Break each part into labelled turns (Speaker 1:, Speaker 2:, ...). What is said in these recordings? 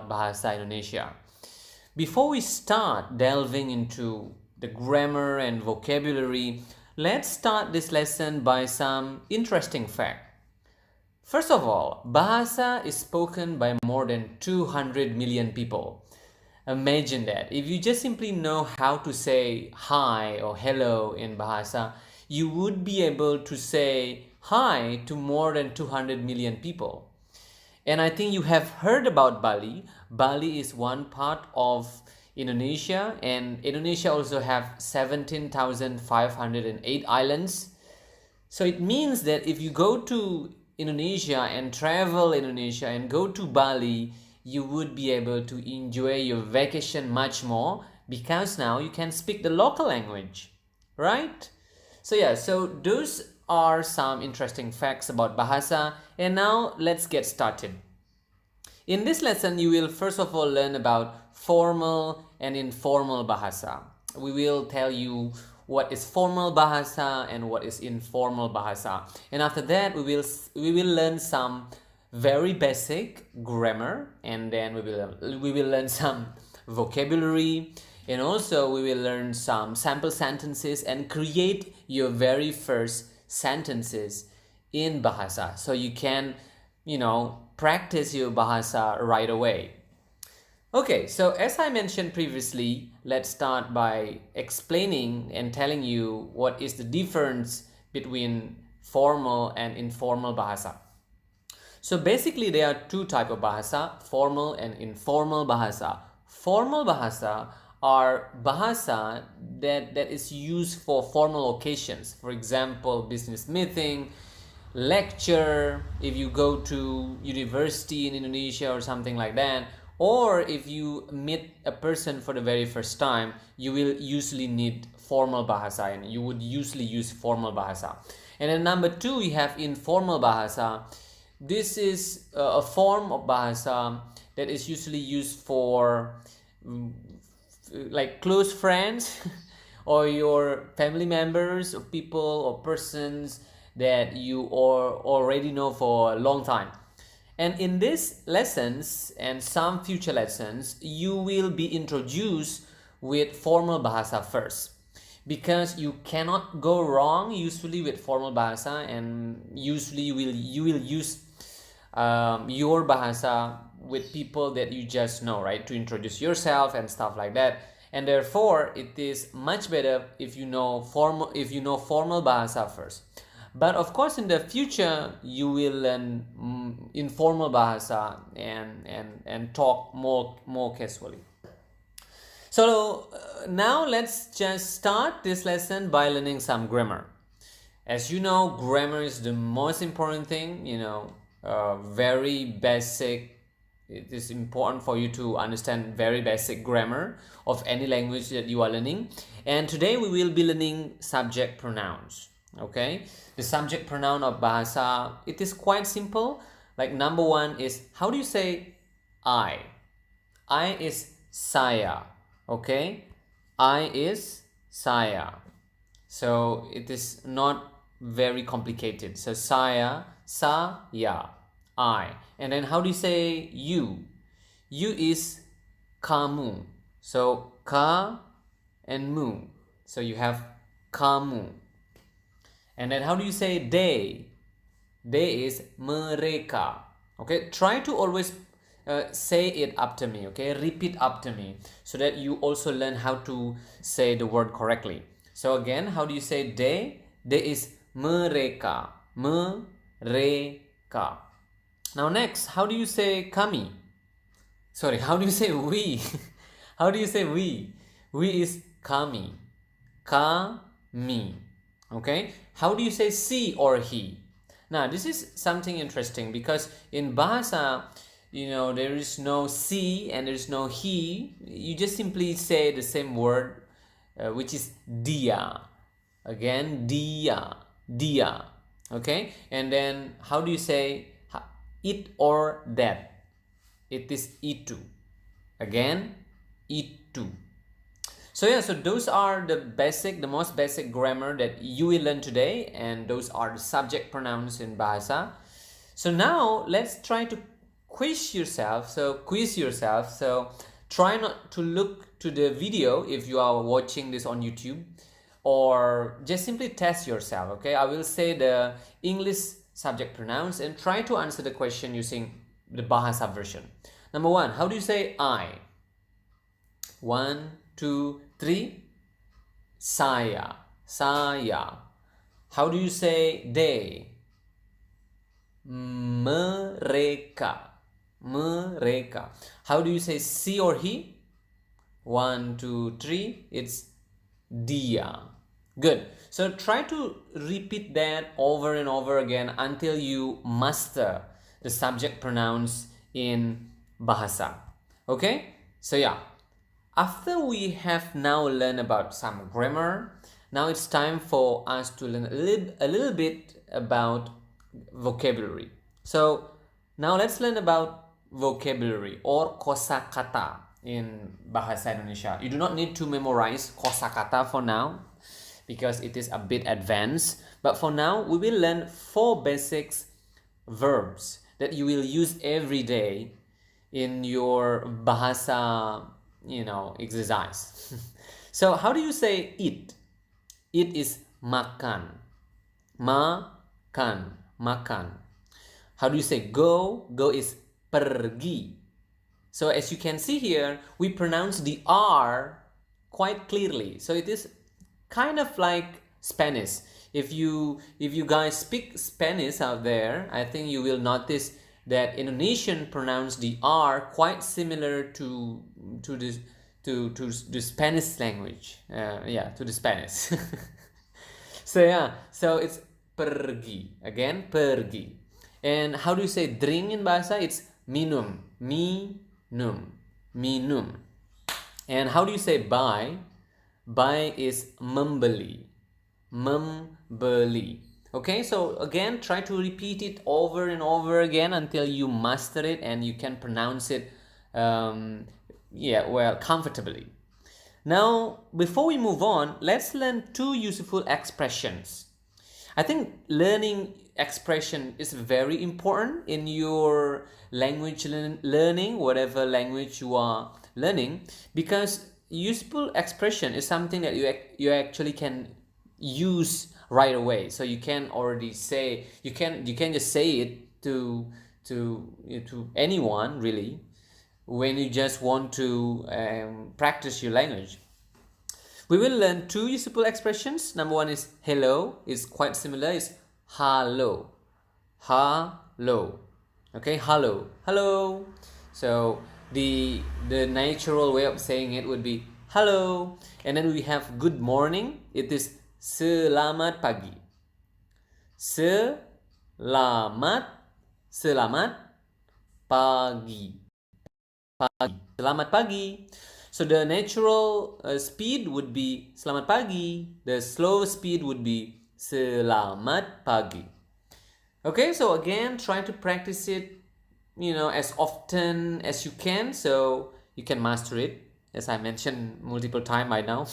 Speaker 1: Bahasa Indonesia. Before we start delving into the grammar and vocabulary, let's start this lesson by some interesting fact. First of all, Bahasa is spoken by more than 200 million people. Imagine that. If you just simply know how to say hi or hello in Bahasa, you would be able to say hi to more than 200 million people. And I think you have heard about Bali. Bali is one part of Indonesia, and Indonesia also have 17,508 islands. So it means that if you go to Indonesia and travel Indonesia and go to Bali, you would be able to enjoy your vacation much more because now you can speak the local language, right? So those are some interesting facts about Bahasa, and now let's get started. In this lesson, you will first of all learn about formal and informal Bahasa. We will tell you what is formal Bahasa and what is informal Bahasa. And after that, we will learn some very basic grammar, and then we will learn some vocabulary, and also we will learn some sample sentences and create your very first sentences in Bahasa, so you can practice your Bahasa right away. Okay, so as I mentioned previously, let's start by explaining and telling you what is the difference between formal and informal Bahasa. So basically there are two types of Bahasa, formal and informal Bahasa. Formal Bahasa are Bahasa that is used for formal occasions. For example, business meeting, lecture, if you go to university in Indonesia or something like that, or if you meet a person for the very first time, you will usually need formal Bahasa, and you would usually use formal Bahasa. And then number two, we have informal Bahasa. This is a form of Bahasa that is usually used for like close friends or your family members or people or persons that you already know for a long time. And in these lessons and some future lessons, you will be introduced with formal Bahasa first, because you cannot go wrong usually with formal Bahasa, and usually you will use your Bahasa with people that you just know, right, to introduce yourself and stuff like that. And therefore it is much better if you know formal Bahasa first. But of course, in the future, you will learn informal Bahasa and talk more casually. So now let's just start this lesson by learning some grammar. As you know, grammar is the most important thing, very basic. It is important for you to understand very basic grammar of any language that you are learning. And today we will be learning subject pronouns. Okay, the subject pronoun of Bahasa, it is quite simple. Like number one is, how do you say I? I is saya. Okay, I is saya. So it is not very complicated. So saya, I. And then how do you say you? You is kamu. So ka and mu. So you have kamu. And then how do you say they? They is mereka. Okay, try to always say it after me. Okay, repeat after me so that you also learn how to say the word correctly. So again, how do you say they? They is mereka. Mereka. Now next, how do you say kami? Sorry, how do you say we? How do you say we? We is kami. Kami. Okay, how do you say she or he? Now this is something interesting, because in Bahasa, there is no she and there is no he. You just simply say the same word, which is dia. Again, dia. Okay, and then how do you say it or that? It is itu. Again, itu. So those are the most basic grammar that you will learn today, and those are the subject pronouns in Bahasa. So now let's try to quiz yourself. So try not to look to the video if you are watching this on YouTube, or just simply test yourself. Okay, I will say the English subject pronouns and try to answer the question using the Bahasa version. Number one, how do you say I? 1, 2, 3. Saya. How do you say they? Mereka. How do you say she or he? 1, 2, 3. It's dia. Good. So try to repeat that over and over again until you master the subject pronouns in Bahasa. Okay? So yeah, after we have now learned about some grammar, now it's time for us to learn a little bit about vocabulary. So now let's learn about vocabulary or kosakata in Bahasa Indonesia. You do not need to memorize kosakata for now because it is a bit advanced. But for now, we will learn 4 basic verbs that you will use every day in your Bahasa, exercise. So how do you say eat? Eat is makan. Makan. How do you say go? Go is pergi. So as you can see here, we pronounce the R quite clearly. So it is kind of like Spanish. If you guys speak Spanish out there, I think you will notice that Indonesian pronounce the R quite similar to the Spanish language. To the Spanish. So it's pergi. Again, pergi. And how do you say drink in Bahasa? It's minum. Minum. And how do you say buy? Buy is membeli. Okay, so again, try to repeat it over and over again until you master it and you can pronounce it comfortably. Now, before we move on, let's learn 2 useful expressions. I think learning expression is very important in your language learning, whatever language you are learning, because useful expression is something that you actually can use right away. So you can already say, you can just say it to anyone really when you just want to practice your language. We will learn 2 useful expressions. Number 1 is hello. It's quite similar. It's hello. Okay, hello. So the natural way of saying it would be hello. And then we have good morning. It is selamat pagi. Selamat pagi. Selamat pagi. So the natural speed would be selamat pagi. The slow speed would be selamat pagi. Okay, so again, try to practice it, as often as you can, so you can master it, as I mentioned multiple times by now.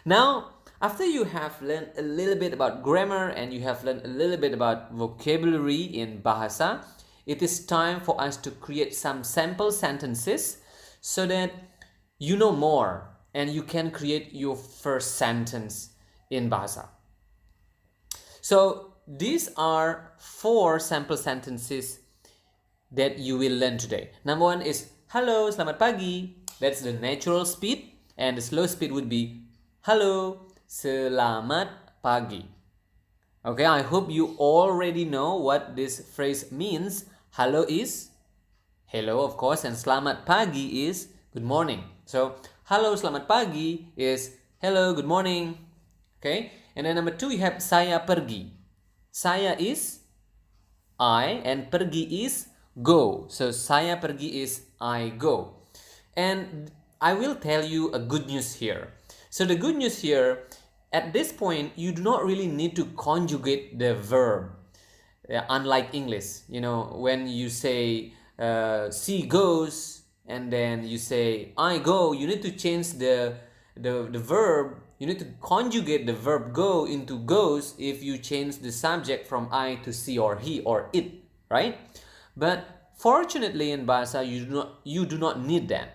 Speaker 1: Now, after you have learned a little bit about grammar and you have learned a little bit about vocabulary in Bahasa, it is time for us to create some sample sentences so that you know more and you can create your first sentence in Bahasa. So these are 4 sample sentences that you will learn today. Number 1 is hello, selamat pagi. That's the natural speed, and the slow speed would be hello, selamat pagi. Okay, I hope you already know what this phrase means. Hello is hello, of course, and selamat pagi is good morning. So hello, selamat pagi is hello, good morning. Okay, and then number 2 you have saya pergi. Saya is I and pergi is go. So saya pergi is I go. And I will tell you a good news here. So the good news here, at this point, you do not really need to conjugate the verb. Unlike English, when you say she goes and then you say I go, you need to change the verb. You need to conjugate the verb go into goes if you change the subject from I to she or he or it, right? But Fortunately, in Bahasa, you do not need that.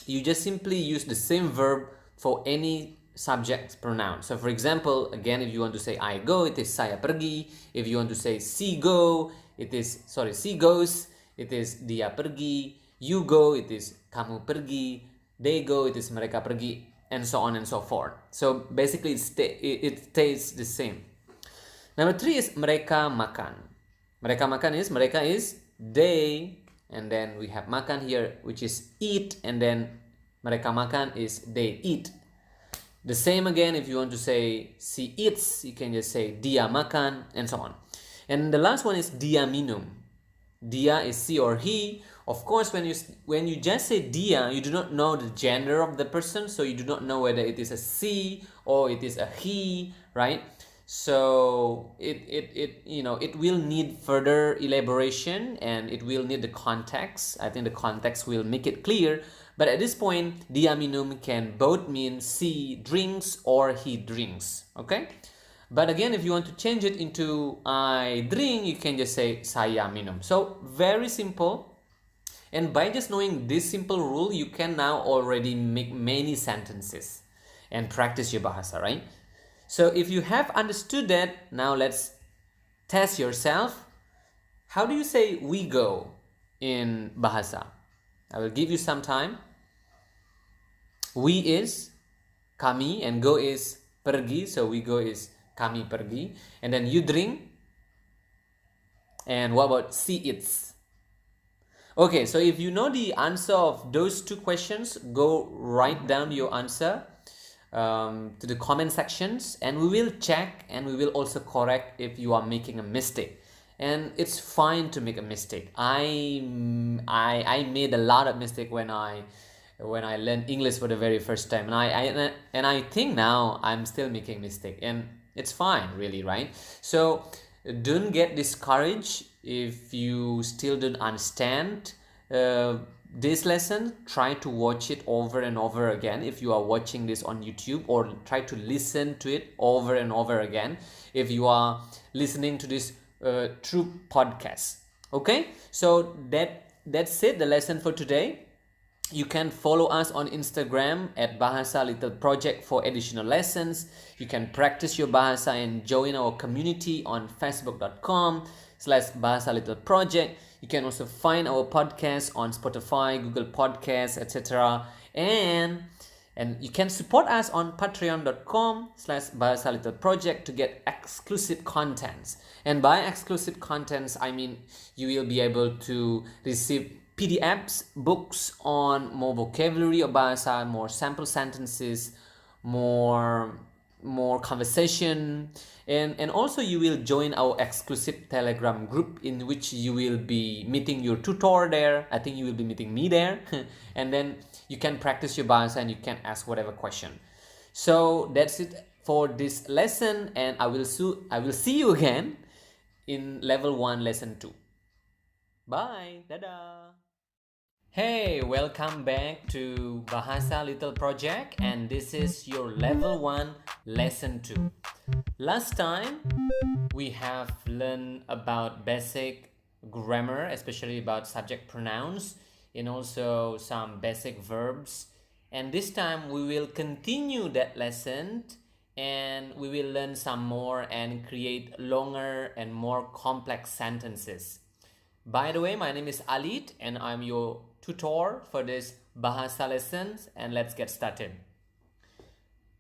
Speaker 1: You just simply use the same verb for any subject pronoun. So for example, again, if you want to say I go, it is saya pergi. If you want to say she goes, it is dia pergi. You go, it is kamu pergi. They go, it is mereka pergi, and so on and so forth. So basically it stays the same. Number 3 is mereka makan. Mereka is they, and then we have makan here, which is eat, and then mereka makan is they eat. The same again, if you want to say she eats, you can just say dia makan, and so on. And the last one is dia minum. Dia is she or he. Of course, when you just say dia, you do not know the gender of the person, so you do not know whether it is a she or it is a he, right? So it will need further elaboration, and it will need the context. I think the context will make it clear. But at this point, dia minum can both mean she drinks or he drinks. Okay? But again, if you want to change it into I drink, you can just say saya minum. So very simple. And by just knowing this simple rule, you can now already make many sentences and practice your bahasa, right? So if you have understood that, now let's test yourself. How do you say we go in bahasa? I will give you some time. We is kami, and go is pergi, so we go is kami pergi. And then you drink. And what about she eats? Okay, so if you know the answer of those two questions, go write down your answer to the comment sections, and we will check, and we will also correct if you are making a mistake. And it's fine to make a mistake. I made a lot of mistake when I learned English for the very first time, and I think now I'm still making mistake, and it's fine, really, right? So don't get discouraged if you still don't understand this lesson. Try to watch it over and over again if you are watching this on YouTube, or try to listen to it over and over again if you are listening to this through podcast. Okay, so that's it, the lesson for today. You can follow us on Instagram at Bahasa Little Project for additional lessons. You can practice your Bahasa and join our community on facebook.com/Bahasa Little Project. You can also find our podcast on Spotify, Google Podcasts, etc. And you can support us on patreon.com/Bahasa Little Project to get exclusive contents. And by exclusive contents, I mean you will be able to receive PDFs, books on more vocabulary of Bahasa, more sample sentences, more conversation, and also you will join our exclusive Telegram group, in which you will be meeting your tutor there. I think you will be meeting me there. And then you can practice your Bahasa, and you can ask whatever question. So that's it for this lesson, and I will see you again in level 1, lesson 2. Bye. Dadah. Hey, welcome back to Bahasa Little Project, and this is your level 1, lesson 2. Last time we have learned about basic grammar, especially about subject pronouns, and also some basic verbs. And this time we will continue that lesson, and we will learn some more and create longer and more complex sentences. By the way, my name is Alit, and I'm your tutor for this Bahasa lessons, and let's get started.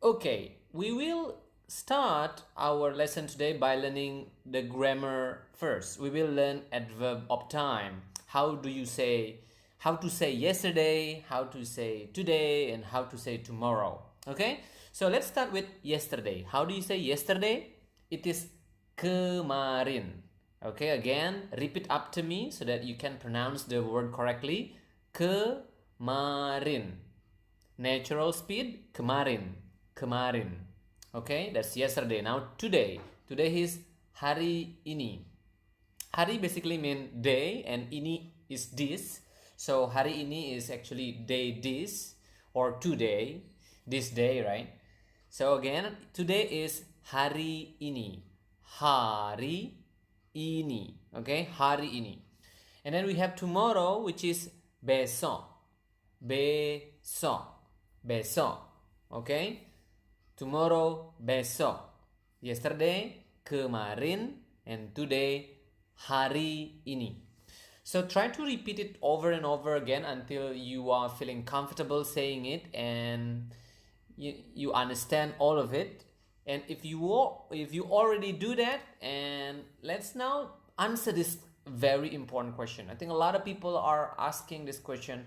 Speaker 1: Okay, we will start our lesson today by learning the grammar first. We will learn adverb of time. How to say yesterday, how to say today, and how to say tomorrow. Okay, so let's start with yesterday. How do you say yesterday? It is kemarin. Okay, again, repeat after me so that you can pronounce the word correctly. Kemarin. Natural speed, kemarin. Kemarin. Okay, that's yesterday. Now today. Today is hari ini. Hari basically means day, and ini is this. So hari ini is actually day this, or today, this day, right? So again, today is hari ini. Hari ini. Okay, hari ini. And then we have tomorrow, which is besok. Besok. Besok. Okay? Tomorrow, besok. Yesterday, kemarin. And today, hari ini. So try to repeat it over and over again until you are feeling comfortable saying it and you understand all of it. And if you already do that, and let's now answer this very important question. I think a lot of people are asking this question: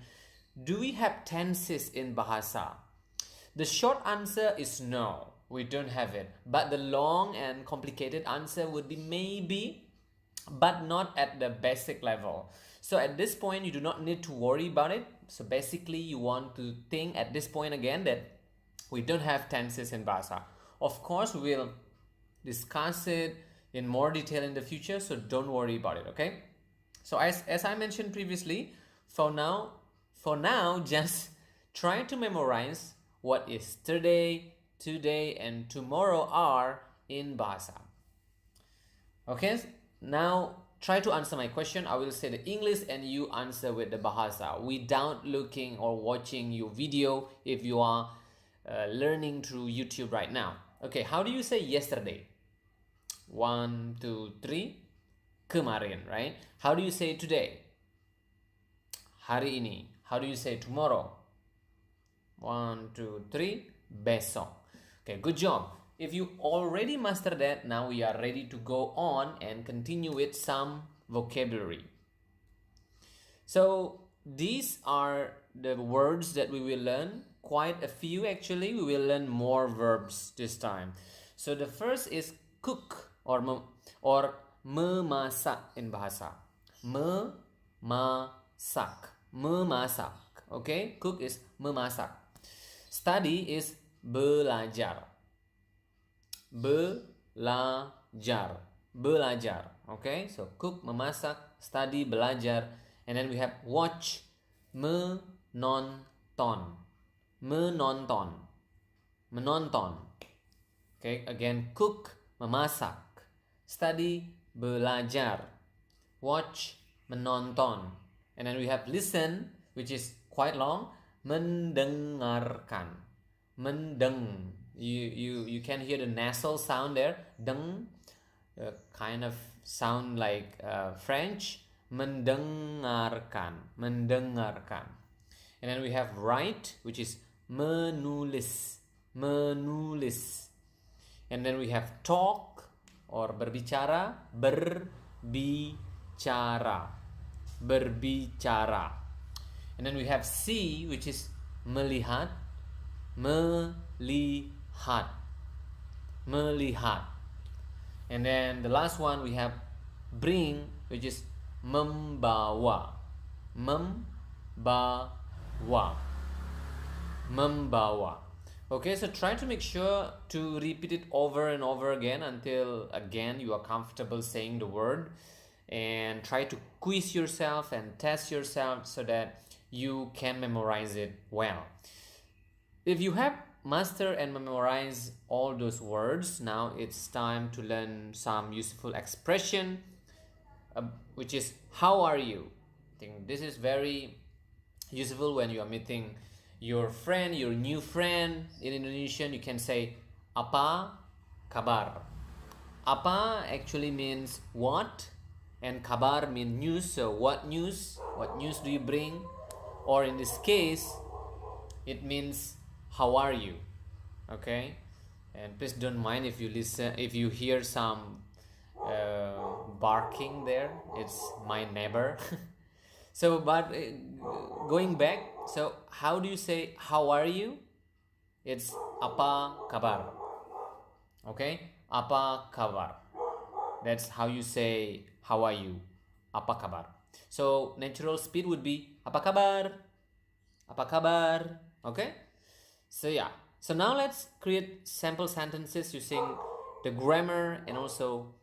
Speaker 1: do we have tenses in Bahasa? The short answer is no, we don't have it. But the long and complicated answer would be maybe, but not at the basic level. So at this point, you do not need to worry about it. So basically, you want to think at this point again that we don't have tenses in Bahasa. Of course, we will discuss it in more detail in the future, so don't worry about it, okay? So as I mentioned previously, for now, just try to memorize what yesterday, today, and tomorrow are in Bahasa. Okay, now try to answer my question. I will say the English and you answer with the Bahasa without looking or watching your video if you are learning through YouTube right now. Okay, how do you say yesterday? 1, 2, 3. Kemarin, right? How do you say today? Hari ini. How do you say tomorrow? 1, 2, 3. Besok. Okay, good job. If you already mastered that, now we are ready to go on and continue with some vocabulary. So these are the words that we will learn. Quite a few actually. We will learn more verbs this time. So the first is cook or memasak in Bahasa. Memasak. Memasak. Okay, cook is memasak. Study is belajar. Belajar. Belajar. Okay, so cook, memasak, study, belajar. And then we have watch, menonton. Menonton. Menonton. Okay, again, cook, memasak, study, belajar, watch, menonton. And then we have listen, which is quite long, mendengarkan. Mendeng. You can hear the nasal sound there. Deng, kind of sound like French. Mendengarkan. Mendengarkan. And then we have write, which is menulis. Menulis. And then we have talk or berbicara. Berbicara. Berbicara. And then we have see, which is melihat. Melihat. Melihat. And then the last one we have bring, which is membawa. Membawa. Membawa. Okay, so try to make sure to repeat it over and over again until again you are comfortable saying the word, and try to quiz yourself and test yourself so that you can memorize it well. If you have mastered and memorized all those words, now it's time to learn some useful expression, which is how are you? I think this is very useful when you are meeting your friend, your new friend. In Indonesian, you can say apa kabar. Apa actually means what, and kabar means news. So what news? What news do you bring? Or in this case, it means how are you? Okay, and please don't mind if you hear some barking there. It's my neighbor. So, but going back, so how do you say how are you? It's apa kabar. Okay, apa kabar. That's how you say how are you. Apa kabar. So natural speed would be apa kabar. Apa kabar. Okay. So yeah. So now let's create sample sentences using the grammar and also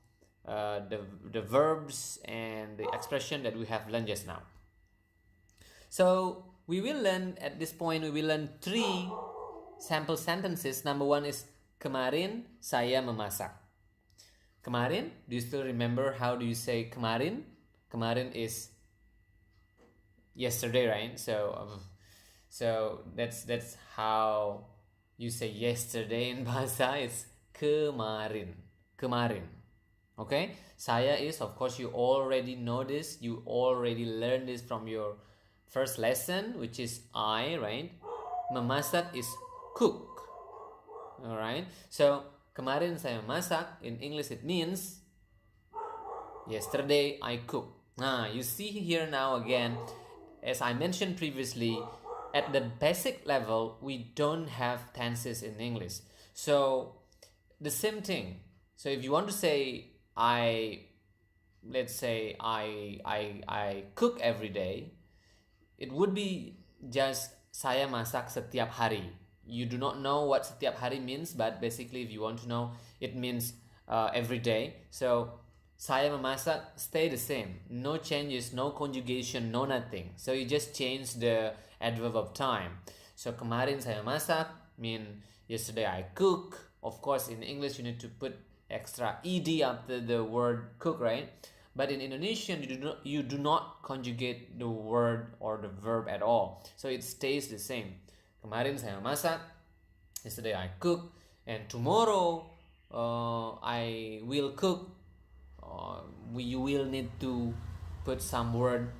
Speaker 1: the verbs and the expression that we have learned just now. So we will learn at this point, we will learn 3 sample sentences. Number 1 is kemarin saya memasak. Kemarin, do you still remember how do you say kemarin? Kemarin is yesterday, right? So that's how you say yesterday in Bahasa. It's kemarin, kemarin. Okay, saya is, of course, you already know this. You already learned this from your first lesson, which is I, right? Memasak is cook. All right. So kemarin saya masak. In English, it means yesterday I cooked. You see here now again, as I mentioned previously, at the basic level, we don't have tenses in English. So the same thing. So if you want to say let's say I cook every day, it would be just saya masak setiap hari. You do not know what setiap hari means, but basically if you want to know, it means every day. So saya memasak stay the same. No changes, no conjugation, no nothing. So you just change the adverb of time. So kemarin saya masak mean yesterday I cook. Of course, in English you need to put extra ed after the word cook, right? But in Indonesian, you do not conjugate the word or the verb at all. So it stays the same. Kemarin saya masak, yesterday I cook, and tomorrow I will cook. You will need to put some word,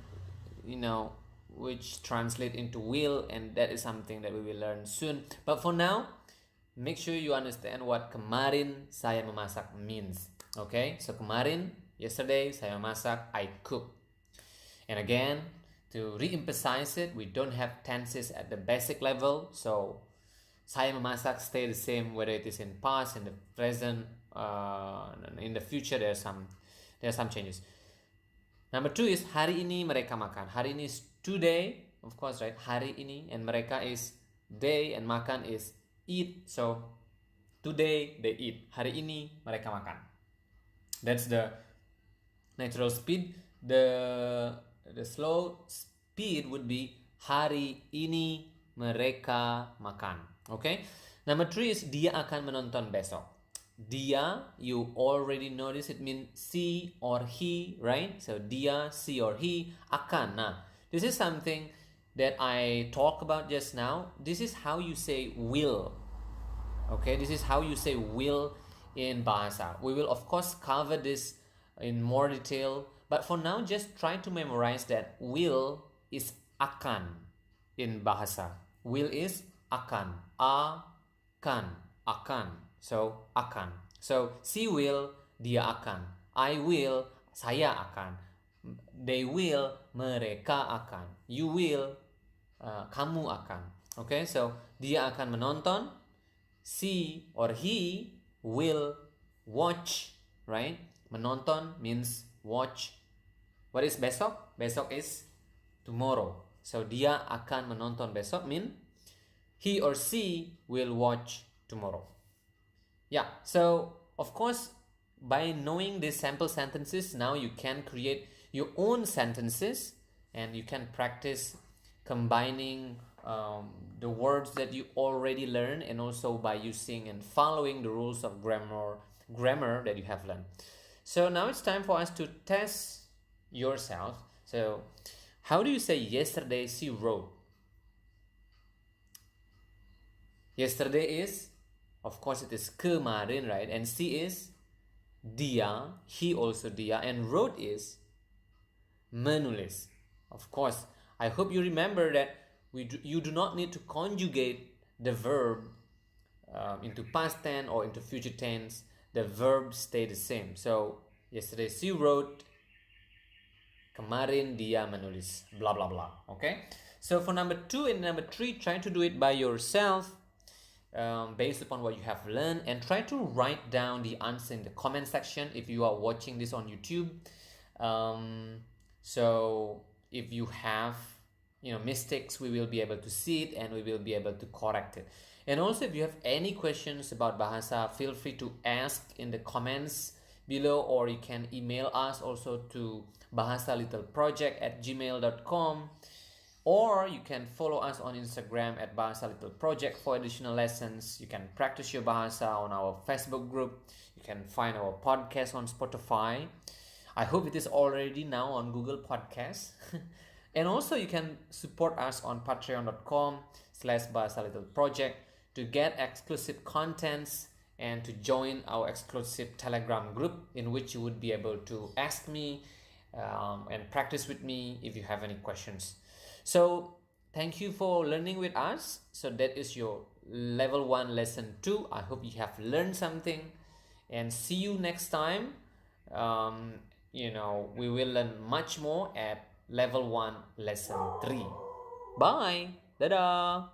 Speaker 1: which translate into will, and that is something that we will learn soon. But for now, make sure you understand what kemarin saya memasak means. Okay, so kemarin, yesterday, saya masak, I cook. And again, to re-emphasize it, we don't have tenses at the basic level. So, saya memasak stay the same whether it is in past, in the present, in the future. There are some changes. Number 2 is hari ini mereka makan. Hari ini is today, of course, right? Hari ini, and mereka is day, and makan is eat. So, today they eat. Hari ini mereka makan. That's the natural speed. The slow speed would be hari ini mereka makan. Okay. Number 3 is dia akan menonton besok. Dia, you already notice it means she or he, right? So dia, she or he, akan. Nah, this is something that I talked about just now. This is how you say will. Okay, this is how you say will in Bahasa. We will of course cover this in more detail, but for now just try to memorize that will is akan in Bahasa. Will is akan. Akan. So akan. So she will, dia akan. I will, saya akan. They will, mereka akan. You will, kamu akan. Okay, so dia akan menonton. She or he will watch, right? Menonton means watch. What is besok? Besok is tomorrow. So dia akan menonton besok mean he or she will watch tomorrow. Yeah, so of course by knowing these sample sentences, now you can create your own sentences and you can practice combining the words that you already learned, and also by using and following the rules of grammar that you have learned. So now it's time for us to test yourself. So how do you say yesterday she wrote? Yesterday is, of course, it is kemarin, right? And she is dia, he also dia, and wrote is menulis. Of course, I hope you remember that you do not need to conjugate the verb into past tense or into future tense. The verbs stay the same. So, yesterday she wrote, kemarin dia menulis, blah blah blah. Okay? So for number 2 and number 3, try to do it by yourself based upon what you have learned, and try to write down the answer in the comment section if you are watching this on YouTube. So if you have mistakes, we will be able to see it and we will be able to correct it. And also, if you have any questions about Bahasa, feel free to ask in the comments below, or you can email us also to bahasalittleproject@gmail.com, or you can follow us on Instagram at Bahasa Little Project for additional lessons. You can practice your Bahasa on our Facebook group. You can find our podcast on Spotify. I hope it is already now on Google Podcasts. And also you can support us on patreon.com/Bahasa Little Project to get exclusive contents and to join our exclusive Telegram group, in which you would be able to ask me and practice with me if you have any questions. So thank you for learning with us. So that is your level 1 lesson 2. I hope you have learned something, and see you next time. We will learn much more at level 1 lesson 3. Bye. Dadah.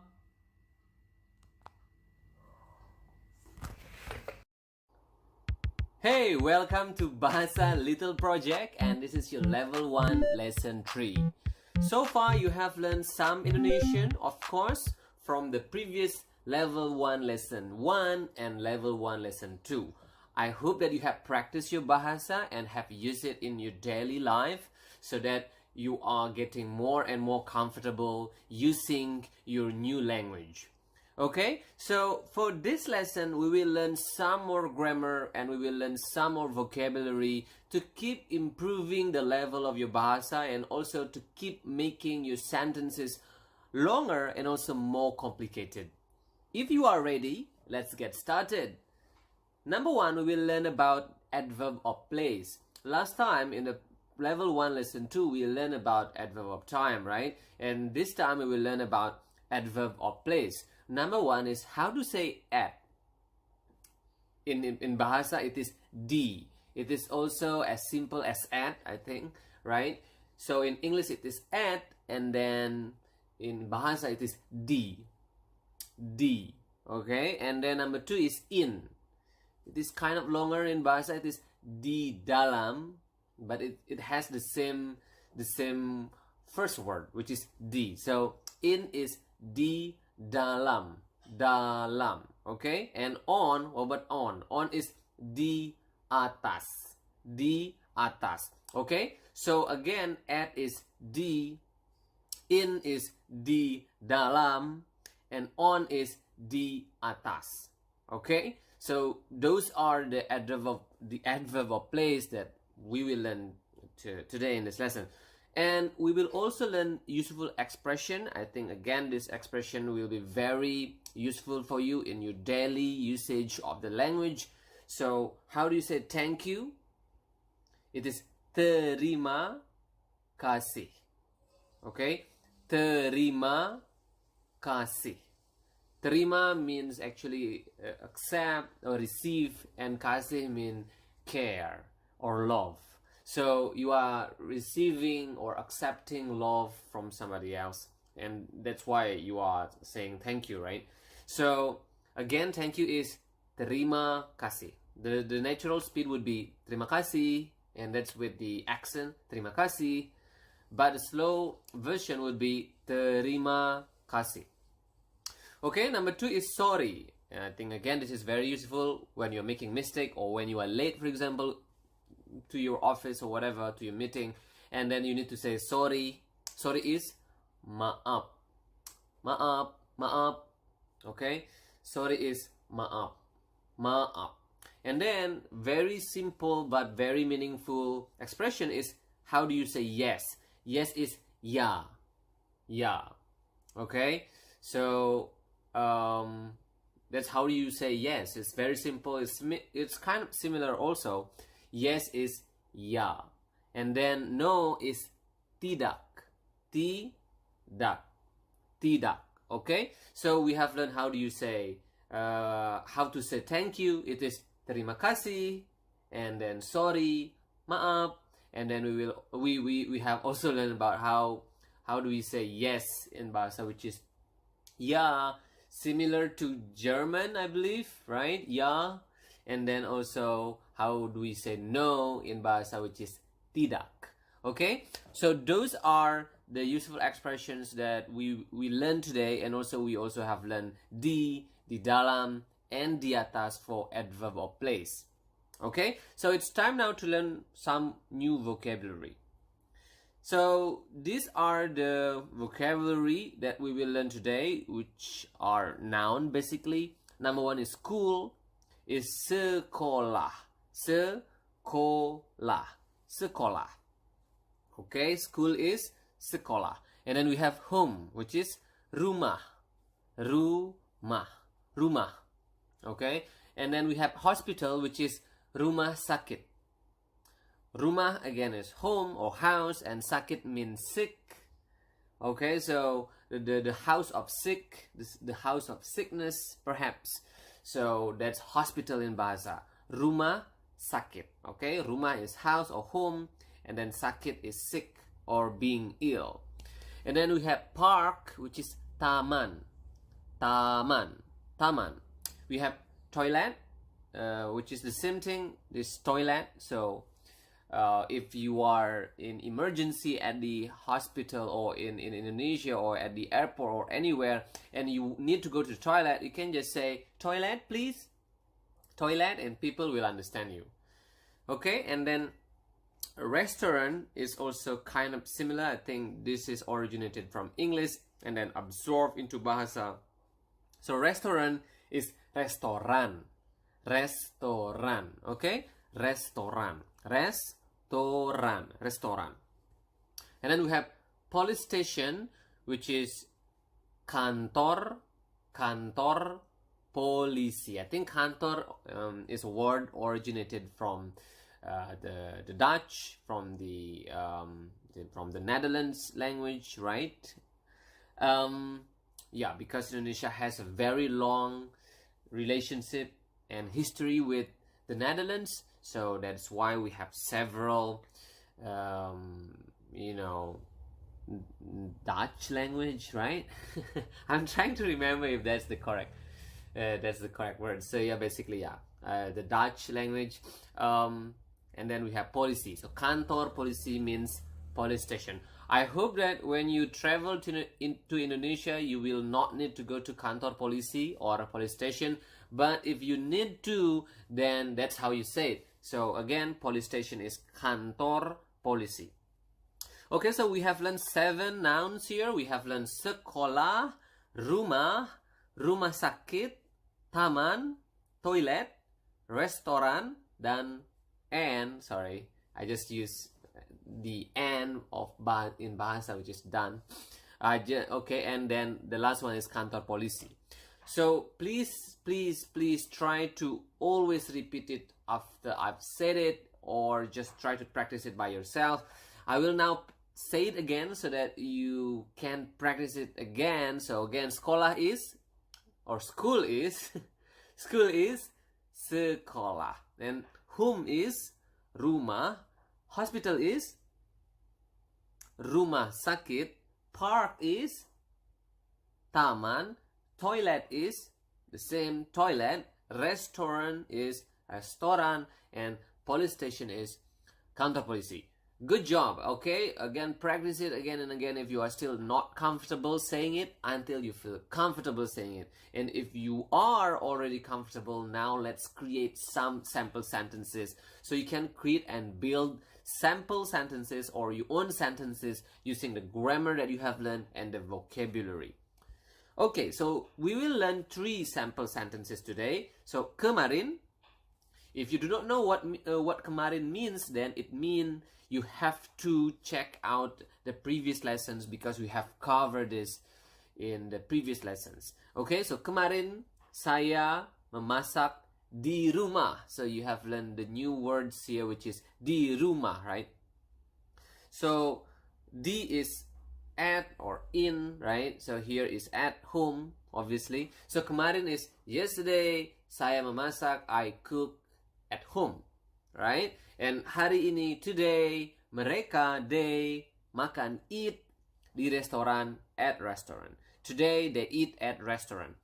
Speaker 1: Hey, welcome to Bahasa Little Project, and this is your level 1 lesson 3. So far you have learned some Indonesian, of course, from the previous level 1 lesson 1 and level 1 lesson 2. I hope that you have practiced your Bahasa and have used it in your daily life, so that you are getting more and more comfortable using your new language. Okay, so for this lesson, we will learn some more grammar and we will learn some more vocabulary to keep improving the level of your Bahasa, and also to keep making your sentences longer and also more complicated. If you are ready, let's get started. Number 1, we will learn about adverb of place. Last time in the level 1 lesson 2, we learned about adverb of time, right? And this time we will learn about adverb of place. Number 1 is how to say at. In Bahasa, it is di. It is also as simple as at, I think, right? So in English, it is at, and then in Bahasa, it is di. Di. Okay? And then number 2 is in. It is kind of longer in Bahasa. It is di dalam, but it has the same first word, which is di. So in is di dalam, dalam. Okay? And on, what about on? On is di atas, di atas. Okay? So again, at is di, in is di dalam, and on is di atas. Okay? So those are the adverb of place that we will learn today in this lesson. And we will also learn useful expression. I think again this expression will be very useful for you in your daily usage of the language. So how do you say thank you? It is terima kasih. Okay? Terima kasih. Terima means actually accept or receive, and kasih means care or love. So you are receiving or accepting love from somebody else, and that's why you are saying thank you, right? So again, thank you is terima kasih. The natural speed would be terima kasih, and that's with the accent terima kasih. But the slow version would be terima kasih. Okay, number 2 is sorry. And I think again this is very useful when you're making mistake, or when you are late, for example, to your office or whatever, to your meeting, and then you need to say sorry. Sorry is maaf. Maaf, maaf. Okay? Sorry is maaf. Maaf. And then very simple but very meaningful expression is how do you say yes? Yes is ya. Ya. Okay? So that's how you say yes. It's very simple. It's kind of similar also. Yes is ya, and then no is tidak. Tidak. Tidak. Okay? So we have learned how do you say how to say thank you. It is terima kasih, and then sorry, maaf, and then we have also learned about how do we say yes in Bahasa, which is ja, similar to German, I believe, right? Ja. And then also, how do we say no in Bahasa, which is tidak. Okay? So those are the useful expressions that we learned today, and also we also have learned di dalam, and di atas for adverb of place. Okay? So it's time now to learn some new vocabulary. So these are the vocabulary that we will learn today, which are noun basically. Number 1 is school, is sekolah. Sekolah. Sekolah. Okay, school is sekolah. And then we have home, which is rumah. Rumah. Rumah. Okay? And then we have hospital, which is rumah sakit. Rumah again is home or house, and sakit means sick. Okay, so the house of sick, the house of sickness, perhaps. So that's hospital in Bahasa. Rumah sakit. Okay, rumah is house or home, and then sakit is sick or being ill. And then we have park, which is taman. Taman. Taman. We have toilet, which is the same thing, this toilet. So if you are in emergency at the hospital or in Indonesia or at the airport or anywhere, and you need to go to the toilet, you can just say, toilet please, toilet, and people will understand you. Okay, and then restaurant is also kind of similar. I think this is originated from English and then absorbed into Bahasa. So restaurant is restoran. Restoran. Okay, restoran. Restoran. Restoran. And then we have police station, which is kantor. Kantor polisi. I think kantor is a word originated from the Dutch, from the Netherlands language, right? Yeah, because Indonesia has a very long relationship and history with the Netherlands, so that's why we have several, Dutch language, right? I'm trying to remember if that's the correct word. So yeah, basically, yeah, the Dutch language. And then we have policy. So kantor polisi means police station. I hope that when you travel to Indonesia, you will not need to go to kantor polisi or a police station. But if you need to, then that's how you say it. So again, police station is kantor polisi. Okay, so we have learned 7 nouns here. We have learned sekolah, rumah, rumah sakit, taman, toilet, restoran, dan sorry, I just use the and of in Bahasa, which is done. Okay, and then the last one is kantor polisi. So please try to always repeat it after I've said it, or just try to practice it by yourself. I will now say it again so that you can practice it again. So again, sekolah is, or school is school is sekolah, and home is rumah, hospital is rumah sakit, park is taman, toilet is the same, toilet, restaurant is restoran, and police station is kantor polisi. Good job. Okay, again, practice it again and again if you are still not comfortable saying it, until you feel comfortable saying it. And if you are already comfortable, now let's create some sample sentences. So you can create and build sample sentences or your own sentences using the grammar that you have learned and the vocabulary. Okay, so we will learn 3 sample sentences today. So kemarin, if you do not know what kemarin means, then it means you have to check out the previous lessons, because we have covered this in the previous lessons. Okay, so kemarin saya memasak di rumah. So you have learned the new words here, which is di rumah, right? So di is at or in, right? So here is at home, obviously. So kemarin is yesterday saya memasak, I cook at home, right? And hari ini, today, mereka, they, makan, eat di restoran, at restaurant. Today they eat at restaurant.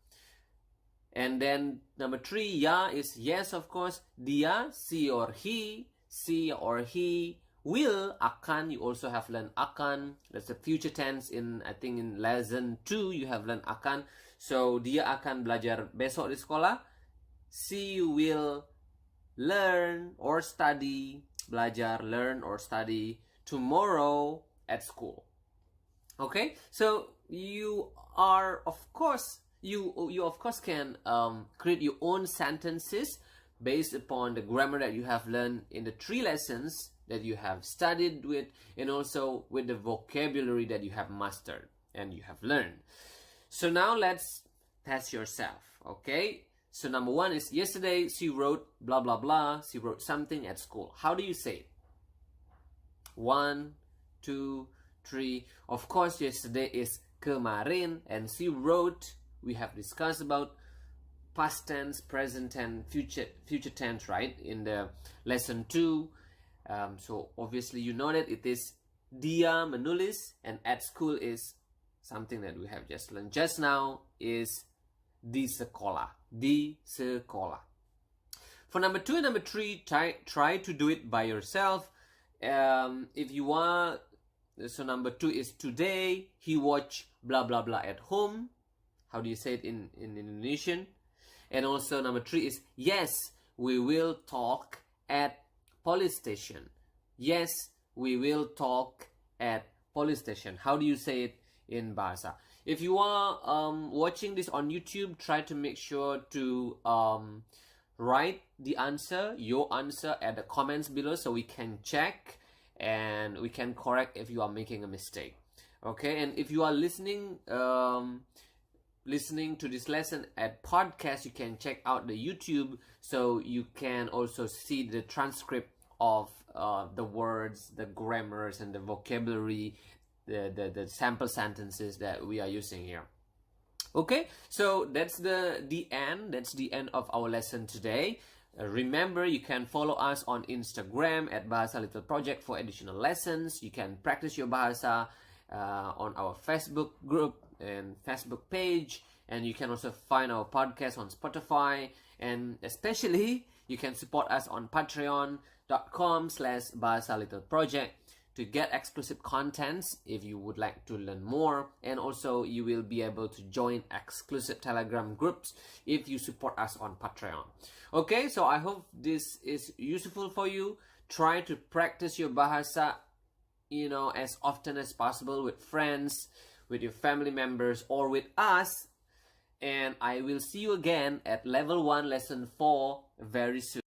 Speaker 1: And then number 3, ya is yes, of course. Dia, she or he will, akan, you also have learned akan. That's the future tense in, I think in lesson 2 you have learned akan. So dia akan belajar besok di sekolah. She will learn or study, belajar, learn or study tomorrow at school. Okay, so you are of course you of course can create your own sentences based upon the grammar that you have learned in the 3 lessons that you have studied with, and also with the vocabulary that you have mastered and you have learned. So now let's test yourself, okay? So number one is, yesterday she wrote blah blah blah, she wrote something at school. How do you say it? 1, 2, 3. Of course, yesterday is kemarin, and she wrote, we have discussed about past tense, present tense, future tense, right, in the lesson 2. So obviously you know that it is dia menulis, and at school is something that we have just learned just now, is di sekolah. Di sekolah. For number 2 and number 3, try to do it by yourself. If you want, so number 2 is, today he watched blah blah blah at home. How do you say it in Indonesian? And also number 3 is, yes, we will talk at police station. Yes, we will talk at police station. How do you say it in Bahasa? If you are watching this on YouTube, try to make sure to write the answer, your answer, at the comments below, so we can check and we can correct if you are making a mistake. Okay, and if you are listening to this lesson at podcast, you can check out the YouTube, so you can also see the transcript of the words, the grammars, and the vocabulary, the sample sentences that we are using here. Okay, so that's the end. That's the end of our lesson today. Remember, you can follow us on Instagram at Bahasa Little Project for additional lessons. You can practice your Bahasa on our Facebook group and Facebook page, and you can also find our podcast on Spotify, and especially you can support us on patreon.com/Bahasa Little Project to get exclusive contents if you would like to learn more, and also you will be able to join exclusive Telegram groups if you support us on Patreon. Okay, so I hope this is useful for you. Try to practice your Bahasa, as often as possible with friends, with your family members, or with us, and I will see you again at level 1 lesson 4 very soon.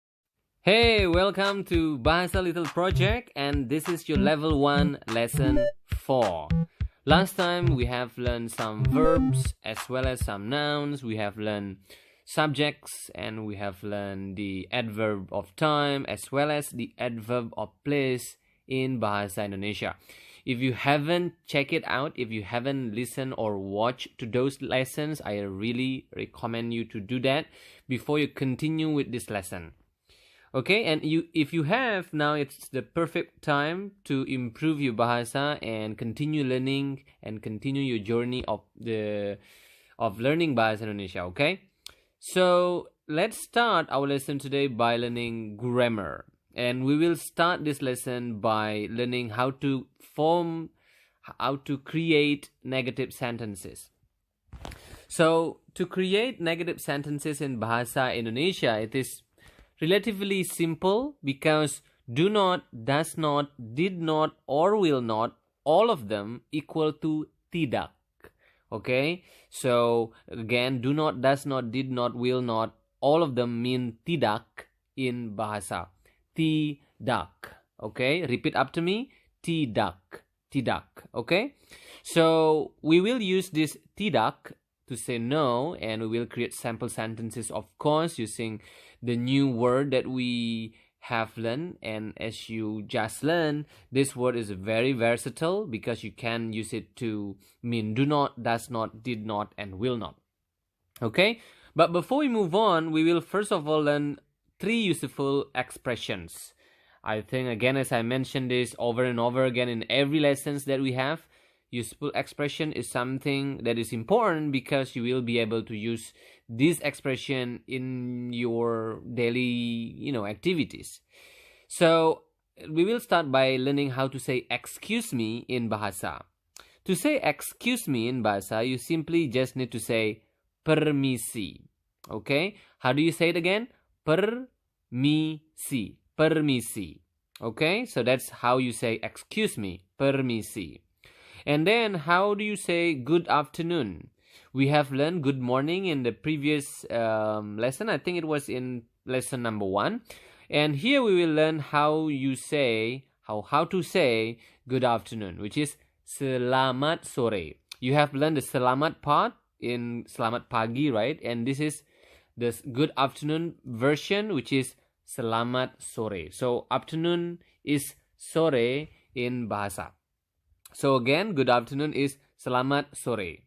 Speaker 1: Hey, welcome to Bahasa Little Project, and this is your level 1 lesson 4. Last time we have learned some verbs as well as some nouns. We have learned subjects, and we have learned the adverb of time as well as the adverb of place in Bahasa Indonesia. If you haven't checked it out, if you haven't listened or watched to those lessons, I really recommend you to do that before you continue with this lesson. Okay, and if you have, now it's the perfect time to improve your Bahasa and continue learning and continue your journey of learning Bahasa Indonesia, okay? So let's start our lesson today by learning grammar. And we will start this lesson by learning how to create negative sentences. So to create negative sentences in Bahasa Indonesia, it is relatively simple, because do not, does not, did not, or will not, all of them equal to tidak. Okay, so again, do not, does not, did not, will not, all of them mean tidak in Bahasa. Tidak. Okay, repeat after me. Tidak. Tidak. Okay, so we will use this tidak to say no, and we will create sample sentences, of course, using the new word that we have learned. And as you just learned, this word is very versatile because you can use it to mean do not, does not, did not, and will not. Okay, but before we move on, we will first of all learn 3 useful expressions. I think, again, as I mentioned this over and over again in every lessons that we have, useful expression is something that is important because you will be able to use this expression in your daily, activities. So we will start by learning how to say excuse me in Bahasa. To say excuse me in Bahasa, you simply just need to say permisi. Okay? How do you say it again? Permisi. Permisi. Okay? So that's how you say excuse me. Permisi. And then, how do you say good afternoon? We have learned good morning in the previous lesson. I think it was in lesson number 1. And here we will learn how you say how to say good afternoon, which is selamat sore. You have learned the selamat part in selamat pagi, right? And this is the good afternoon version, which is selamat sore. So afternoon is sore in Bahasa. So again, good afternoon is selamat sore.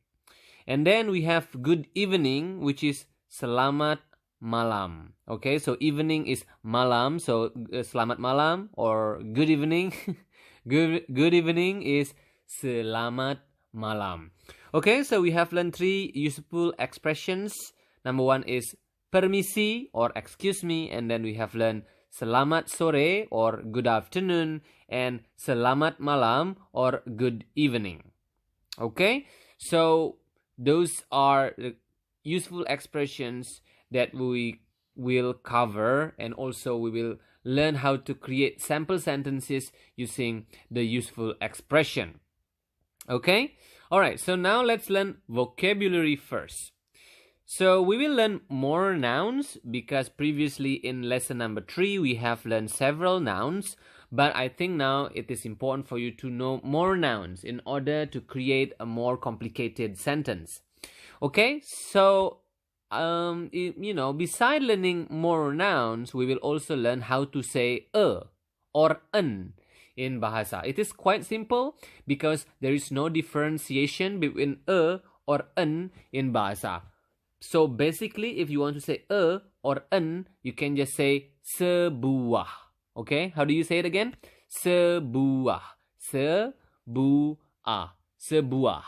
Speaker 1: And then we have good evening, which is selamat malam. Okay, so evening is malam, so selamat malam or good evening. good evening is selamat malam. Okay, so we have learned 3 useful expressions. Number 1 is permisi or excuse me, and then we have learned selamat sore or good afternoon and selamat malam or good evening. Okay, so those are the useful expressions that we will cover, and also we will learn how to create sample sentences using the useful expression. Okay, all right, so now let's learn vocabulary first. So we will learn more nouns because previously in lesson number 3 we have learned several nouns, but I think now it is important for you to know more nouns in order to create a more complicated sentence. Okay, so beside learning more nouns, we will also learn how to say or an in Bahasa. It is quite simple because there is no differentiation between or an in Bahasa. So basically, if you want to say or an, you can just say sebuah. Okay, how do you say it again? Sebuah. Sebuah. Sebuah.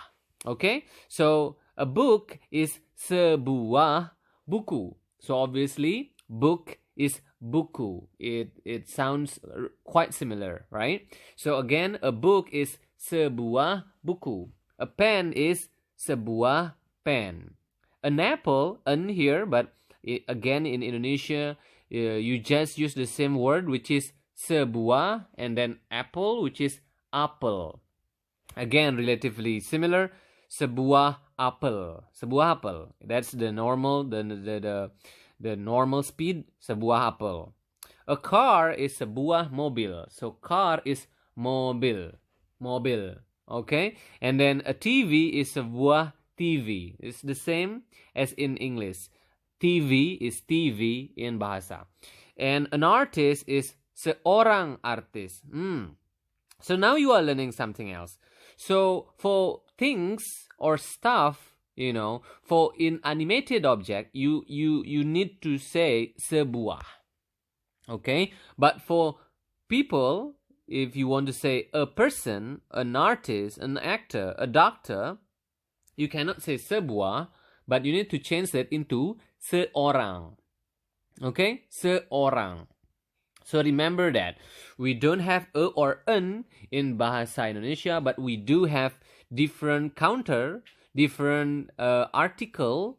Speaker 1: Okay, so a book is sebuah buku. So obviously, book is buku. It sounds quite similar, right? So again, a book is sebuah buku. A pen is sebuah pen. An apple, an here, but again in Indonesia, you just use the same word, which is sebuah, and then apple, which is apel. Again, relatively similar. Sebuah apel. Sebuah apel. That's the normal, the normal speed. Sebuah apel. A car is sebuah mobil. So car is mobil. Mobil. Okay? And then a TV is sebuah TV. It's the same as in English. TV is TV in Bahasa. And an artist is seorang artis. So now you are learning something else. So for things or stuff, for inanimated object, you need to say sebuah. Okay? But for people, if you want to say a person, an artist, an actor, a doctor, you cannot say sebuah, but you need to change that into seorang. Okay? Seorang. So remember that we don't have a or an in Bahasa Indonesia, but we do have different counter, different article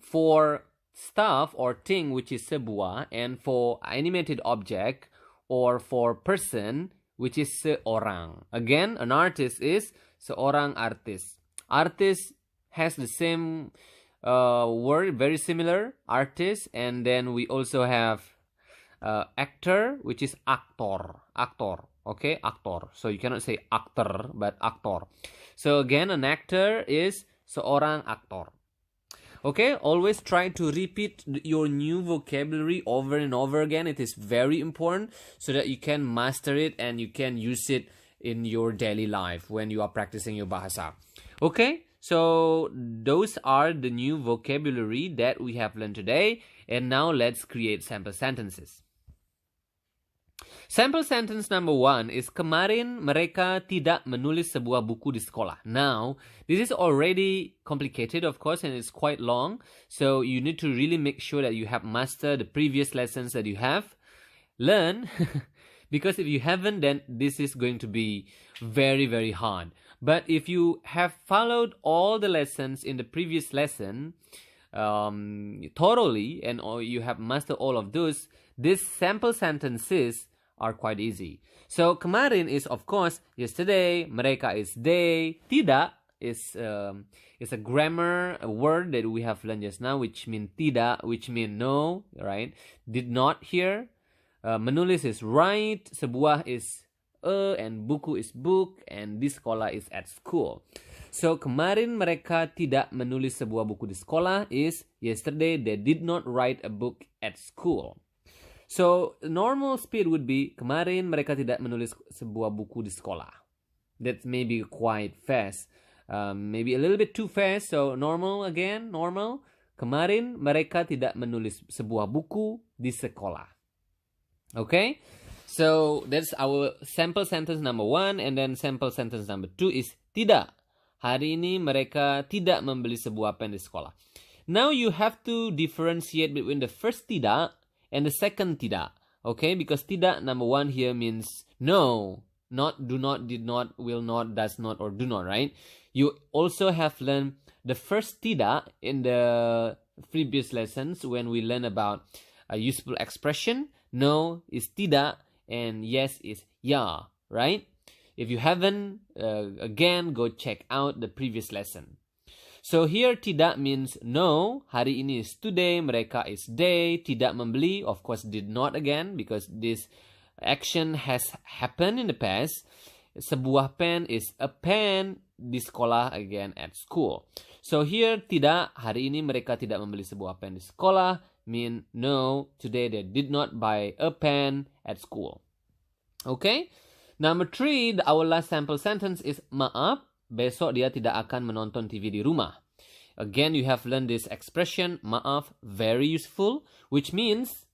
Speaker 1: for stuff or thing, which is sebuah, and for animated object or for person, which is seorang. Again, an artist is seorang artis. Artist has the same word, very similar, artist, and then we also have actor, which is aktor. Aktor. Okay, aktor. So you cannot say actor, but aktor. So again, an actor is seorang aktor. Okay, always try to repeat your new vocabulary over and over again. It is very important so that you can master it and you can use it in your daily life when you are practicing your Bahasa. Okay, so those are the new vocabulary that we have learned today. And now let's create sample sentences. Sample sentence number 1 is kemarin mereka tidak menulis sebuah buku di sekolah. Now, this is already complicated, of course, and it's quite long. So you need to really make sure that you have mastered the previous lessons that you have learned. Because if you haven't, then this is going to be very, very hard. But if you have followed all the lessons in the previous lesson thoroughly, and you have mastered all of those, these sample sentences are quite easy. So kemarin is, of course, yesterday. Mereka is they. Tidak is a grammar word that we have learned just now, which means tidak, which means no, right? Did not here. Menulis is write, sebuah is and buku is book, and di sekolah is at school. So kemarin mereka tidak menulis sebuah buku di sekolah is yesterday they did not write a book at school. So normal speed would be kemarin mereka tidak menulis sebuah buku di sekolah. That's maybe quite fast. Maybe a little bit too fast. So normal again, normal. Kemarin mereka tidak menulis sebuah buku di sekolah. Okay, so that's our sample sentence number 1, and then sample sentence number 2 is tidak. Hari ini mereka tidak membeli sebuah pen di sekolah. Now you have to differentiate between the first tidak and the second tidak. Okay, because tidak number 1 here means no, not, do not, did not, will not, does not, or do not, right? You also have learned the first tidak in the previous lessons when we learn about a useful expression. No is tidak and yes is ya, right? If you haven't, again, go check out the previous lesson. So here tidak means no, hari ini is today, mereka is they, tidak membeli, of course did not again because this action has happened in the past. Sebuah pen is a pen, di sekolah again at school. So here tidak, hari ini mereka tidak membeli sebuah pen di sekolah, mean no, today they did not buy a pen at school. Okay? Number 3, our last sample sentence is maaf, besok dia tidak akan menonton TV di rumah. Again, you have learned this expression, maaf, very useful, which means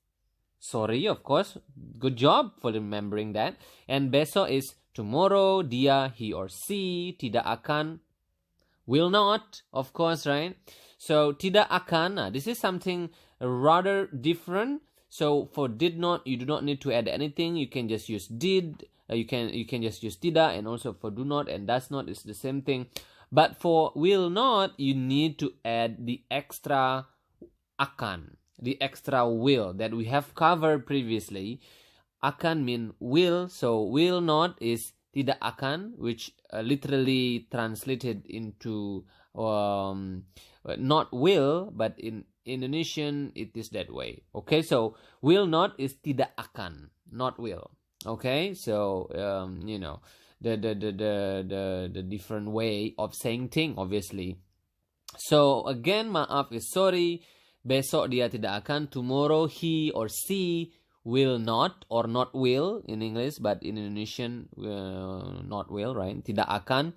Speaker 1: sorry, of course. Good job for remembering that. And besok is tomorrow, dia, he or she, tidak akan, will not, of course, right? So, tidak akan, this is something rather different. So, for did not, you do not need to add anything. You can just use did. You can just use tidak. And also for do not and does not is the same thing. But for will not, you need to add the extra akan, the extra will that we have covered previously. Akan mean will. So, will not is tidak akan, which literally translated into not will, but in Indonesian it is that way. Okay, so will not is tidak akan, not will. Okay, so you know the different way of saying thing, obviously. So again, maaf is sorry. Besok dia tidak akan. Tomorrow he or she will not, or not will in English, but in Indonesian not will, right? Tidak akan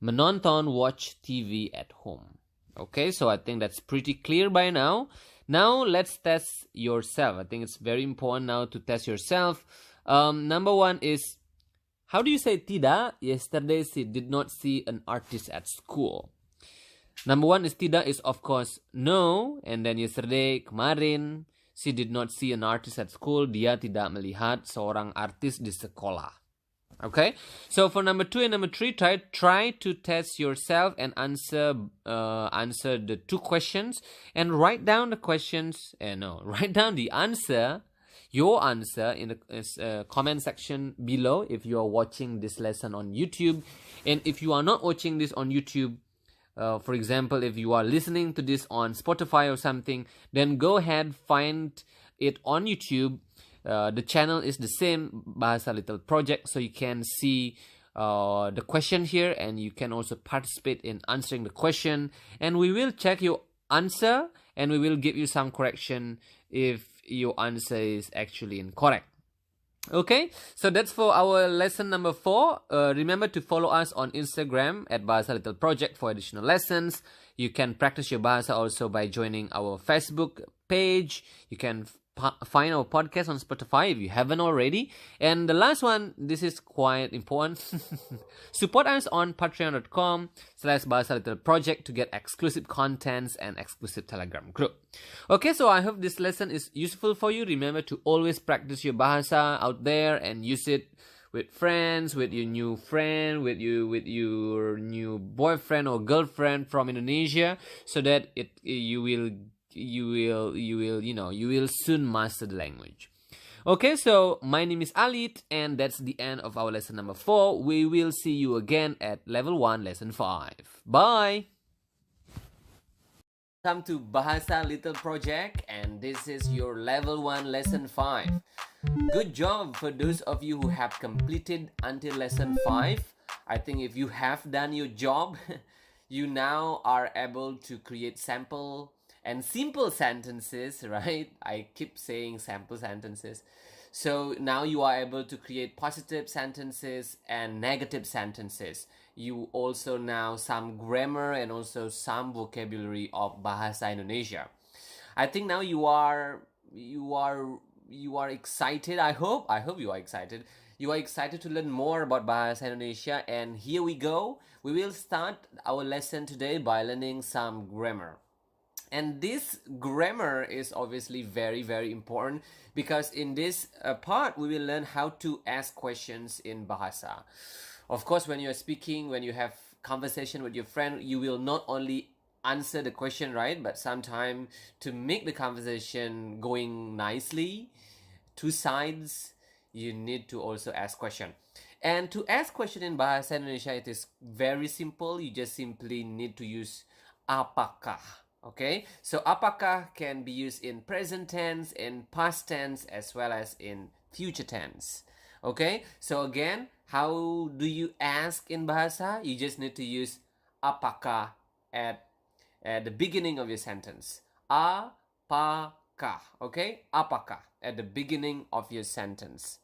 Speaker 1: menonton, watch TV at home. Okay, so I think that's pretty clear by now. Now let's test yourself. I think it's very important now to test yourself. Number 1 is, how do you say tidak? Yesterday she did not see an artist at school. Number 1 is tidak is of course no, and then yesterday, kemarin, she did not see an artist at school. Dia tidak melihat seorang artis di sekolah. Okay, so for number 2 and number 3, try to test yourself and answer the 2 questions and write down the questions. Write down the answer, your answer in the comment section below if you are watching this lesson on YouTube. And if you are not watching this on YouTube, for example, if you are listening to this on Spotify or something, then go ahead, find it on YouTube. The channel is the same, Bahasa Little Project, so you can see the question here and you can also participate in answering the question, and we will check your answer and we will give you some correction if your answer is actually incorrect. Okay, so that's for our lesson number 4. Remember to follow us on Instagram at Bahasa Little Project for additional lessons. You can practice your Bahasa also by joining our Facebook page. You can find our podcast on Spotify if you haven't already. And the last one, this is quite important. Support us on patreon.com/Bahasa Little Project to get exclusive contents and exclusive Telegram group. Okay, so I hope this lesson is useful for you. Remember to always practice your Bahasa out there and use it with friends, with your new friend, with your new boyfriend or girlfriend from Indonesia, so that you will soon master the language. Okay, so my name is Alit, and that's the end of our lesson number 4. We will see you again at level 1, lesson 5. Bye! Welcome to Bahasa Little Project, and this is your level 1, lesson 5. Good job for those of you who have completed until lesson 5. I think if you have done your job, you now are able to create sample and simple sentences, right? I keep saying sample sentences. So now you are able to create positive sentences and negative sentences. You also now some grammar and also some vocabulary of Bahasa Indonesia. I think now you are excited. I hope you are excited. You are excited to learn more about Bahasa Indonesia, and here we go. We will start our lesson today by learning some grammar. And this grammar is obviously very, very important because in this part we will learn how to ask questions in Bahasa. Of course, when you're speaking, when you have conversation with your friend, you will not only answer the question, right, but sometimes to make the conversation going nicely, two sides, you need to also ask question. And to ask question in Bahasa Indonesia, it is very simple. You just simply need to use apakah. Okay, so apakah can be used in present tense, in past tense, as well as in future tense. Okay, so again, how do you ask in Bahasa? You just need to use apakah at the beginning of your sentence. Apakah, okay? Apakah at the beginning of your sentence.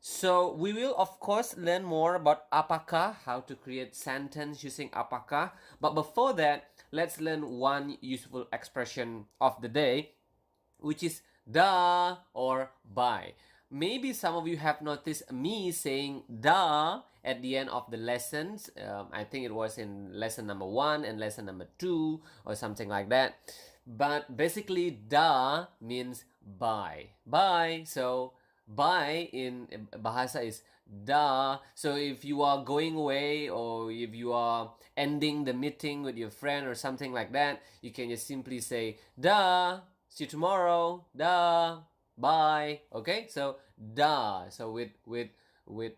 Speaker 1: So we will of course learn more about apakah, how to create sentence using apakah. But before that, let's learn one useful expression of the day, which is da or bye. Maybe some of you have noticed me saying da at the end of the lessons. I think it was in lesson number 1 and lesson number 2 or something like that. But basically, da means bye. Bye. So bye in Bahasa is da. So if you are going away or if you are ending the meeting with your friend or something like that, you can just simply say da. See you tomorrow. Da. Bye. Okay. So da. So with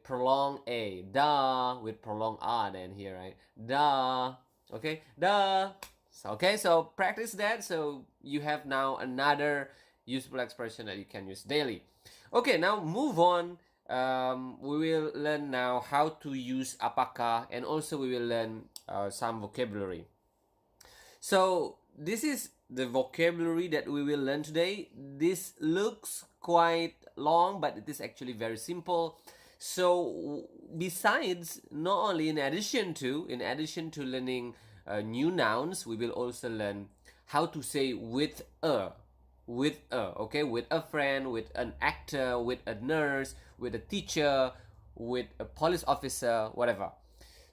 Speaker 1: prolonged a, da, with prolonged a then here, right? Da. Okay. Da. So practice that. So you have now another useful expression that you can use daily. Okay, now move on. We will learn now how to use apakah, and also we will learn some vocabulary. So this is the vocabulary that we will learn today. This looks quite long, but it is actually very simple. So besides, not only in addition to learning new nouns, we will also learn how to say with a, okay, with a friend, with an actor, with a nurse, with a teacher, with a police officer, whatever.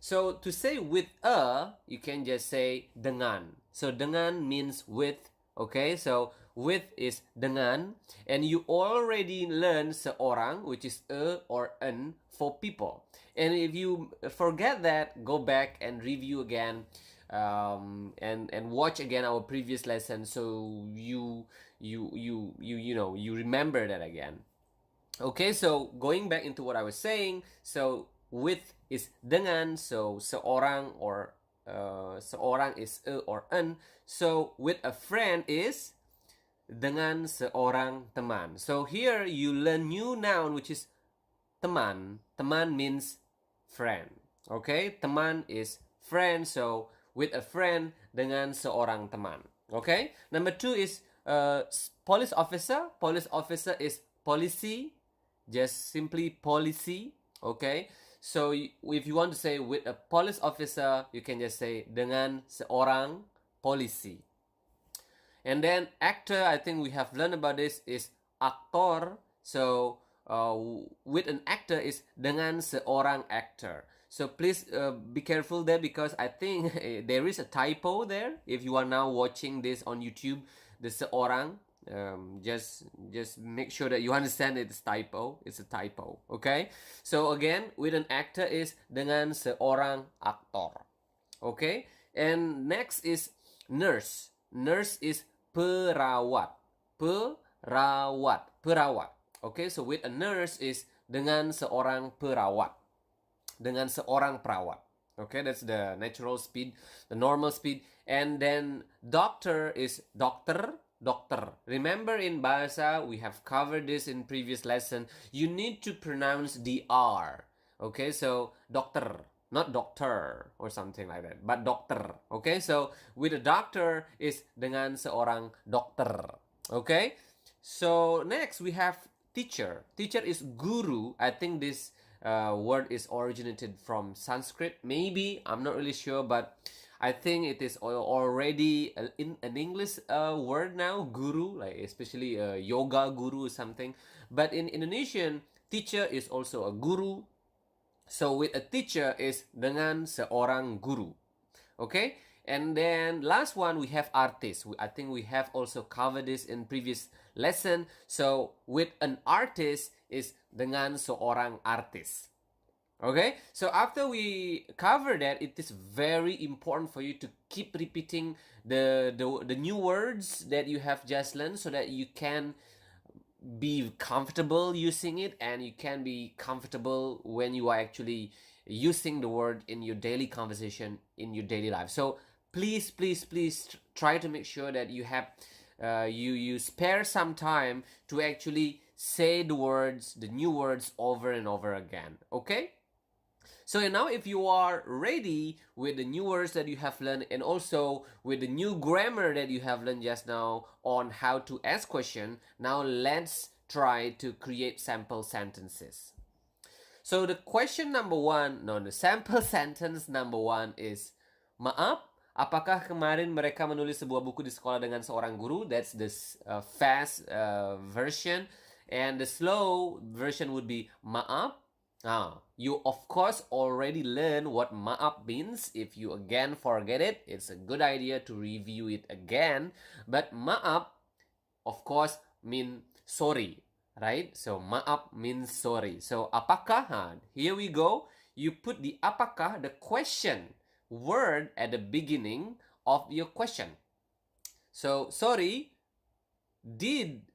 Speaker 1: So to say with a, you can just say dengan. So dengan means with, okay? So with is dengan, and you already learned seorang, which is a or an for people. And if you forget that, go back and review again. And watch again our previous lesson, so you remember that again. Okay, so going back into what I was saying, so with is dengan, so seorang or seorang is a or an. So with a friend is dengan seorang teman. So here you learn new noun, which is teman. Teman means friend. Okay, teman is friend, so with a friend, dengan seorang teman. Okay, number 2 is police officer. Police officer is polisi, just simply polisi. Okay, so if you want to say with a police officer, you can just say dengan seorang polisi. And then actor, I think we have learned about this, is aktor. So with an actor is dengan seorang actor. So please be careful there, because I think there is a typo there. If you are now watching this on YouTube, the seorang, just make sure that you understand it's typo. It's a typo. Okay. So again, with an actor is dengan seorang aktor. Okay. And next is nurse. Nurse is perawat. Perawat. Okay. So with a nurse is dengan seorang perawat. Dengan seorang perawat. Okay, that's the natural speed, the normal speed. And then doctor is dokter. dokter. Remember in Bahasa, we have covered this in previous lesson. You need to pronounce the R. Okay, so dokter, not doctor or something like that, but dokter. Okay, so with a doctor is dengan seorang dokter. Okay, so next we have teacher. Teacher is guru. I think this word is originated from Sanskrit. Maybe, I'm not really sure, but I think it is already in an English word now, guru, like especially yoga guru or something. But in Indonesian, teacher is also a guru. So with a teacher is dengan seorang guru. Okay? And then last one, we have artist. I think we have also covered this in previous lesson. So with an artist is dengan seorang artis. Okay, so after we cover that, it is very important for you to keep repeating the new words that you have just learned so that you can be comfortable using it and you can be comfortable when you are actually using the word in your daily conversation, in your daily life. So please try to make sure that you have you spare some time to actually say the new words over and over again. Okay, so now if you are ready with the new words that you have learned and also with the new grammar that you have learned just now on how to ask question, now let's try to create sample sentences. So the sample sentence number one is, maaf, apakah kemarin mereka menulis sebuah buku di sekolah dengan seorang guru? That's the fast version. And the slow version would be, maaf. You of course already learned what maaf means. If you again forget it, it's a good idea to review it again. But maaf, of course, mean sorry, right? So maaf means sorry. So apakah? Here we go. You put the apakah, the question word at the beginning of your question. So sorry, did.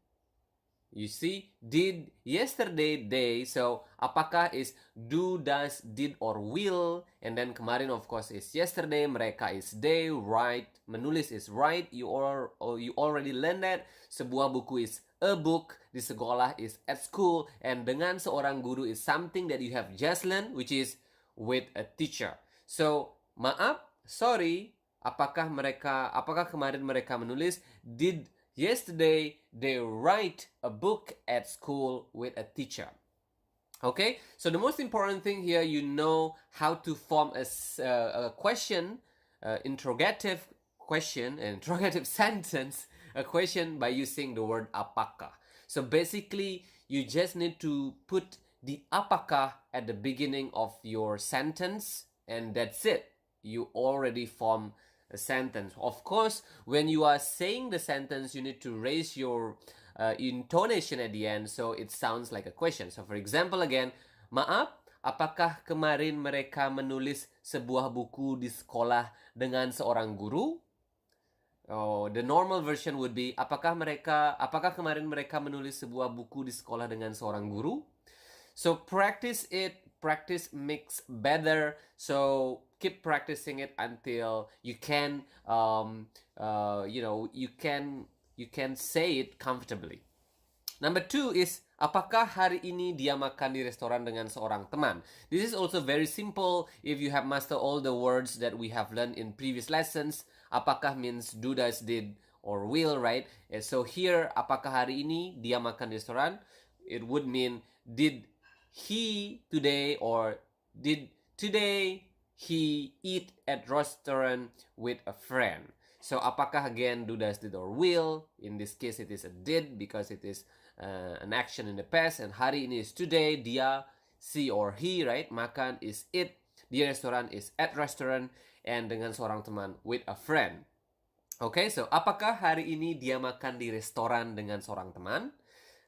Speaker 1: You see, did, yesterday, day. So apakah is do, does, did, or will. And then kemarin of course is yesterday. Mereka is they. Write, menulis is write. You already learned that. Sebuah buku is a book. Di sekolah is at school. And dengan seorang guru is something that you have just learned, which is with a teacher. So maaf, sorry. Apakah kemarin mereka menulis? Did yesterday they write a book at school with a teacher. Okay, so the most important thing here, you know how to form a question, interrogative question, an interrogative sentence, a question by using the word apakah. So basically, you just need to put the apakah at the beginning of your sentence, and that's it. You already form a sentence. Of course, when you are saying the sentence, you need to raise your intonation at the end so it sounds like a question. So for example again, maaf, apakah kemarin mereka menulis sebuah buku di sekolah dengan seorang guru? Oh, the normal version would be, apakah kemarin mereka menulis sebuah buku di sekolah dengan seorang guru? So practice it. Practice makes better. So keep practicing it until you can, you can say it comfortably. Number two is, apakah hari ini dia makan di restoran dengan seorang teman? This is also very simple if you have mastered all the words that we have learned in previous lessons. Apakah means do, does, did, or will, right? And so here, apakah hari ini dia makan di restoran? It would mean, did he today, or did today he eat at restaurant with a friend? So apakah again do, does, did, or will? In this case it is a did because it is an action in the past, and hari ini is today. Dia, she or he, right? Makan is eat. Di restoran is at restaurant, and dengan seorang teman with a friend. Okay, so apakah hari ini dia makan di restoran dengan seorang teman?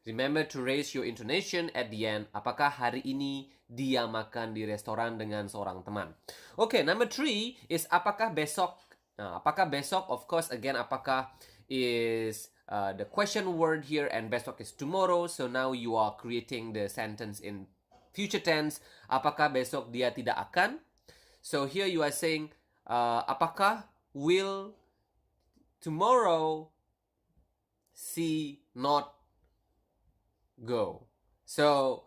Speaker 1: Remember to raise your intonation at the end. Apakah hari ini dia makan di restoran dengan seorang teman? Okay, number three is apakah besok? Apakah besok? Of course, again, apakah is the question word here, and besok is tomorrow. So now you are creating the sentence in future tense. Apakah besok dia tidak akan? So here you are saying, apakah will tomorrow see, not go. So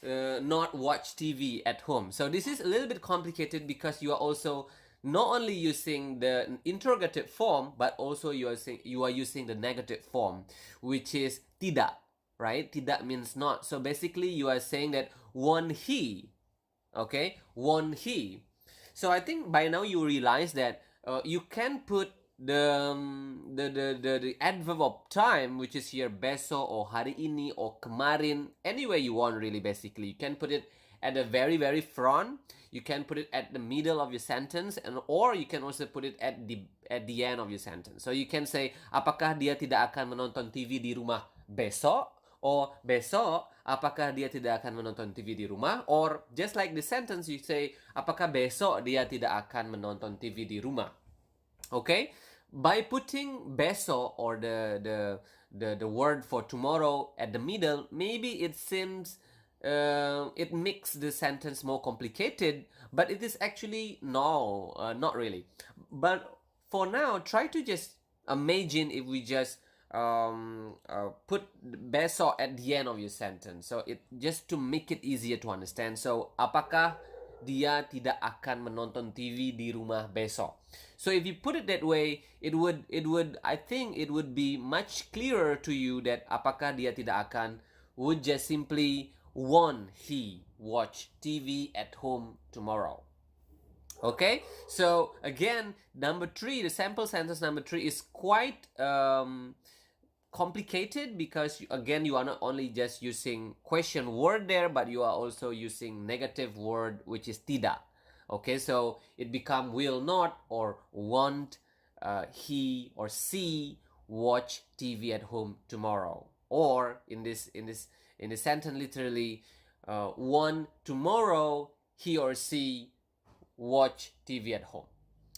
Speaker 1: not watch TV at home. So this is a little bit complicated because you are also not only using the interrogative form, but also you are using the negative form, which is tidak, right? Tidak means not. So basically you are saying that won't he, okay? Won't he? So I think by now you realize that you can put the adverb of time, which is here besok or hari ini or kemarin, anywhere you want really. Basically you can put it at the very front, you can put it at the middle of your sentence, and or you can also put it at the end of your sentence. So you can say apakah dia tidak akan menonton TV di rumah besok, or besok apakah dia tidak akan menonton TV di rumah, or just like the sentence you say apakah besok dia tidak akan menonton TV di rumah. Okay, by putting besok or the word for tomorrow at the middle, maybe it seems it makes the sentence more complicated, but it is actually no, not really. But for now, try to just imagine if we just put besok at the end of your sentence. So it just to make it easier to understand. So apakah dia tidak akan menonton TV di rumah besok? So if you put it that way, it would I think it would be much clearer to you that apakah dia tidak akan would just simply won't he watch TV at home tomorrow. Okay, so again, number 3, the sample sentence number 3 is quite complicated because again you are not only just using question word there, but you are also using negative word, which is tidak. Okay, so it become will not or won't he or she watch TV at home tomorrow, or in this sentence literally won't tomorrow he or she watch TV at home.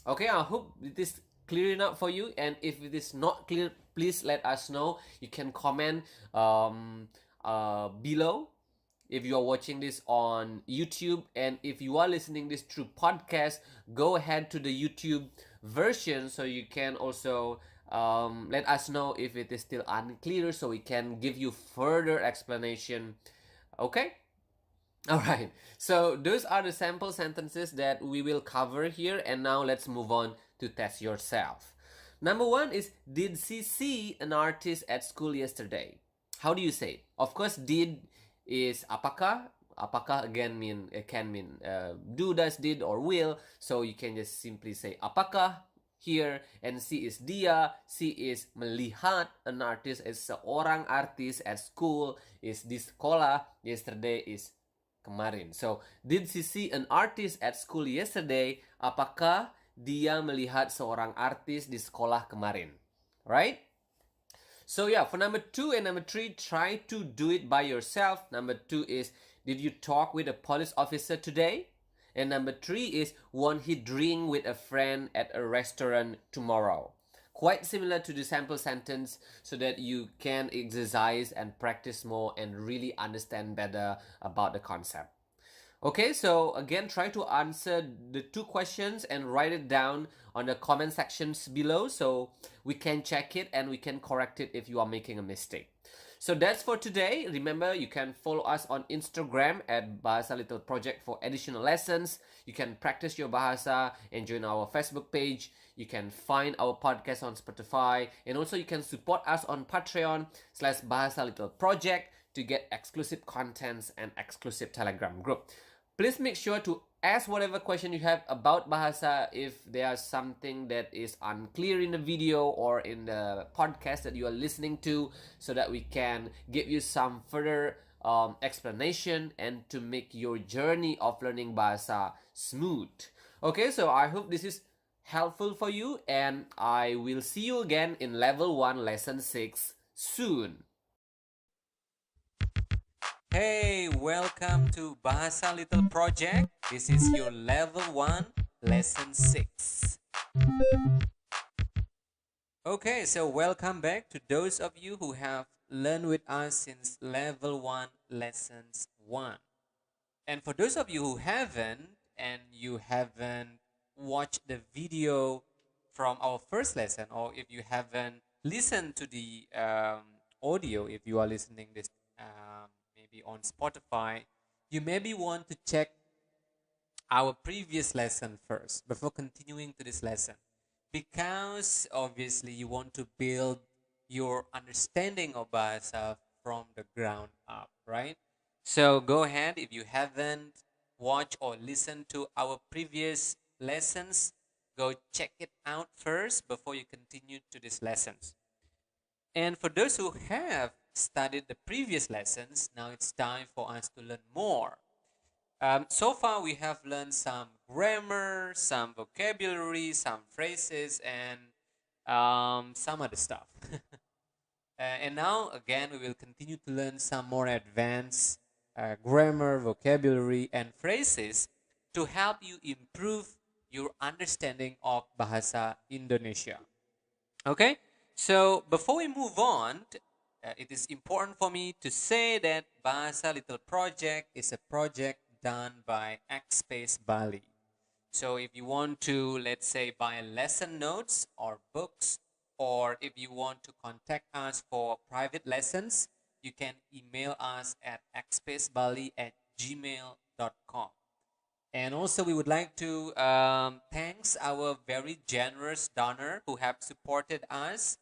Speaker 1: Okay, I hope it is clear enough for you, and if it is not clear, please let us know. You can comment below if you are watching this on YouTube, and if you are listening this through podcast, go ahead to the YouTube version so you can also let us know if it is still unclear, so we can give you further explanation. Okay, all right, so those are the sample sentences that we will cover here, and now let's move on to test yourself. Number 1 is, did she see an artist at school yesterday? How do you say it? Of course, did is apakah. Apakah again can mean do, does, did, or will. So you can just simply say apakah here, and she is dia. She is melihat an artist, is seorang artis at school, is di sekolah. Yesterday is kemarin. So did she see an artist at school yesterday? Apakah dia melihat seorang artis di sekolah kemarin? Right? So yeah, for number 2 and number 3, try to do it by yourself. Number 2 is, did you talk with a police officer today? And number 3 is, won't he drink with a friend at a restaurant tomorrow? Quite similar to the sample sentence, so that you can exercise and practice more and really understand better about the concept. Okay, so again, try to answer the 2 questions and write it down on the comment sections below so we can check it and we can correct it if you are making a mistake. So that's for today. Remember, you can follow us on Instagram at Bahasa Little Project for additional lessons. You can practice your Bahasa and join our Facebook page. You can find our podcast on Spotify, and also you can support us on Patreon/Bahasa Little Project to get exclusive contents and exclusive Telegram group. Please make sure to ask whatever question you have about Bahasa if there's something that is unclear in the video or in the podcast that you are listening to, so that we can give you some further explanation and to make your journey of learning Bahasa smooth. Okay, so I hope this is helpful for you, and I will see you again in level 1 lesson 6 soon. Hey, welcome to Bahasa Little Project. This is your level 1 lesson 6. Okay, so welcome back to those of you who have learned with us since level 1 lessons 1. And for those of you who haven't, and you haven't watched the video from our first lesson, or if you haven't listen to the audio, if you are listening this maybe on Spotify, you maybe want to check our previous lesson first before continuing to this lesson, because obviously you want to build your understanding of Bahasa from the ground up, right? So go ahead, if you haven't watched or listened to our previous lessons, go check it out first before you continue to these lessons. And for those who have studied the previous lessons, now it's time for us to learn more. So far, we have learned some grammar, some vocabulary, some phrases, and some other stuff. And now, again, we will continue to learn some more advanced grammar, vocabulary, and phrases to help you improve your understanding of Bahasa Indonesia. Okay, so before we move on, it is important for me to say that Bahasa Little Project is a project done by Xspace Bali. So if you want to, let's say, buy lesson notes or books, or if you want to contact us for private lessons, you can email us at xspacebali@gmail.com. And also, we would like to thanks our very generous donor who have supported us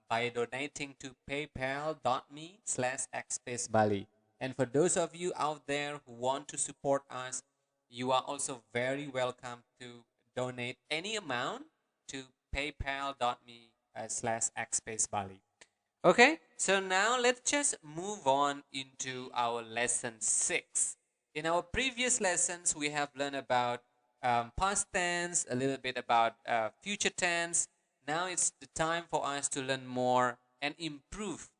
Speaker 1: by donating to paypal.me/xspacebali. And for those of you out there who want to support us, you are also very welcome to donate any amount to paypal.me/xspacebali. Okay, so now let's just move on into our lesson 6. In our previous lessons, we have learned about past tense, a little bit about future tense. Now it's the time for us to learn more and improve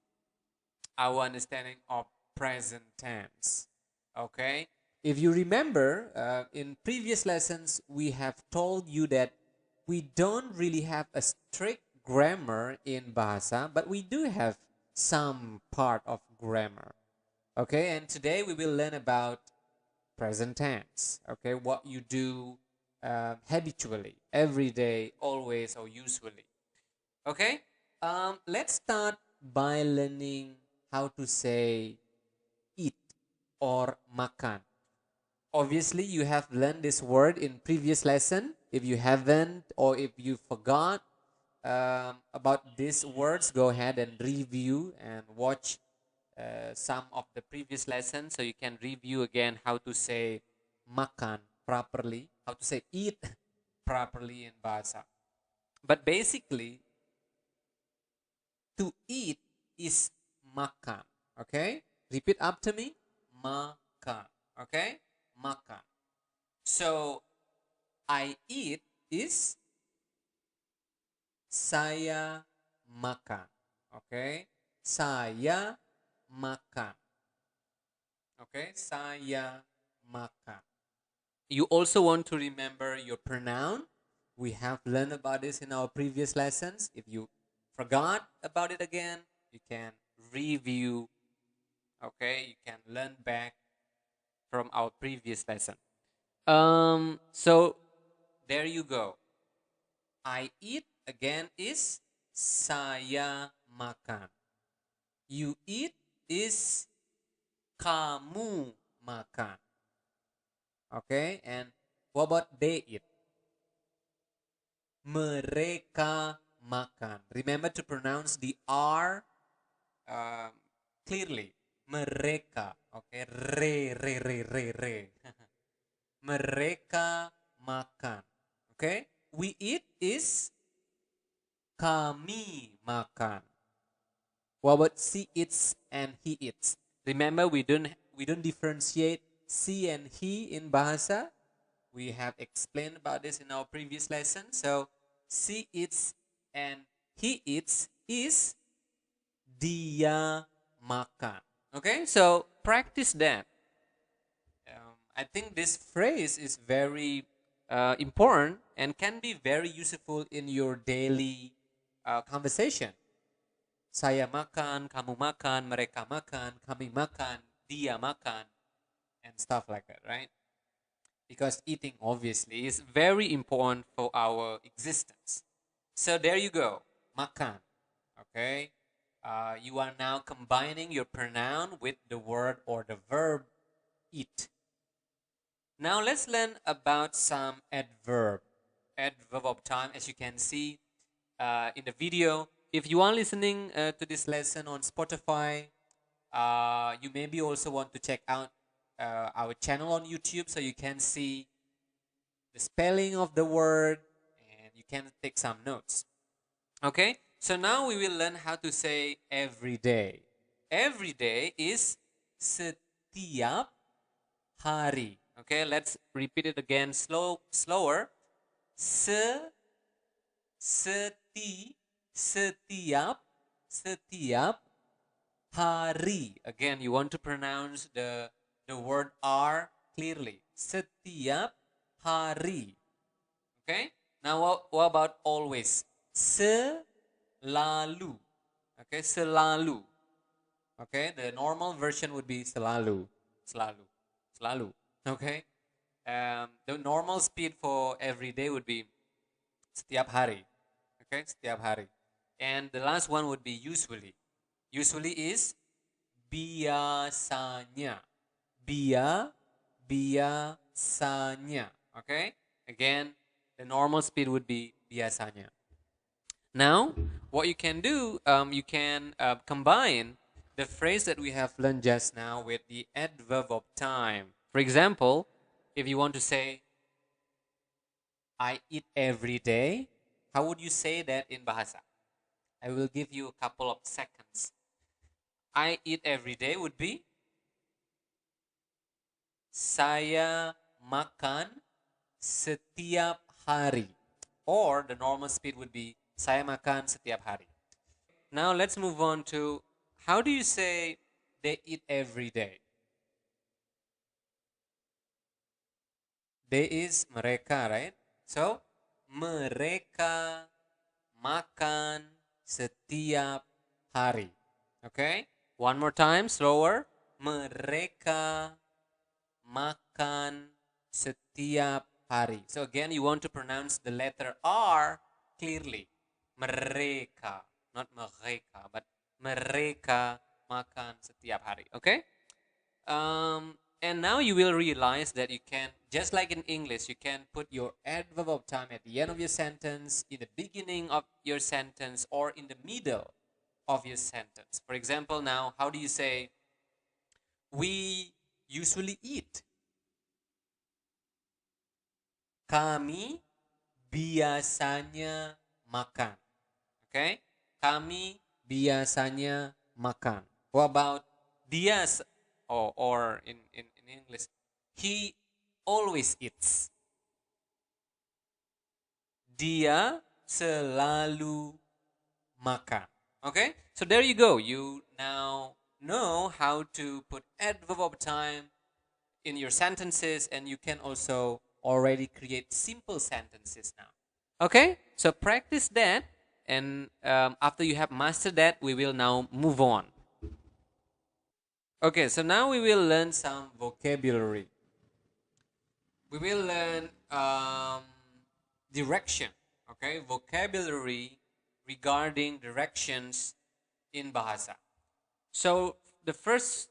Speaker 1: our understanding of present tense. Okay, if you remember, in previous lessons, we have told you that we don't really have a strict grammar in Bahasa, but we do have some part of grammar. Okay, and today we will learn about present tense. Okay, what you do habitually, every day, always, or usually. Okay, let's start by learning how to say eat or makan. Obviously, you have learned this word in previous lesson. If you haven't, or if you forgot about these words, go ahead and review and watch some of the previous lessons so you can review again how to say makan properly, how to say eat properly in Bahasa. But basically, to eat is makan. Okay? Repeat after me. Makan. Okay? Makan. So, I eat is saya makan. Okay? Saya makan. Okay? Saya makan. You also want to remember your pronoun. We have learned about this in our previous lessons. If you forgot about it again, you can review. Okay? You can learn back from our previous lesson. So there you go. I eat again is saya makan. You eat is kamu makan. Okay, and what about they eat? Mereka makan. Remember to pronounce the R clearly. Mereka. Okay, re. Mereka makan. Okay, we eat is kami makan. What about she eats and he eats? Remember, we don't differentiate she and he in Bahasa. We have explained about this in our previous lesson. So she eats and he eats is dia makan. Okay, so practice that. I think this phrase is very important and can be very useful in your daily conversation. Saya makan, kamu makan, mereka makan, kami makan, dia makan, and stuff like that, right? Because eating obviously is very important for our existence. So there you go, makan. you are now combining your pronoun with the word or the verb eat. Now let's learn about some adverb of time. As you can see in the video, if you are listening to this lesson on Spotify, you maybe also want to check out our channel on YouTube so you can see the spelling of the word and you can take some notes. Okay, so now we will learn how to say every day. Every day is setiap hari. Okay, let's repeat it again slower. Setiap hari. Again, you want to pronounce the word R clearly. Setiap hari. Okay, now what about always? Selalu. Okay, selalu. Okay, the normal version would be selalu. Selalu. Okay, the normal speed for every day would be setiap hari. Okay, setiap hari. And the last one would be usually. Usually is biasanya. Biasanya. Okay, again, the normal speed would be biasanya. Now, what you can do, you can combine the phrase that we have learned just now with the adverb of time. For example, if you want to say, I eat every day, how would you say that in Bahasa? I will give you a couple of seconds. I eat every day would be, saya makan setiap hari. Or the normal speed would be, saya makan setiap hari. Now let's move on to, how do you say they eat every day? They is mereka, right? So, mereka makan setiap hari. Okay? One more time, slower. Mereka makan setiap hari. So again, you want to pronounce the letter R clearly. Mereka, not mereka, but mereka makan setiap hari. Okay? And now you will realize that you can, just like in English, you can put your adverb of time at the end of your sentence, in the beginning of your sentence, or in the middle of your sentence. For example, now, how do you say, we usually eat? Kami biasanya makan. Okay? Kami biasanya makan. What about dia? Or in English, he always eats. Dia selalu makan. Okay? So there you go. You now know how to put adverb of time in your sentences, and you can also already create simple sentences now. Okay? So practice that, and after you have mastered that, we will now move on. Okay, so now we will learn some vocabulary. We will learn direction. Okay, vocabulary regarding directions in Bahasa. So the first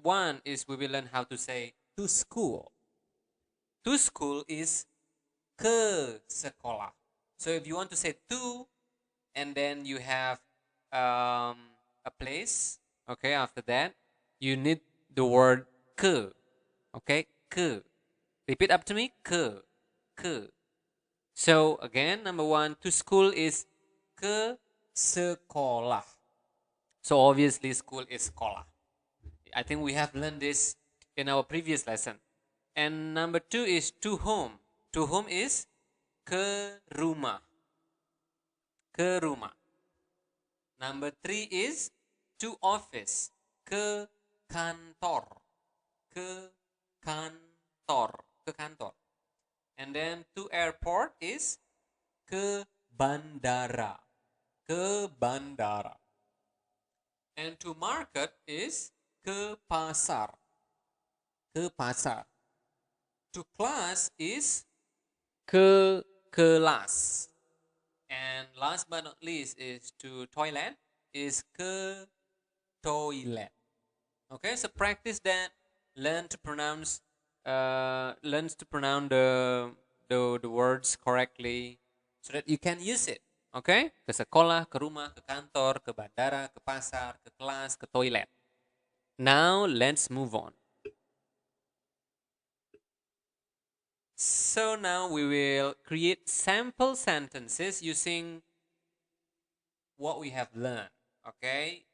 Speaker 1: one is we will learn how to say to school. To school is ke sekolah. So if you want to say to, and then you have a place, okay, after that, you need the word ke. Okay, ke. Repeat up to me, ke. Ke. So again, number one, to school is ke sekolah. So obviously school is sekolah. I think we have learned this in our previous lesson. And number two is to home. To home is ke rumah. Ke rumah. Number three is to office. Ke kantor. Ke kantor. Ke kantor. And then to airport is ke bandara. Ke bandara. And to market is ke pasar. Ke pasar. To class is ke kelas. And last but not least is to toilet is ke toilet. Okay, so practice that. Learn to pronounce the words correctly so that you can use it. Okay? Ke sekolah, ke rumah, ke kantor, ke bandara, ke pasar, ke kelas, ke toilet. Now let's move on. So now we will create sample sentences using what we have learned. Okay?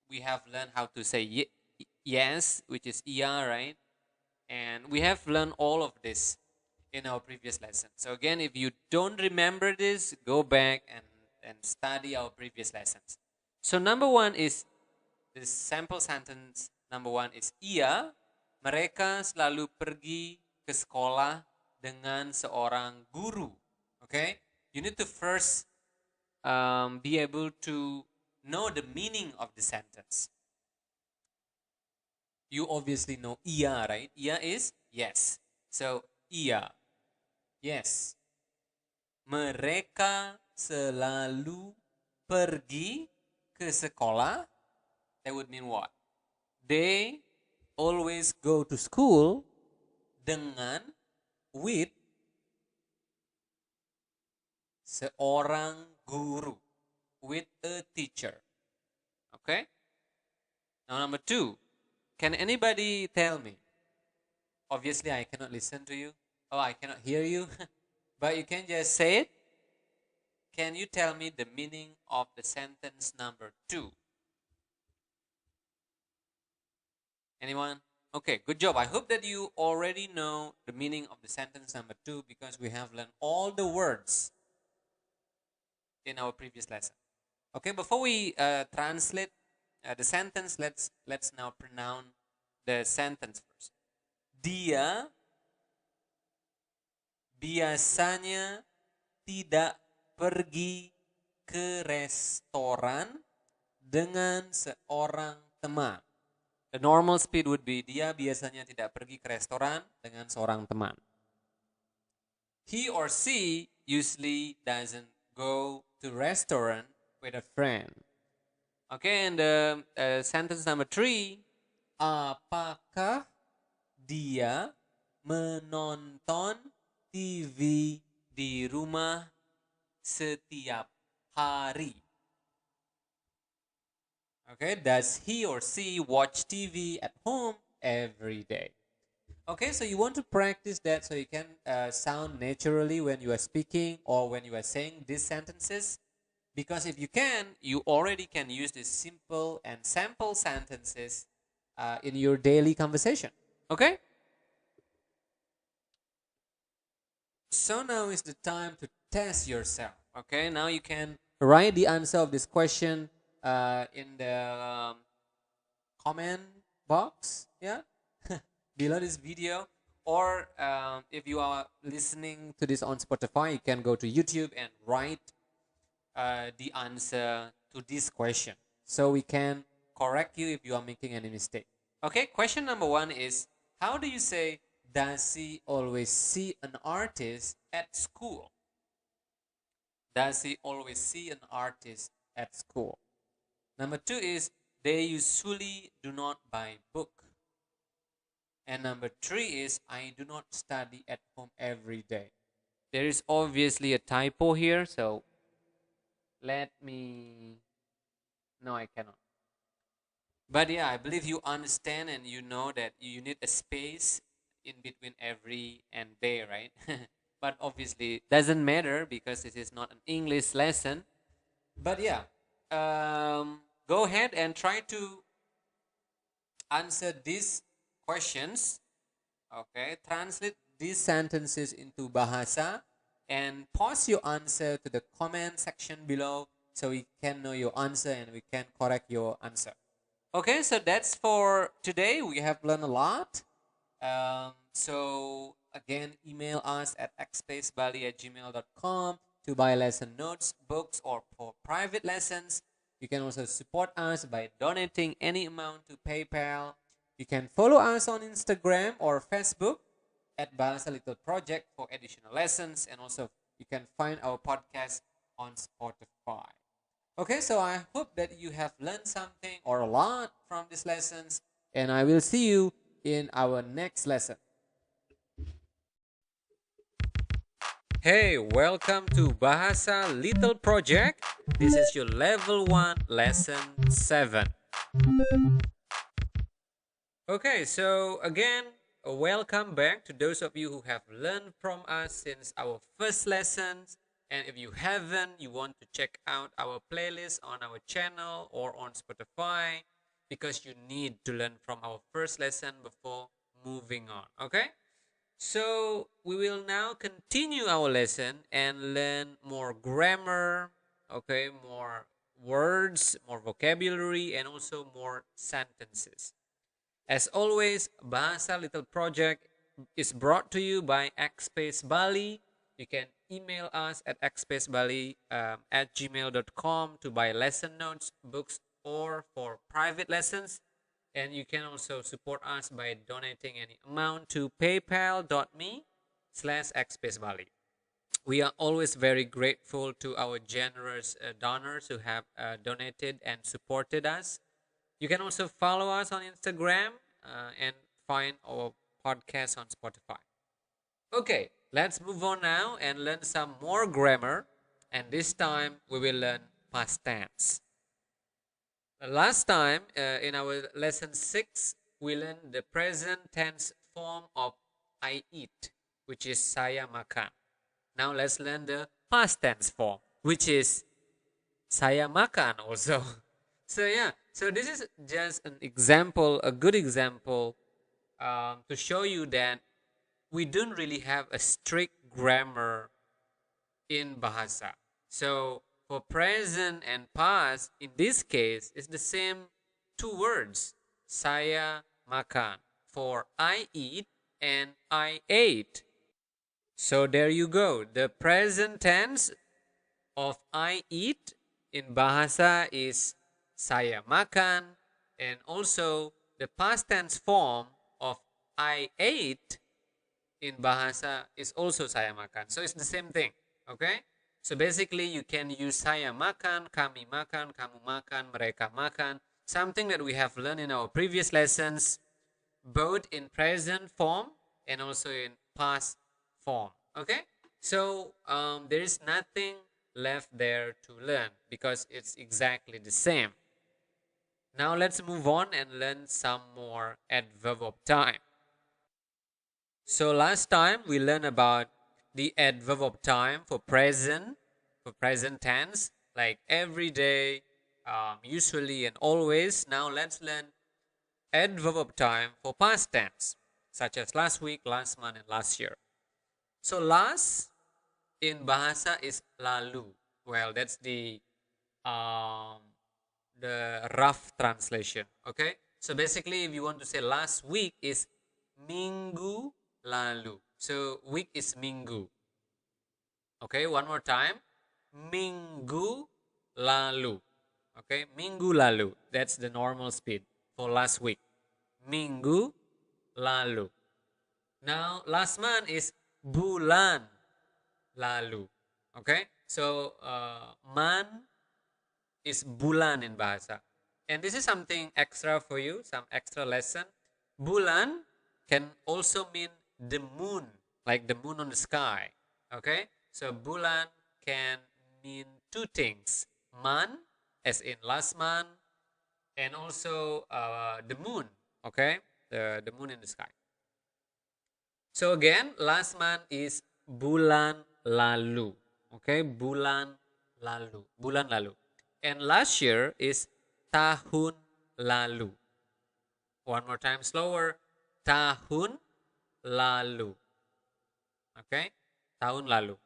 Speaker 1: We have learned how to say yes, which is iya, right? And we have learned all of this in our previous lesson. So again, if you don't remember this, go back and study our previous lessons. So number one is this sample sentence. Number one is iya, mereka selalu pergi ke sekolah dengan seorang guru. Okay, you need to first be able to know the meaning of the sentence. You obviously know iya, right? Iya is yes. So iya, yes. Mereka selalu pergi ke sekolah. That would mean what? They always go to school dengan with seorang guru, with a teacher. Okay? Now number two, can anybody tell me? Obviously I cannot listen to you. Oh, I cannot hear you. But you can just say it. Can you tell me the meaning of the sentence number two? Anyone? Okay, good job. I hope that you already know the meaning of the sentence number two because we have learned all the words in our previous lesson. Okay, before we translate the sentence, let's now pronounce the sentence first. Dia biasanya tidak pergi ke restoran dengan seorang teman. The normal speed would be dia biasanya tidak pergi ke restoran dengan seorang teman. He or she usually doesn't go to restaurant with a friend. Okay, and sentence number three. Apakah dia menonton TV di rumah setiap hari? Okay, does he or she watch TV at home every day? Okay, so you want to practice that so you can sound naturally when you are speaking or when you are saying these sentences. Because if you can, you already can use these simple and sample sentences in your daily conversation. Okay? So now is the time to test yourself. Okay, now you can write the answer of this question in the comment box, yeah, below this video. Or if you are listening to this on Spotify, you can go to YouTube and write the answer to this question so we can correct you if you are making any mistake. Okay, question number one is, how do you say, does he always see an artist at school? Does he always see an artist at school? Number two is, they usually do not buy book. And number three is, I do not study at home every day. There is obviously a typo here, so let me... No, I cannot. But yeah, I believe you understand and you know that you need a space in between every and day, right? But obviously doesn't matter because this is not an English lesson. But yeah, go ahead and try to answer these questions. Okay, translate these sentences into Bahasa and post your answer to the comment section below so we can know your answer and we can correct your answer. Okay, so that's for today. We have learned a lot. So again, email us at xspacebali@gmail.com to buy lesson notes, books, or for private lessons. You can also support us by donating any amount to PayPal. You can follow us on Instagram or Facebook at Bahasa Little Project for additional lessons, and also you can find our podcast on Spotify. Okay, so I hope that you have learned something or a lot from these lessons, and I will see you in our next lesson. Hey, welcome to Bahasa Little Project. This is your level 1 lesson 7. Okay, so again, welcome back to those of you who have learned from us since our first lessons. And if you haven't, you want to check out our playlist on our channel or on Spotify because you need to learn from our first lesson before moving on. Okay? So we will now continue our lesson and learn more grammar, okay, more words, more vocabulary, and also more sentences. As always, Bahasa Little Project is brought to you by Xspace Bali. You can email us at xspacebali at gmail.com to buy lesson notes, books, or for private lessons. And you can also support us by donating any amount to paypal.me/xspacebali. We are always very grateful to our generous donors who have donated and supported us. You can also follow us on Instagram and find our podcast on Spotify. Okay, let's move on now and learn some more grammar. And this time we will learn past tense. Last time in our lesson 6, we learned the present tense form of I eat, which is saya makan. Now let's learn the past tense form, which is saya makan also. So yeah, so this is just an example, a good example to show you that we don't really have a strict grammar in Bahasa. So for present and past, in this case, it's the same two words, saya makan, for I eat and I ate. So there you go. The present tense of I eat in Bahasa is saya makan, and also the past tense form of I ate in Bahasa is also saya makan. So it's the same thing. Okay? So basically you can use saya makan, kami makan, kamu makan, mereka makan. Something that we have learned in our previous lessons, both in present form and also in past form. Okay? So there is nothing left there to learn because it's exactly the same. Now let's move on and learn some more adverb of time. So last time we learned about the adverb of time for present tense, like every day, usually, and always. Now let's learn adverb of time for past tense, such as last week, last month, and last year. So last in Bahasa is lalu. Well, that's the rough translation. Okay, so basically, if you want to say last week is minggu lalu. So week is minggu. Okay, one more time, minggu lalu. Okay, minggu lalu. That's the normal speed for last week. Minggu lalu. Now last month is bulan lalu. Okay, so man is bulan in Bahasa. And this is something extra for you, some extra lesson. Bulan can also mean the moon, like the moon on the sky. Okay, so bulan can mean two things: man, as in last month, and also the moon. Okay, the moon in the sky. So again, last month is bulan lalu. Okay, bulan lalu. And last year is tahun lalu. One more time slower, tahun lalu. Okay, tahun lalu.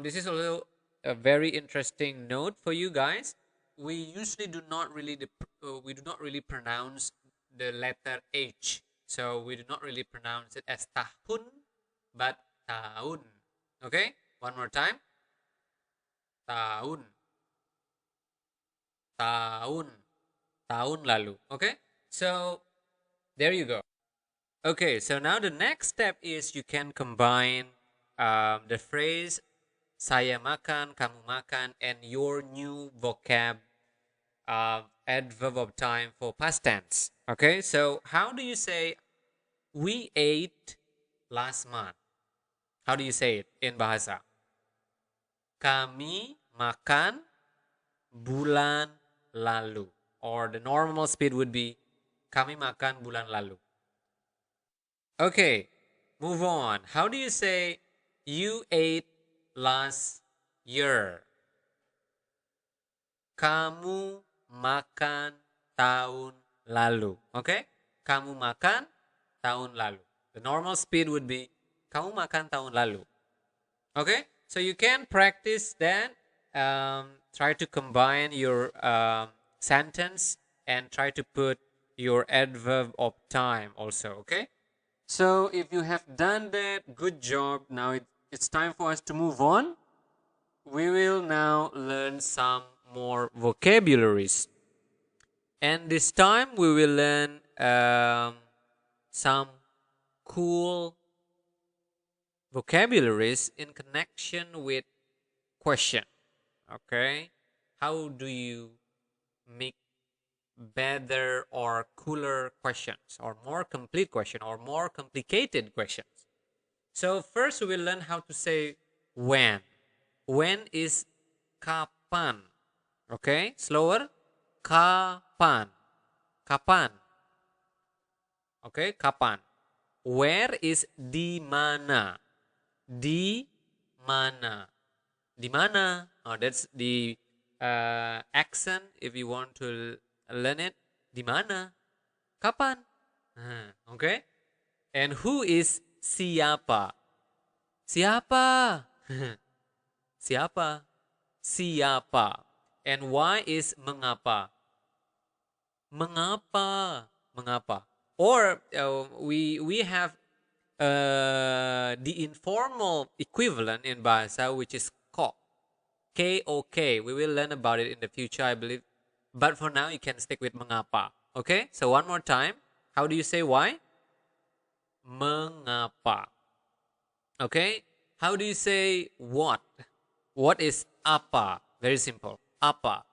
Speaker 1: This is also a very interesting note for you guys. We usually do not really pronounce the letter H. So we do not really pronounce it as tahun, but tahun. Okay, one more time. Tahun. Tahun. Tahun lalu. Okay, so there you go. Okay, so now the next step is you can combine the phrase saya makan, kamu makan, and your new vocab adverb of time for past tense. Okay, so how do you say we ate last month? How do you say it in Bahasa? Kami makan bulan lalu. Or the normal speed would be kami makan bulan lalu. Okay, move on. How do you say you ate last year? Kamu makan tahun lalu. Okay? Kamu makan tahun lalu. The normal speed would be kamu makan tahun lalu. Okay? So you can practice that. Try to combine your sentence and try to put your adverb of time also. Okay? So if you have done that, good job. Now it's time for us to move on. We will now learn some more vocabularies. And this time we will learn some cool vocabularies in connection with question. Okay? How do you make better or cooler questions, or more complete question, or more complicated questions? So first we will learn how to say when. When is kapan. Okay, slower. Kapan. Kapan. Okay, kapan. Where is di mana. Di mana. Di mana. Oh, that's the accent if you want to learn it. Di mana. Kapan. Okay. And who is siapa. Siapa. Siapa? Siapa. And why is mengapa? Mengapa? Mengapa? Or we have the informal equivalent in Bahasa, which is kok. K-O-K. We will learn about it in the future, I believe. But for now, you can stick with mengapa. Okay? So one more time. How do you say why? Mengapa. Okay? How do you say what? What is apa? Very simple. Apa.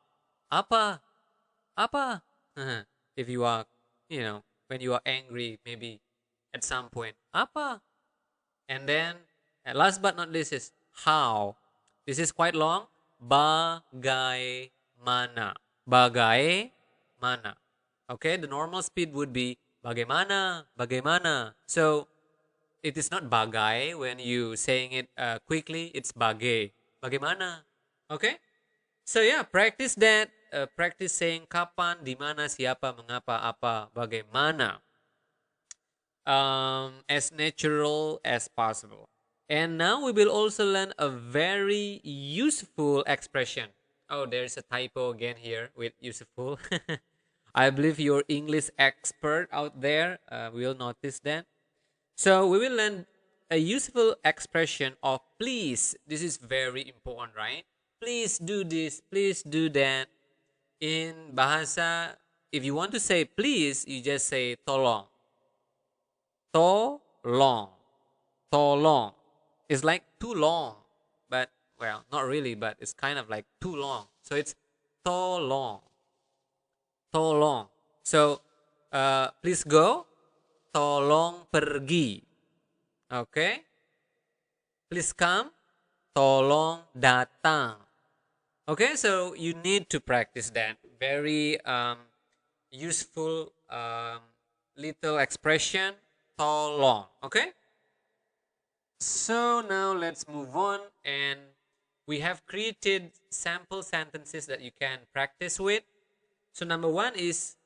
Speaker 1: Apa. Apa. If you are, when you are angry, maybe at some point. Apa. And then, last but not least is how. This is quite long. Bagaimana. Bagaimana. Okay, the normal speed would be bagaimana. Bagaimana. So, it is not bagai when you saying it quickly. It's bagai. Bagaimana? Okay? So yeah, practice that. Practice saying kapan, di mana, siapa, mengapa, apa, bagaimana. As natural as possible. And now we will also learn a very useful expression. Oh, there's a typo again here with useful. I believe you're English expert out there will notice that. So we will learn a useful expression of please. This is very important, right? Please do this, please do that. In Bahasa, if you want to say please, you just say tolong. Tolong. Tolong. It's like too long, but, well, not really, but it's kind of like too long. So it's tolong. Tolong. So, please go. Tolong pergi. Okay? Please come. Tolong datang. Okay, so you need to practice that. Very useful little expression. Tolong. Okay? So now let's move on, and we have created sample sentences that you can practice with. So number one is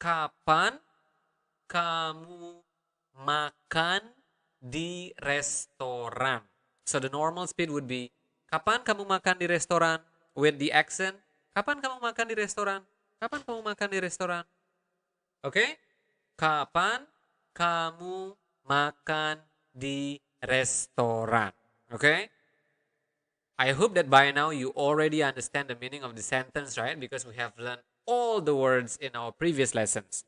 Speaker 1: kapan kamu makan di restoran. So the normal speed would be kapan kamu makan di restoran, with the accent kapan kamu makan di restoran. Kapan kamu makan di restoran. Okay? Kapan kamu makan di restoran. Okay? I hope that by now you already understand the meaning of the sentence, right? Because we have learned all the words in our previous lessons.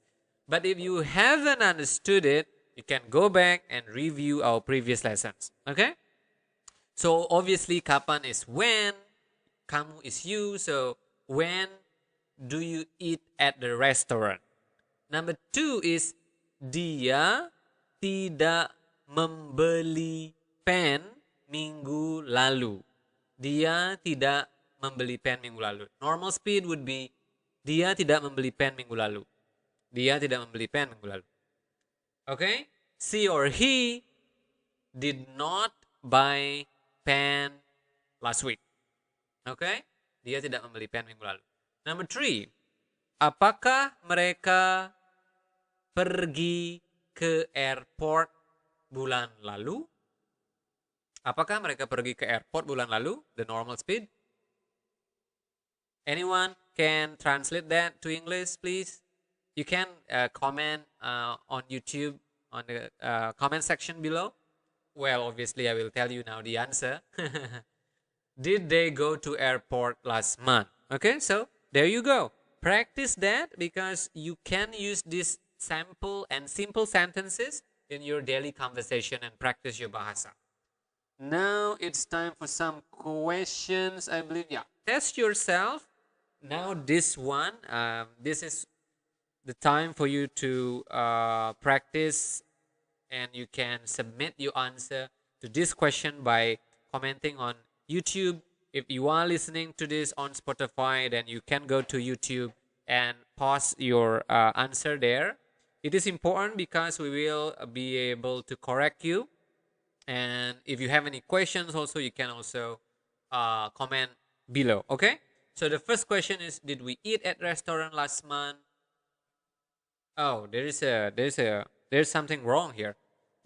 Speaker 1: But if you haven't understood it, you can go back and review our previous lessons. Okay? So obviously kapan is when, kamu is you. So when do you eat at the restaurant? Number 2 is dia tidak membeli pen minggu lalu. Dia tidak membeli pen minggu lalu. Normal speed would be dia tidak membeli pen minggu lalu. Dia tidak membeli pen minggu lalu. Okay? She or he did not buy pen last week. Okay? Dia tidak membeli pen minggu lalu. Number 3. Apakah mereka pergi ke airport bulan lalu? Apakah mereka pergi ke airport bulan lalu? The normal speed. Anyone can translate that to English, please? You can comment on YouTube on the comment section below. Well, obviously, I will tell you now the answer. Did they go to airport last month? Okay, so there you go. Practice that because you can use these sample and simple sentences in your daily conversation and practice your bahasa. Now it's time for some questions, I believe. Yeah, test yourself. Now this one, this is the time for you to practice, and you can submit your answer to this question by commenting on YouTube. If you are listening to this on Spotify, then you can go to YouTube and pause your answer there. It is important because we will be able to correct you. And if you have any questions also, you can also comment below. Okay? So the first question is, did we eat at restaurant last month? Oh, there's something wrong here.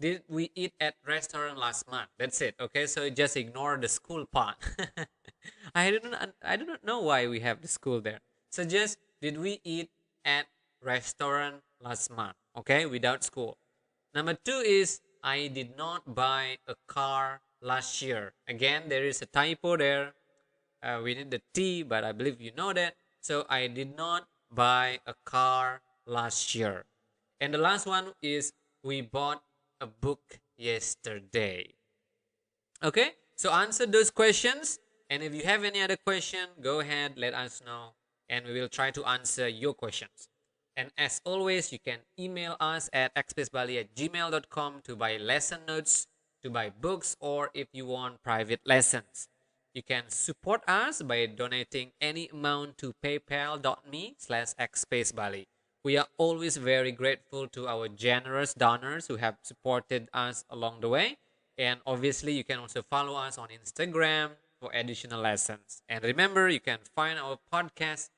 Speaker 1: Did we eat at restaurant last month? That's it. Okay, so just ignore the school part. I do not know why we have the school there. So just, did we eat at restaurant last month? Okay, without school. Number 2 is, I did not buy a car last year. Again, there is a typo there. We need the T, but I believe you know that. So I did not buy a car last year. And the last one is, we bought a book yesterday. Okay, so answer those questions. And if you have any other question, go ahead, let us know, and we will try to answer your questions. And as always, you can email us at xspacebali@gmail.com to buy lesson notes, to buy books, or if you want private lessons. You can support us by donating any amount to paypal.me/xspacebali. We are always very grateful to our generous donors who have supported us along the way. And obviously, you can also follow us on Instagram for additional lessons. And remember, you can find our podcast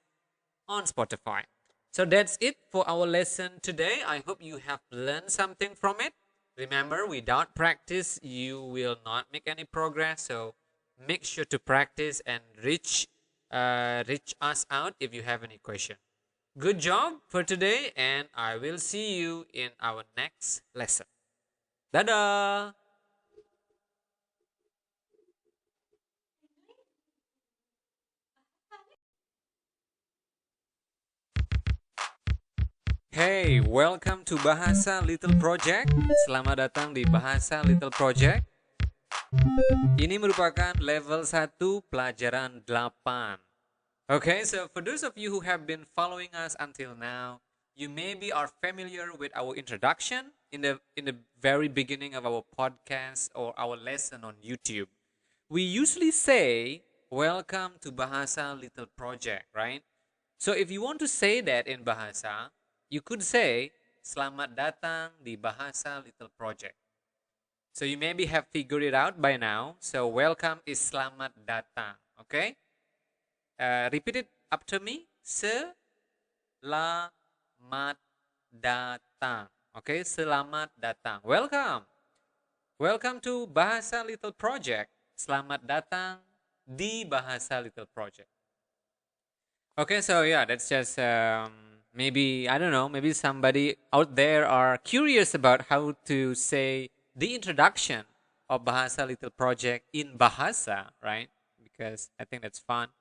Speaker 1: on Spotify. So that's it for our lesson today. I hope you have learned something from it. Remember, without practice, you will not make any progress. So make sure to practice and reach us out if you have any question. Good job for today, and I will see you in our next lesson. Dadah! Hey, welcome to Bahasa Little Project. Selamat datang di Bahasa Little Project. Ini merupakan level 1 pelajaran 8. Okay, so for those of you who have been following us until now, you maybe are familiar with our introduction in the very beginning of our podcast or our lesson on YouTube. We usually say, welcome to Bahasa Little Project, right? So if you want to say that in Bahasa, you could say, selamat datang di Bahasa Little Project. So you maybe have figured it out by now. So welcome is selamat datang, okay? Repeat it after me. Selamat datang. Okay, selamat datang. Welcome. Welcome to Bahasa Little Project. Selamat datang di Bahasa Little Project. Okay, so yeah, that's just maybe, I don't know, maybe somebody out there are curious about how to say the introduction of Bahasa Little Project in Bahasa, right? Because I think that's fun.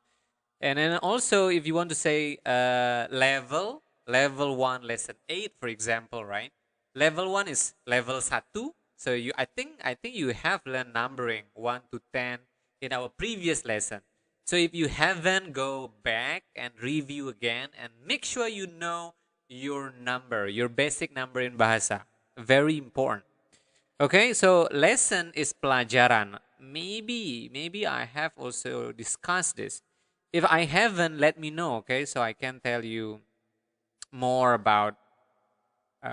Speaker 1: And then also, if you want to say level 1, lesson 8, for example, right? Level 1 is level 1, So I think you have learned numbering 1 to 10 in our previous lesson. So if you haven't, go back and review again and make sure you know your number, your basic number in Bahasa. Very important. Okay, so lesson is pelajaran. Maybe I have also discussed this. If I haven't, let me know, okay? So I can tell you more about,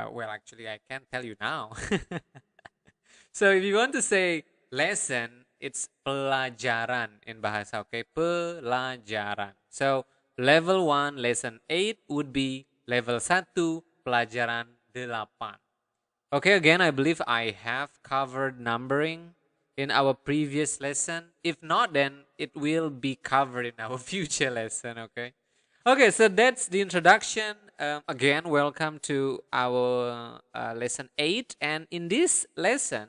Speaker 1: well, actually, I can tell you now. So if you want to say lesson, it's pelajaran in Bahasa, okay? Pelajaran. So level 1, lesson 8 would be level 1, pelajaran 8. Okay, again, I believe I have covered numbering in our previous lesson. If not, then it will be covered in our future lesson, okay? Okay, so that's the introduction. Again, welcome to our lesson 8. And in this lesson,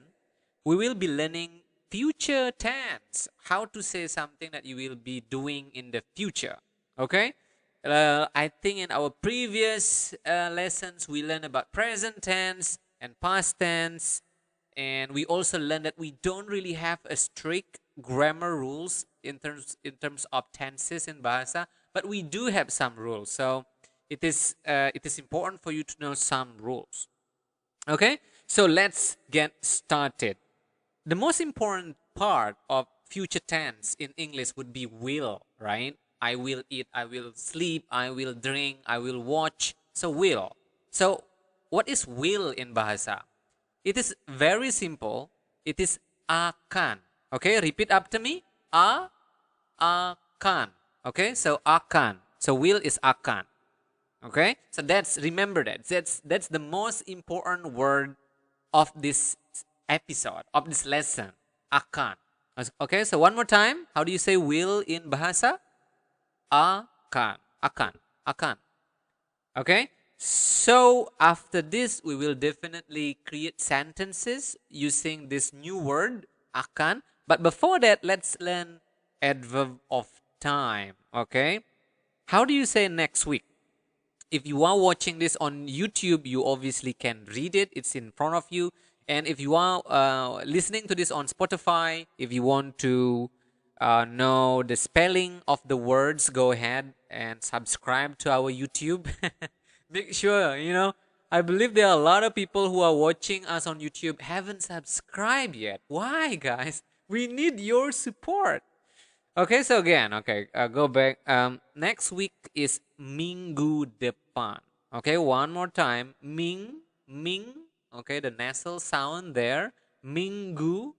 Speaker 1: we will be learning future tense, how to say something that you will be doing in the future, okay? I think in our previous lessons, we learned about present tense and past tense. And we also learned that we don't really have a strict grammar rules in terms of tenses in Bahasa, but we do have some rules. So it is important for you to know some rules. Okay, so let's get started. The most important part of future tense in English would be will, right? I will eat, I will sleep, I will drink, I will watch. So will. So what is will in Bahasa? It is very simple. It is akan. Okay, repeat after me. Akan. Okay, so akan. So will is akan. Okay, so remember that. That's the most important word of this episode, of this lesson. Akan. Okay, so one more time. How do you say will in Bahasa? Akan. Akan. Akan. Okay, so after this, we will definitely create sentences using this new word, akan. But before that, let's learn adverb of time. Okay, how do you say next week? If you are watching this on YouTube, you obviously can read it. It's in front of you. And if you are listening to this on Spotify, if you want to know the spelling of the words, go ahead and subscribe to our YouTube. Make sure, I believe there are a lot of people who are watching us on YouTube haven't subscribed yet. Why, guys? We need your support. Okay, so again, go back. Next week is minggu depan. Okay, one more time. Ming. Okay, the nasal sound there. Minggu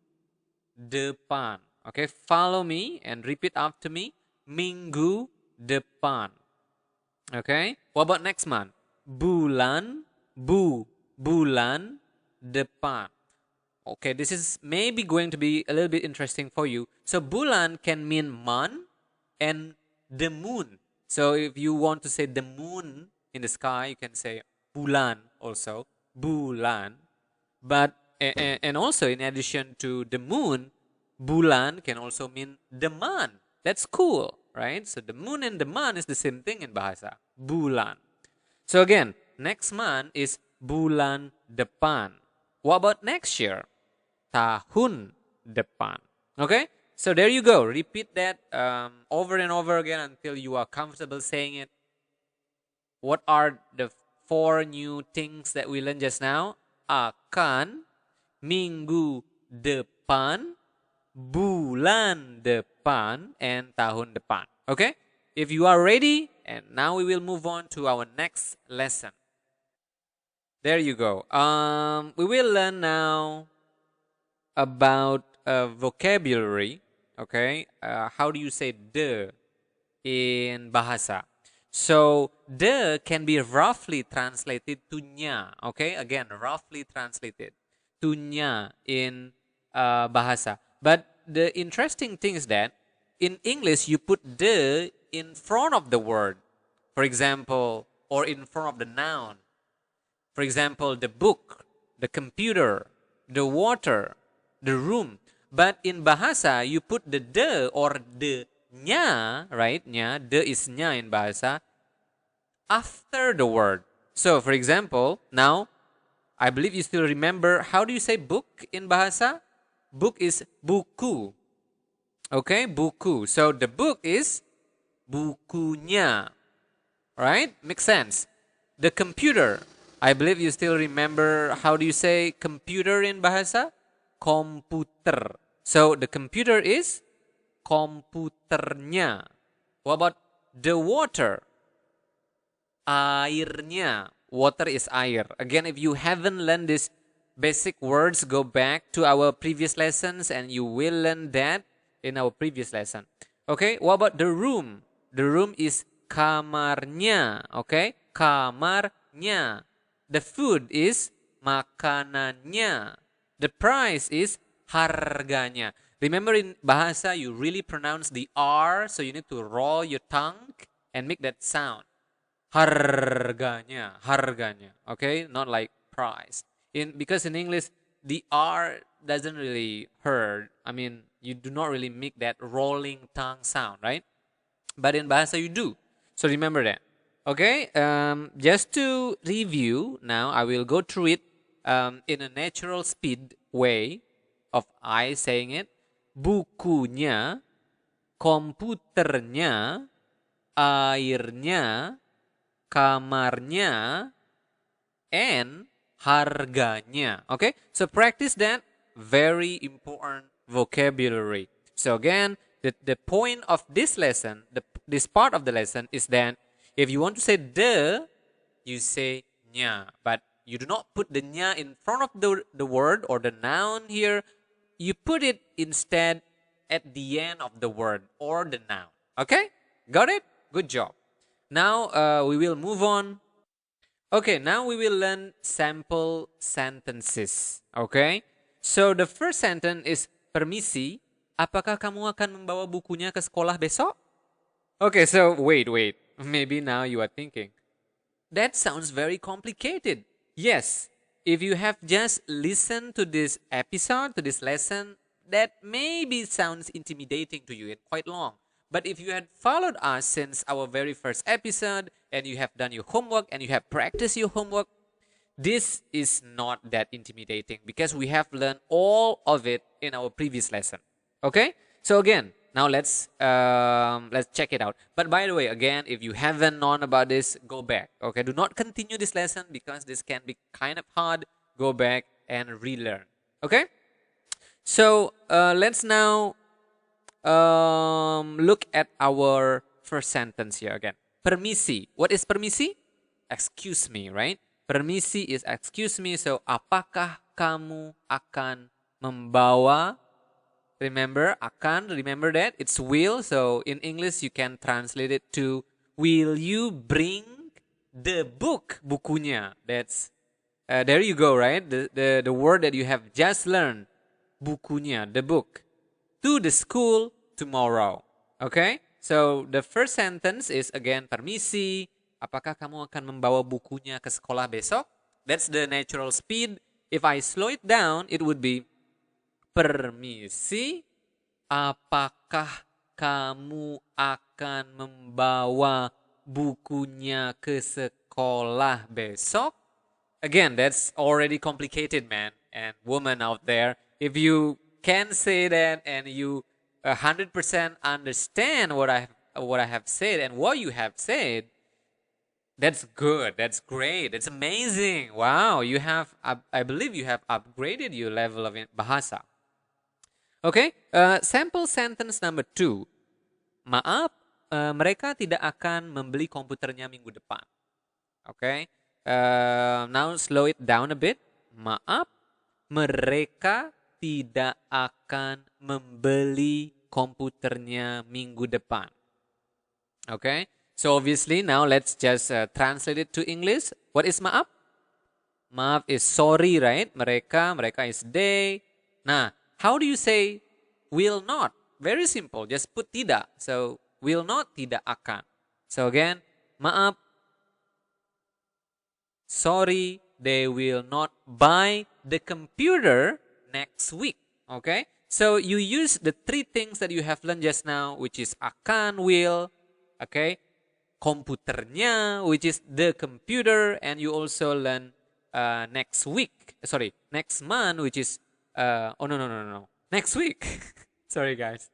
Speaker 1: depan. Okay, follow me and repeat after me. Minggu depan. Okay, what about next month? Bulan depan. Okay, this is maybe going to be a little bit interesting for you. So bulan can mean month and the moon. So if you want to say the moon in the sky, you can say bulan also. Bulan. But and also in addition to the moon, bulan can also mean the month. That's cool, right? So the moon and the month is the same thing in Bahasa. Bulan. So again, next month is bulan depan. What about next year? Tahun depan. Okay? So there you go. Repeat that over and over again until you are comfortable saying it. What are the 4 new things that we learned just now? Akan, minggu depan, bulan depan, and tahun depan. Okay? If you are ready, and now we will move on to our next lesson. There you go. We will learn now about vocabulary. Okay, how do you say de in Bahasa? So de can be roughly translated to nya. Okay, again, roughly translated to nya in Bahasa. But the interesting thing is that in English you put de in front of the word, for example, or in front of the noun. For example, the book, the computer, the water, the room. But in Bahasa, you put the de or the nya, right? Nya, de is nya in Bahasa, after the word. So, for example, now I believe you still remember, how do you say book in Bahasa? Book is buku. Okay, buku. So the book is bukunya. Right? Makes sense. The computer. I believe you still remember, how do you say computer in Bahasa? Komputer. So the computer is komputernya. What about the water? Airnya. Water is air. Again, if you haven't learned these basic words, go back to our previous lessons and you will learn that in our previous lesson. Okay, what about the room? The room is kamarnya. Okay, kamarnya. The food is makanannya. The price is harganya. Remember, in Bahasa, you really pronounce the R, so you need to roll your tongue and make that sound. Harganya, harganya. Okay, not like price. Because in English, the R doesn't really hurt. I mean, you do not really make that rolling tongue sound, right? But in Bahasa, you do. So remember that. Okay, just to review, now I will go through it in a natural speed way of I saying it. Bukunya, komputernya, airnya, kamarnya, and harganya. Okay, so practice that. Very important vocabulary. So again, the point of this lesson, this part of the lesson is that if you want to say the, you say nya, but you do not put the nya in front of the word or the noun here. You put it instead at the end of the word or the noun. Okay, got it? Good job. Now we will move on. Okay, now we will learn sample sentences. Okay, so the first sentence is, permisi, apakah kamu akan membawa bukunya ke sekolah besok? Okay, so wait. Maybe now you are thinking, that sounds very complicated. Yes, if you have just listened to this episode, to this lesson, that maybe sounds intimidating to you and quite long. But if you had followed us since our very first episode and you have done your homework and you have practiced your homework, this is not that intimidating because we have learned all of it in our previous lesson. Okay? So again, now let's check it out. But by the way, again, if you haven't known about this, go back. Okay? Do not continue this lesson because this can be kind of hard. Go back and relearn. Okay? So let's now look at our first sentence here again. Permisi. What is permisi? Excuse me, right? Permisi is excuse me. So, apakah kamu akan membawa? Remember, akan, remember that? It's will. So, in English, you can translate it to, will you bring the book, bukunya? That's, there you go, right? The word that you have just learned, bukunya, the book, to the school tomorrow. Okay? So, the first sentence is, again, permisi. Apakah kamu akan membawa bukunya ke sekolah besok? That's the natural speed. If I slow it down, it would be, permisi, apakah kamu akan membawa bukunya ke sekolah besok? Again, that's already complicated, man and woman out there. If you can say that and you 100% understand what I have said and what you have said, that's good. That's great. It's amazing. Wow, you have, I believe you have upgraded your level of Bahasa. Okay, sample sentence number 2. Maaf, mereka tidak akan membeli komputernya minggu depan. Okay, now slow it down a bit. Maaf, mereka tidak akan membeli komputernya minggu depan. Okay. So obviously now let's just translate it to English. What is maaf? Maaf is sorry, right? Mereka is they. Nah, how do you say will not? Very simple. Just put tidak. So will not, tidak akan. So again, maaf, sorry, they will not buy the computer next week. Okay? So you use the 3 things that you have learned just now, which is akan, will, okay? Komputernya, which is the computer, and you also learn
Speaker 2: next week. Sorry, next month, which is oh no no no no, next week. Sorry guys,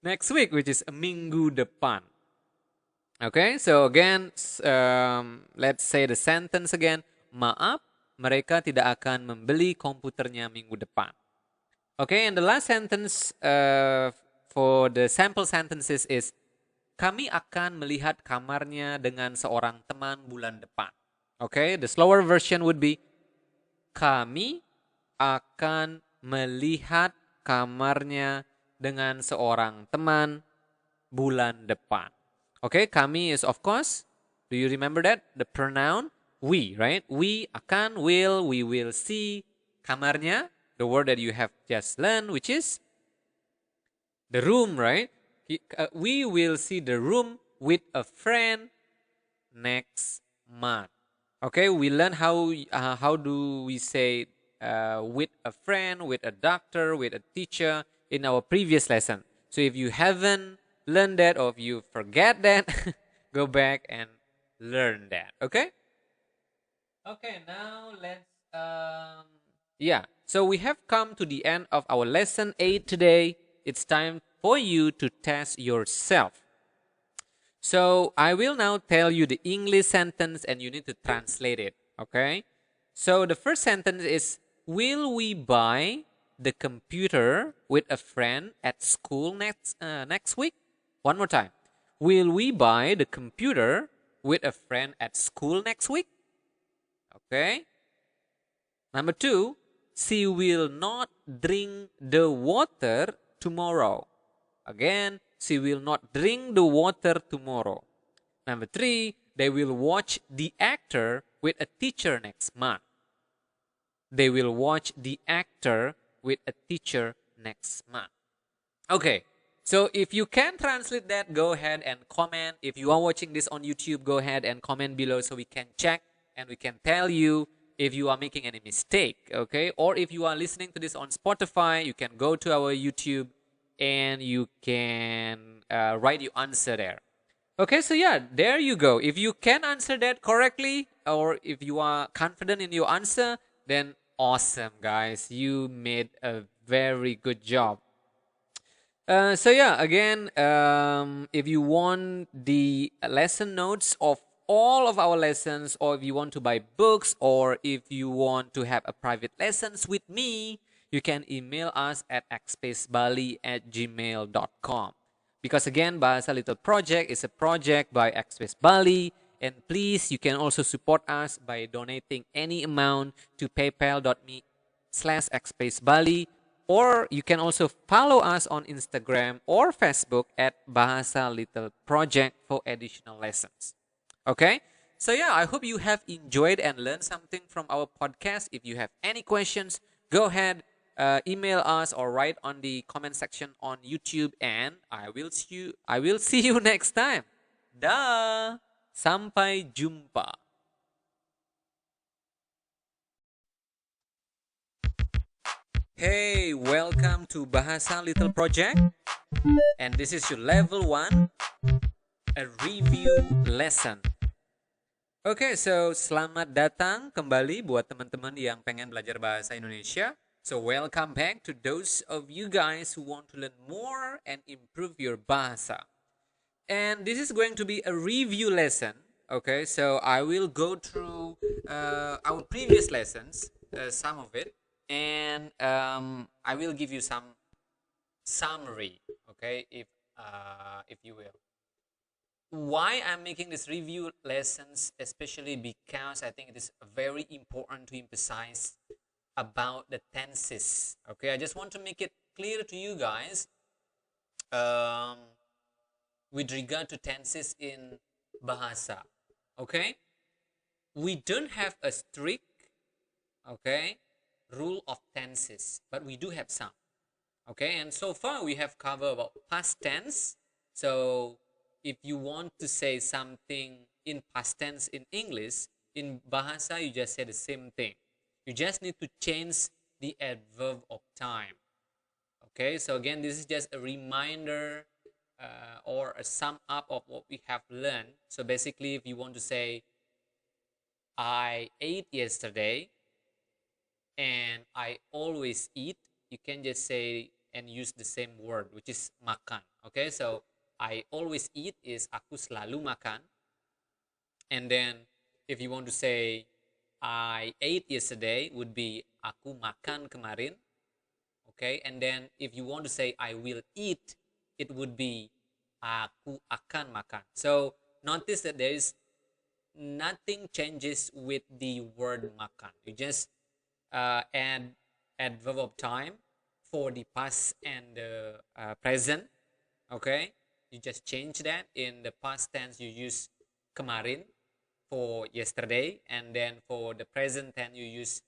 Speaker 2: next week, which is minggu depan. Okay, so again, let's say the sentence again. Maaf, mereka tidak akan membeli komputernya minggu depan. Okay, and the last sentence for the sample sentences is kami akan melihat kamarnya dengan seorang teman bulan depan. Okay, the slower version would be kami akan melihat kamarnya dengan seorang teman bulan depan. Okay, kami is of course, do you remember that? The pronoun we, right? We akan, will, we will see. Kamarnya, the word that you have just learned, which is the room, right? We will see the room with a friend next month. Okay, we learn how do we say with a friend, with a doctor, with a teacher in our previous lesson. So if you haven't learned that or if you forget that, go back and learn that. Okay. Okay, now let's yeah. So we have come to the end of our lesson 8 today. It's time for you to test yourself. So I will now tell you the English sentence and you need to translate it, okay? So the first sentence is, will we buy the computer with a friend at school next week? One more time. Will we buy the computer with a friend at school next week? Okay. Number 2, she will not drink the water tomorrow. Again, she will not drink the water tomorrow. Number 3, they will watch the actor with a teacher next month. They will watch the actor with a teacher next month. Okay, so if you can translate that, go ahead and comment. If you are watching this on YouTube, go ahead and comment below so we can check and we can tell you if you are making any mistake, okay? Or if you are listening to this on Spotify, you can go to our YouTube and you can write your answer there. Okay, so yeah, there you go. If you can answer that correctly or if you are confident in your answer, then awesome, guys. You made a very good job. So yeah, again, if you want the lesson notes of all of our lessons, or if you want to buy books, or if you want to have a private lessons with me, you can email us at xspacebali@gmail.com. Because again, Bahasa Little Project is a project by Xspace Bali. And please, you can also support us by donating any amount to paypal.me/xspacebali. Or you can also follow us on Instagram or Facebook at Bahasa Little Project for additional lessons. Okay? So yeah, I hope you have enjoyed and learned something from our podcast. If you have any questions, go ahead, email us or write on the comment section on YouTube, and I will see you next time. Dah. Sampai jumpa. Hey, welcome to Bahasa Little Project. And this is your level 1, a review lesson. Okay, so selamat datang kembali buat teman-teman yang pengen belajar bahasa Indonesia. So welcome back to those of you guys who want to learn more and improve your bahasa. And this is going to be a review lesson. Okay, so I will go through our previous lessons, some of it, and I will give you some summary. Okay, if you will. Why I'm making this review lessons, especially because I think it is very important to emphasize about the tenses. Okay, I just want to make it clear to you guys with regard to tenses in Bahasa. Okay, we don't have a strict rule of tenses, but we do have some. Okay, and so far we have covered about past tense. So if you want to say something in past tense in English, in Bahasa you just say the same thing. You just need to change the adverb of time. Okay, so again, this is just a reminder or a sum up of what we have learned. So basically, if you want to say I ate yesterday and I always eat, you can just say and use the same word, which is makan. Okay, so I always eat is aku selalu makan. And then if you want to say I ate yesterday would be aku makan kemarin. Okay, and then if you want to say I will eat, it would be aku akan makan. So notice that there is nothing changes with the word makan. You just add verb of time for the past and the present. Okay, you just change that. In the past tense you use kemarin for yesterday, and then for the present tense you use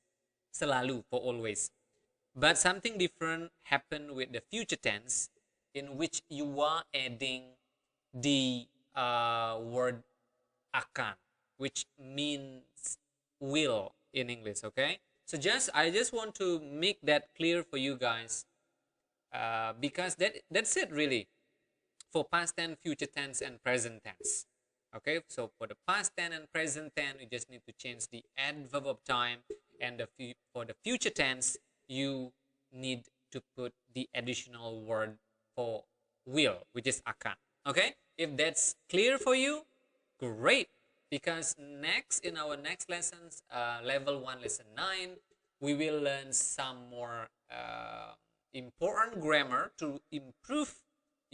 Speaker 2: selalu for always. But something different happened with the future tense, in which you are adding the word akan, which means will in English. Okay, so I just want to make that clear for you guys, because that's it really for past tense, future tense, and present tense. Okay, so for the past tense and present tense, you just need to change the adverb of time, and for the future tense, you need to put the additional word for will, which is akan. Okay, if that's clear for you, great. Because next in our next lessons, level 1, lesson 9, we will learn some more important grammar to improve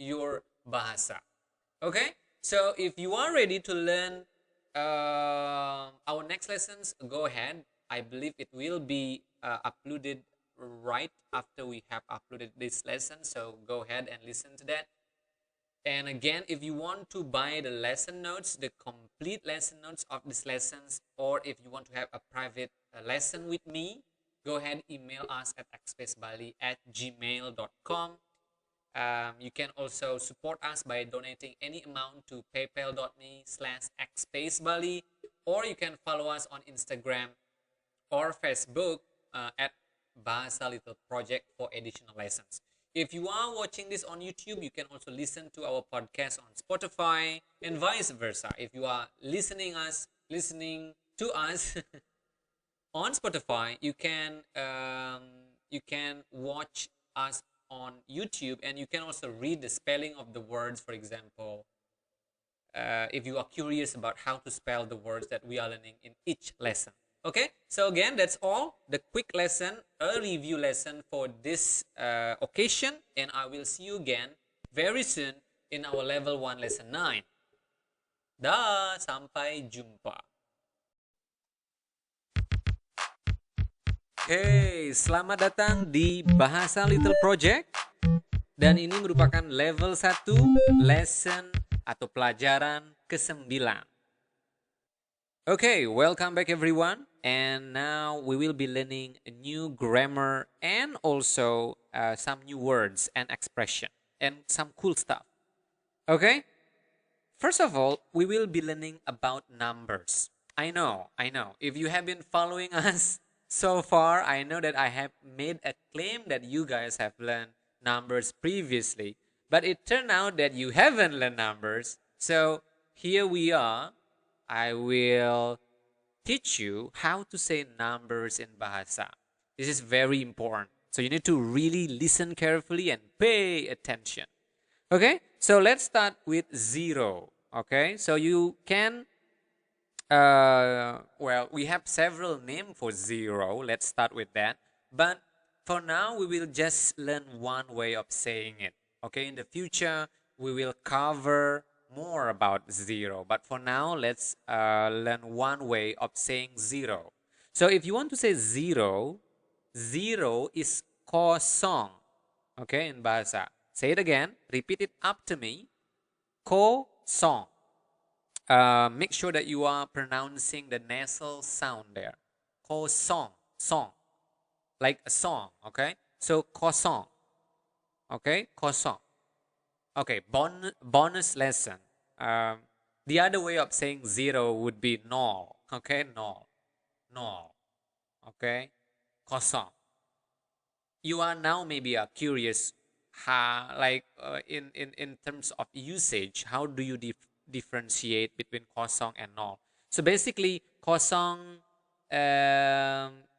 Speaker 2: your bahasa. Okay, so if you are ready to learn our next lessons, go ahead. I believe it will be uploaded right after we have uploaded this lesson, so go ahead and listen to that. And again, if you want to buy the lesson notes, the complete lesson notes of these lessons, or if you want to have a private lesson with me, go ahead, email us at xspacebali@gmail.com. You can also support us by donating any amount to paypal.me/xspacebali, or you can follow us on Instagram or Facebook at Bahasa Little Project for additional lessons. If you are watching this on YouTube, you can also listen to our podcast on Spotify and vice versa. If you are listening to us on Spotify, you can watch us on YouTube, and you can also read the spelling of the words. For example, if you are curious about how to spell the words that we are learning in each lesson. Okay, so again, that's all the quick lesson, a review lesson for this occasion, and I will see you again very soon in our level 1 lesson 9. Dah, sampai jumpa. Hey, selamat datang di Bahasa Little Project. Dan ini merupakan level 1 lesson atau pelajaran ke-9. Okay, welcome back everyone. And now we will be learning a new grammar and also some new words and expression and some cool stuff. Okay? First of all, we will be learning about numbers. I know. If you have been following us so far, I know that I have made a claim that you guys have learned numbers previously, but it turned out that you haven't learned numbers. So here we are. I will teach you how to say numbers in Bahasa. This is very important. So you need to really listen carefully and pay attention. Okay, so let's start with 0. Okay, so you can, we have several names for 0. Let's start with that. But for now, we will just learn one way of saying it. Okay, in the future, we will cover more about 0. But for now, let's learn one way of saying 0. So if you want to say 0, 0 is kosong. Okay, in Bahasa. Say it again. Repeat it up to me. Kosong. Make sure that you are pronouncing the nasal sound there. Kosong. Song. Like a song. Okay. So kosong. Okay. Kosong. Okay. Bonus lesson. The other way of saying 0 would be nol. Okay. Nol. Okay. Kosong. You are now maybe curious, in terms of usage, how do you differentiate between kosong and nol? So basically, kosong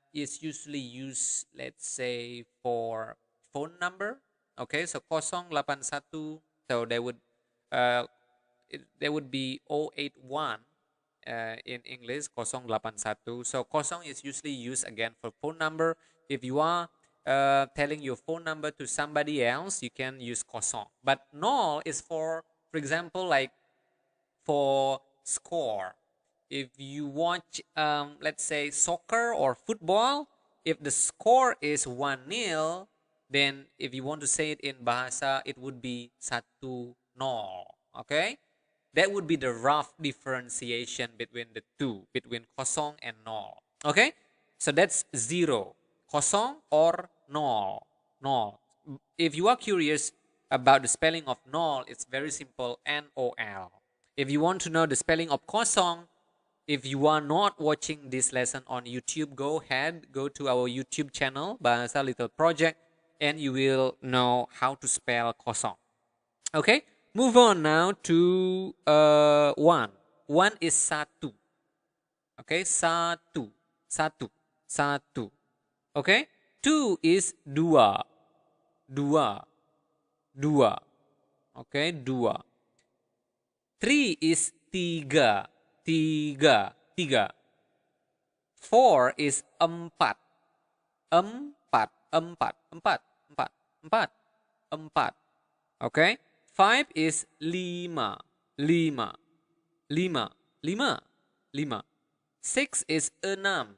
Speaker 2: is usually used, let's say, for phone number. Okay, so 081. So uh, there would be 081 in English, 081. So kosong is usually used again for phone number. If you are telling your phone number to somebody else, you can use kosong. But nol is for example, like for score. If you watch, let's say, soccer or football, if the score is 1-0, then if you want to say it in Bahasa, it would be 1-0. Okay? That would be the rough differentiation between the two, between kosong and nol. Okay? So that's 0. Kosong or nol. Nol. If you are curious about the spelling of nol, it's very simple, N-O-L. If you want to know the spelling of kosong, if you are not watching this lesson on YouTube, go ahead, go to our YouTube channel, Bahasa Little Project, and you will know how to spell kosong. Okay, move on now to one. One is satu. Okay, satu, satu, satu. Okay, two is dua, dua, dua. Okay, dua. Three is tiga, tiga, tiga. Four is empat, empat, empat, empat, empat, empat, empat. Okay. Five is lima, lima, lima, lima, lima. Six is enam,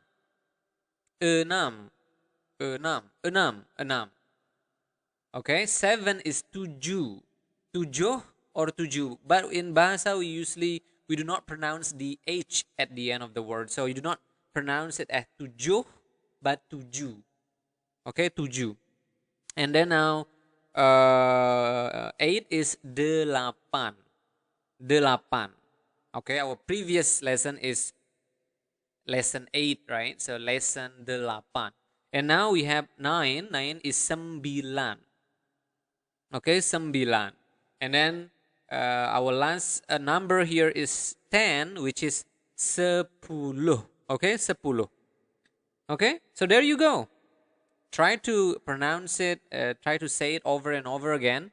Speaker 2: enam, enam, enam, enam. Okay. Seven is tujuh, tujuh or tujuh. But in Bahasa, we do not pronounce the H at the end of the word. So you do not pronounce it as tujuh, but tujuh. Okay, tujuh. And then now, 8 is delapan. Delapan. Okay, our previous lesson is lesson 8, right? So lesson delapan. And now we have 9. 9 is sembilan. Okay, sembilan. And then our last number here is 10, which is sepuluh. Okay, sepuluh. Okay, so there you go. Try to pronounce it, try to say it over and over again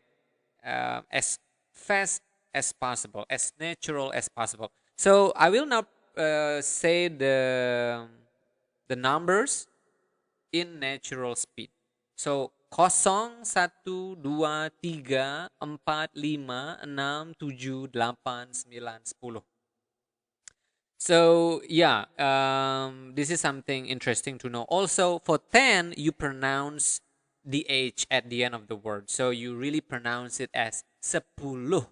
Speaker 2: as fast as possible, as natural as possible. So I will now say the numbers in natural speed. So 0, 1, 2, 3, 4, 5, 6, 7, 8, 9, 10. So yeah, this is something interesting to know. Also, for 10, you pronounce the H at the end of the word. So you really pronounce it as sepuluh.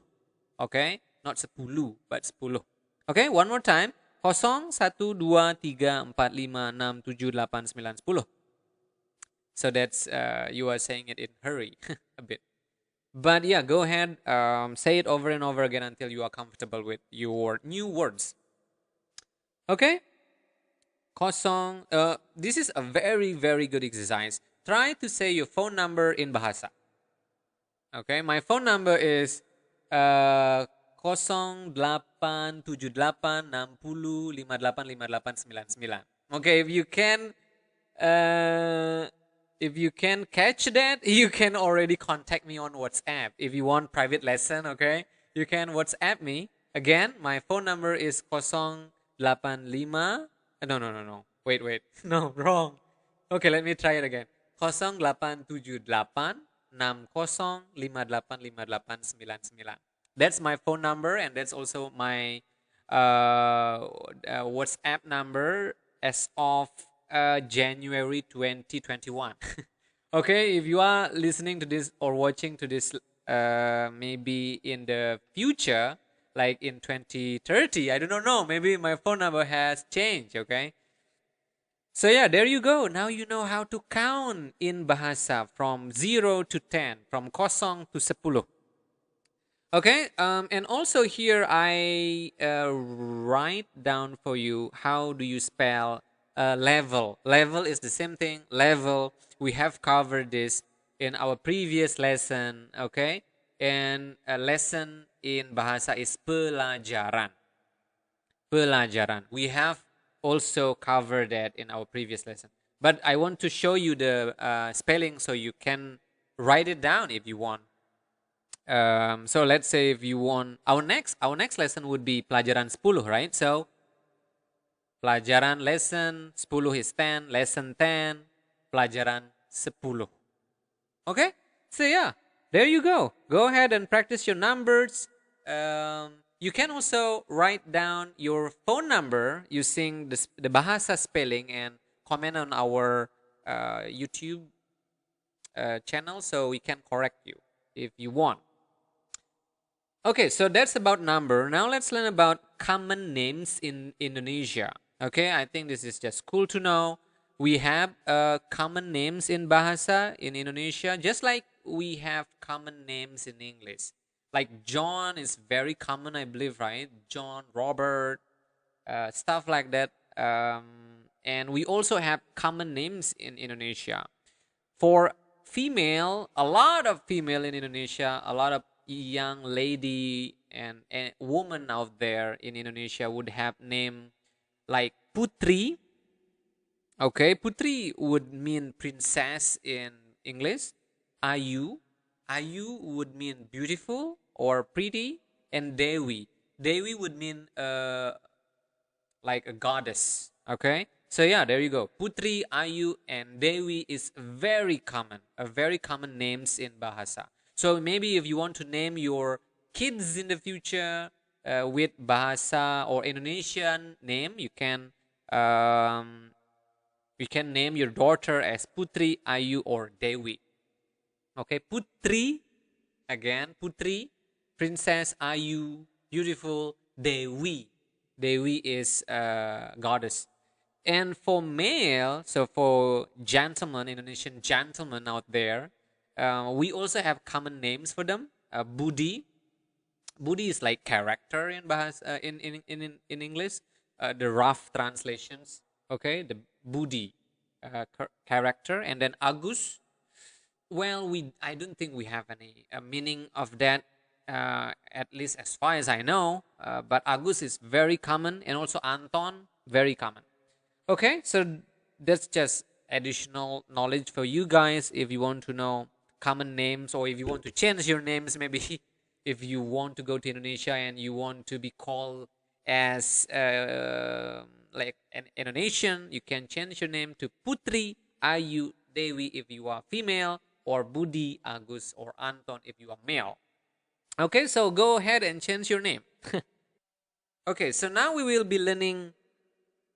Speaker 2: Okay? Not sepuluh, but sepuluh. Okay, one more time. 0, 1, 2, 3, 4, 5, 6, 7, 8, 9, 10. So that's, you are saying it in hurry a bit. But yeah, go ahead, say it over and over again until you are comfortable with your new words. Okay? Kosong. This is a very, very good exercise. Try to say your phone number in Bahasa. Okay, my phone number is 087860585899. Okay, if you can catch that, you can already contact me on WhatsApp. If you want private lesson, okay, you can WhatsApp me. Again, my phone number is 085. No. Wait. No, wrong. Okay, let me try it again. 087860585899. That's my phone number, and that's also my WhatsApp number as of January 2021. Okay, if you are listening to this or watching to this maybe in the future, like in 2030, I do not know, maybe my phone number has changed. Okay, so yeah, there you go. Now you know how to count in Bahasa from 0 to 10, from kosong to sepuluh. Okay, and also here I write down for you how do you spell level. Level is the same thing. Level, we have covered this in our previous lesson. Okay, and a lesson in Bahasa is pelajaran. pelajaran. We have also covered that in our previous lesson. But I want to show you the spelling so you can write it down if you want. So let's say if you want our next lesson would be pelajaran 10, right? So pelajaran lesson 10 is 10, lesson 10, pelajaran 10. Okay? So yeah, there you go. Go ahead and practice your numbers. You can also write down your phone number using the Bahasa spelling and comment on our YouTube channel so we can correct you if you want. Okay, so that's about number. Now let's learn about common names in Indonesia. Okay, I think this is just cool to know. We have common names in Bahasa in Indonesia, just like we have common names in English. Like John is very common, I believe, right? John, Robert, stuff like that. And we also have common names in Indonesia. For female, a lot of female in Indonesia, a lot of young lady and woman out there in Indonesia would have name like Putri. Okay, Putri would mean princess in English. Ayu, Ayu would mean beautiful or pretty, and Dewi. Dewi would mean like a goddess. Okay, so yeah, there you go. Putri, Ayu, and Dewi is very common, a very common names in Bahasa. So maybe if you want to name your kids in the future with Bahasa or Indonesian name, you can name your daughter as Putri, Ayu, or Dewi. Okay, Putri, again, Putri, princess, Ayu, beautiful, Dewi. Dewi is goddess. And for male, so for gentlemen, Indonesian gentlemen out there, we also have common names for them. Budi. Budi is like character in Bahasa, in English. The rough translations. Okay, the Budi character, and then Agus. Well, I don't think we have any meaning of that, at least as far as I know. But Agus is very common, and also Anton, very common. Okay, so that's just additional knowledge for you guys if you want to know common names, or if you want to change your names, maybe if you want to go to Indonesia and you want to be called as like an Indonesian, you can change your name to Putri, Ayu, Dewi if you are female, or Budi, Agus, or Anton if you are male. Okay, so go ahead and change your name. Okay, so now we will be learning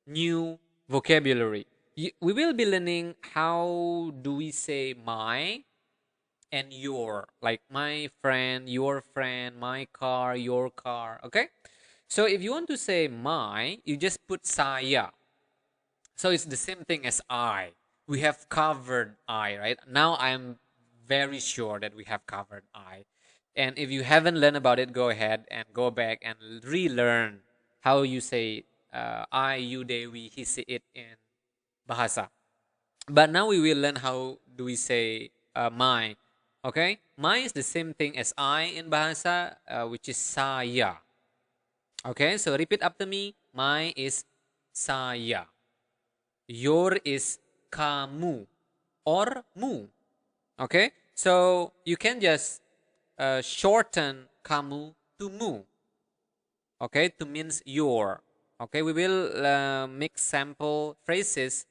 Speaker 2: new vocabulary. We will be learning how do we say my and your, like my friend, your friend, my car, your car. Okay, so if you want to say my, you just put saya. So it's the same thing as I. We have covered I, right? Now I'm very sure that we have covered I. And if you haven't learned about it, go ahead and go back and relearn how you say I, you, they, we, he, say it in Bahasa. But now we will learn how do we say my. Okay? My is the same thing as I in Bahasa, which is saya. Okay? So repeat after me. My is saya. Your is kamu or mu. Okay? So you can just shorten kamu to mu. Okay? To means your. Okay? We will make sample phrases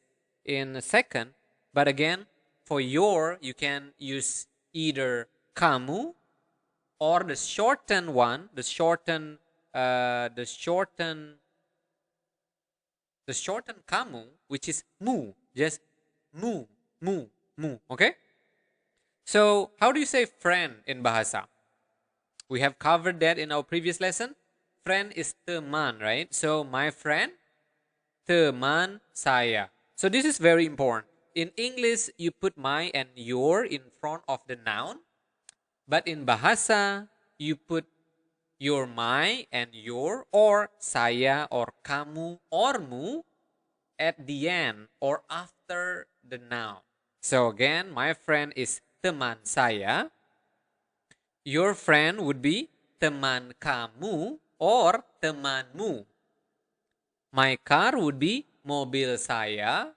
Speaker 2: in a second. But again, for your, you can use either kamu or the shortened one, the shortened kamu, which is mu, just mu, mu, mu. Okay. So how do you say friend in Bahasa? We have covered that in our previous lesson. Friend is teman, right? So my friend, teman saya. So this is very important. In English, you put my and your in front of the noun. But in Bahasa, you put your, my, and your, or saya, or kamu, or mu at the end or after the noun. So again, my friend is teman saya. Your friend would be teman kamu or temanmu. My car would be mobil saya.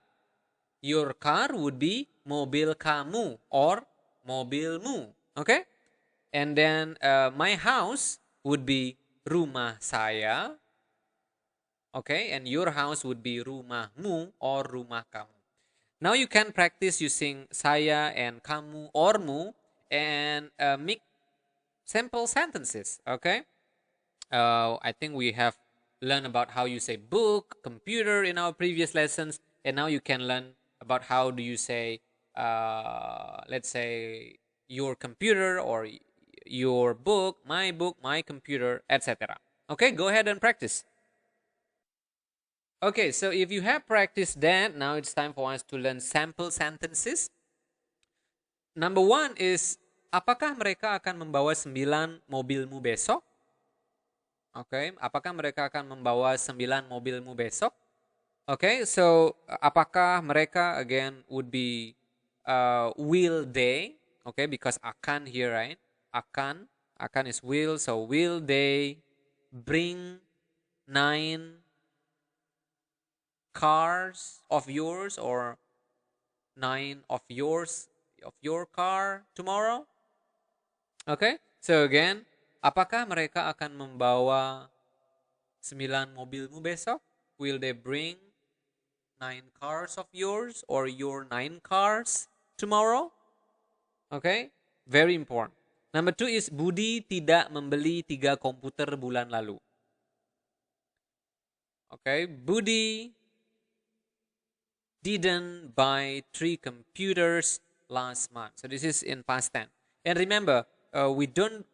Speaker 2: Your car would be mobil kamu or mobilmu. Okay? And then my house would be rumah saya. Okay? And your house would be rumahmu or rumah kamu. Now you can practice using saya and kamu or mu and make simple sentences. Okay? I think we have learned about how you say book, computer in our previous lessons, and now you can learn about how do you say, let's say, your computer or your book, my computer, etc. Okay, go ahead and practice. Okay, so if you have practiced that, now it's time for us to learn sample sentences. Number one is, apakah mereka akan membawa 9 mobilmu besok? Oke, apakah mereka akan membawa 9 mobilmu besok? Okay, so apakah mereka again would be will they? Okay, because akan here, right? Akan is will, so will they bring 9 cars of yours or 9 of your car tomorrow? Okay, so again, apakah mereka akan membawa 9 mobilmu besok? Will they bring 9 cars of yours or your 9 cars tomorrow? Okay, very important. Number 2 is Budi tidak membeli 3 komputer bulan lalu. Okay, Budi didn't buy 3 computers last month. So this is in past tense. And remember, we don't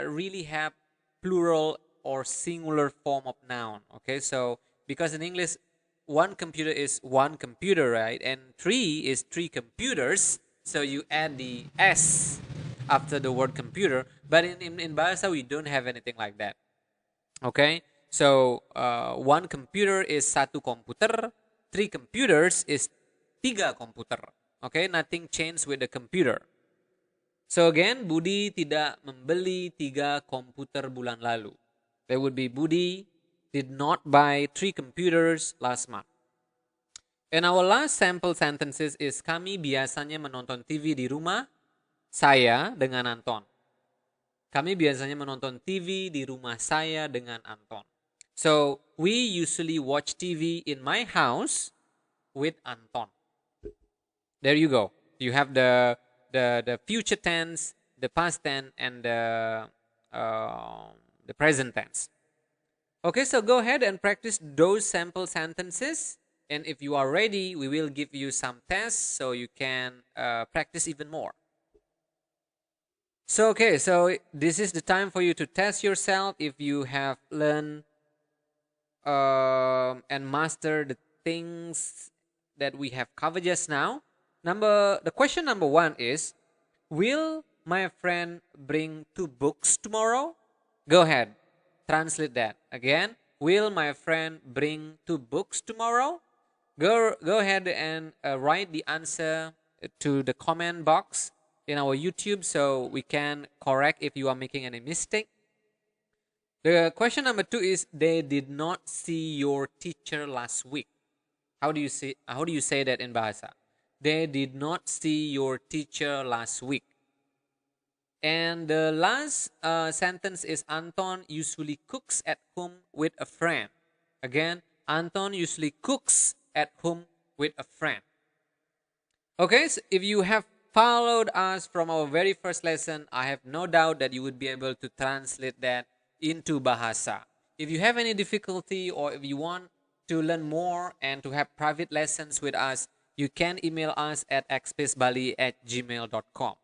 Speaker 2: really have plural or singular form of noun. Okay, so because in English, one computer is one computer, right? And 3 is 3 computers. So you add the S after the word computer. But in Bahasa, we don't have anything like that. Okay, so one computer is satu komputer. 3 computers is 3 komputer. Okay, nothing changed with the computer. So again, Budi tidak membeli 3 komputer bulan lalu. There would be Budi did not buy 3 computers last month. And our last sample sentences is kami biasanya menonton TV di rumah saya dengan Anton. Kami biasanya menonton TV di rumah saya dengan Anton. So, we usually watch TV in my house with Anton. There you go. You have the future tense, the past tense, and the present tense. Okay, so go ahead and practice those sample sentences. And if you are ready, we will give you some tests so you can practice even more. So, okay, so this is the time for you to test yourself if you have learned and mastered the things that we have covered just now. The question number 1 is, will my friend bring 2 books tomorrow? Go ahead, translate that again. Will my friend bring 2 books tomorrow? Go ahead and write the answer to the comment box in our YouTube so we can correct if you are making any mistake. The question number 2 is, they did not see your teacher last week. How do you say that in Bahasa? They did not see your teacher last week. And the last sentence is, Anton usually cooks at home with a friend. Again, Anton usually cooks at home with a friend. Okay, so if you have followed us from our very first lesson, I have no doubt that you would be able to translate that into Bahasa. If you have any difficulty or if you want to learn more and to have private lessons with us, you can email us at xspacebali@gmail.com.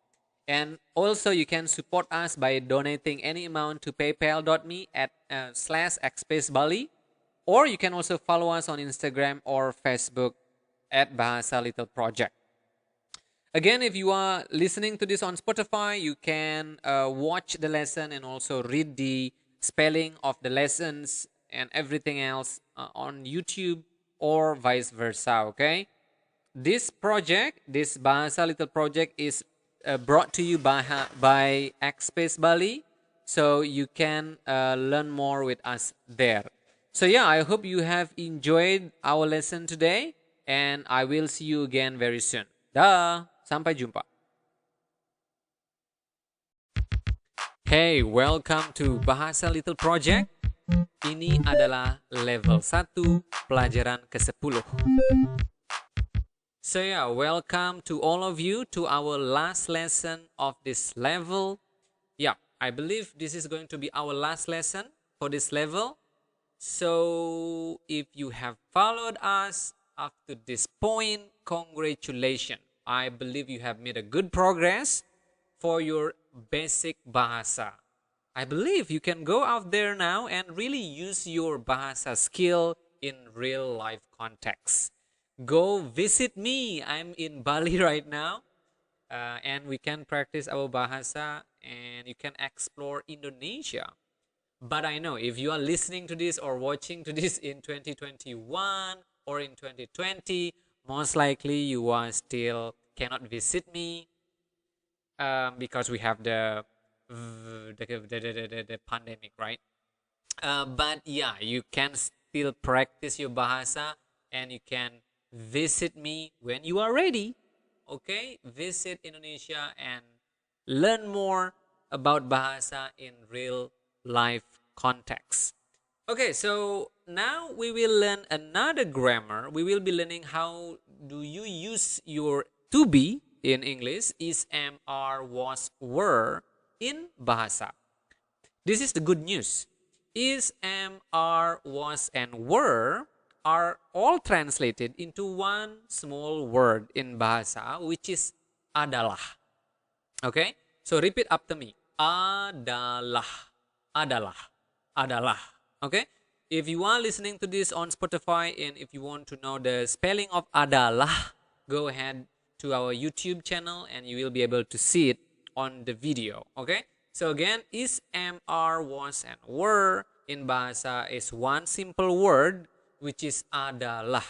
Speaker 2: And also you can support us by donating any amount to paypal.me at /xspacebali, or you can also follow us on Instagram or Facebook at Bahasa Little Project. Again, if you are listening to this on Spotify, you can watch the lesson and also read the spelling of the lessons and everything else on YouTube or vice versa, okay? This project, this Bahasa Little Project is brought to you by Xspace Bali, so you can learn more with us there. So yeah, I hope you have enjoyed our lesson today, and I will see you again very soon. Dah, sampai jumpa. Hey, welcome to Bahasa Little Project. Ini adalah level 1 pelajaran ke-10. So yeah, welcome to all of you to our last lesson of this level. Yeah, I believe this is going to be our last lesson for this level. So if you have followed us up to this point, congratulations. I believe you have made a good progress for your basic Bahasa. I believe you can go out there now and really use your Bahasa skill in real life context. Go visit me. I'm in Bali right now. And we can practice our Bahasa and you can explore Indonesia. But I know if you are listening to this or watching to this in 2021 or in 2020, most likely you are still cannot visit me because we have the pandemic, right? But yeah, you can still practice your Bahasa and you can visit me when you are ready. Okay, visit Indonesia and learn more about Bahasa in real life context. Okay, so now we will learn another grammar. We will be learning how do you use your to be in English, is, am, are, was, were in Bahasa. This is the good news. Is, am, are, was, and were are all translated into one small word in Bahasa, which is adalah. Okay, so repeat after me. Adalah, adalah, adalah. Okay, if you are listening to this on Spotify and if you want to know the spelling of adalah, go ahead to our YouTube channel and you will be able to see it on the video. Okay, so again, is, am, are, was, and were in Bahasa is one simple word, which is adalah.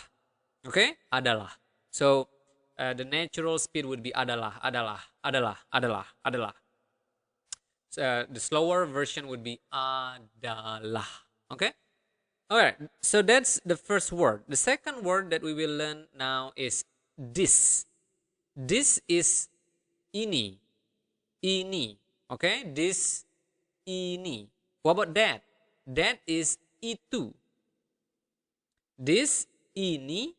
Speaker 2: Okay, adalah. So the natural speed would be adalah, adalah, adalah, adalah, adalah. So, the slower version would be adalah. Okay. All right. So that's the first word. The second word that we will learn now is this. This is ini. Ini. Okay. This, ini. What about that? That is itu. This, ini.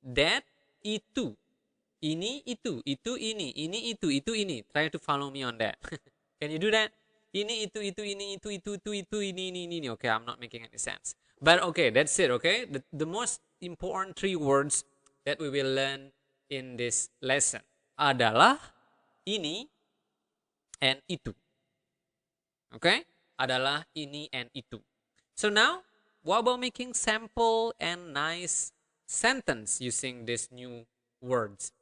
Speaker 2: That, itu. Ini, itu ini, itu ini. Try to follow me on that. Can you do that? Ini, itu, ini, itu, ini. Okay, I'm not making any sense. But okay, that's it, okay? The most important 3 words that we will learn in this lesson adalah ini and itu. Okay? Adalah ini and itu. So now, what about making sample and nice sentence using these new words?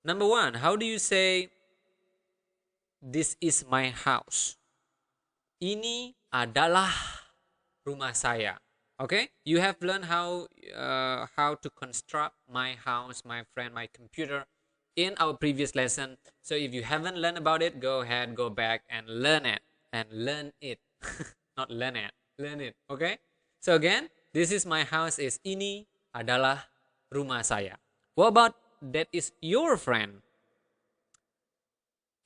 Speaker 2: Number 1, how do you say this is my house? Ini adalah rumah saya. Okay, you have learned how to construct my house, my friend, my computer in our previous lesson. So if you haven't learned about it, go ahead, go back and learn it. Not learn it, learn it. Okay, so again, this is my house is ini adalah rumah saya. What about that is your friend?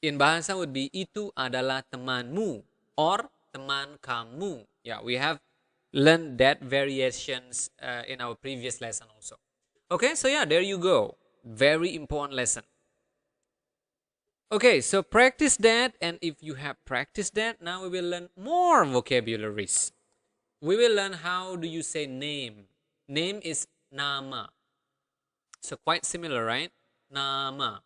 Speaker 2: In Bahasa would be itu adalah temanmu or teman kamu. Yeah, we have learned that variations in our previous lesson also. Okay, so yeah, there you go. Very important lesson. Okay, so practice that, and if you have practiced that, now we will learn more vocabularies. We will learn how do you say name. Name is nama. So quite similar, right? Nama.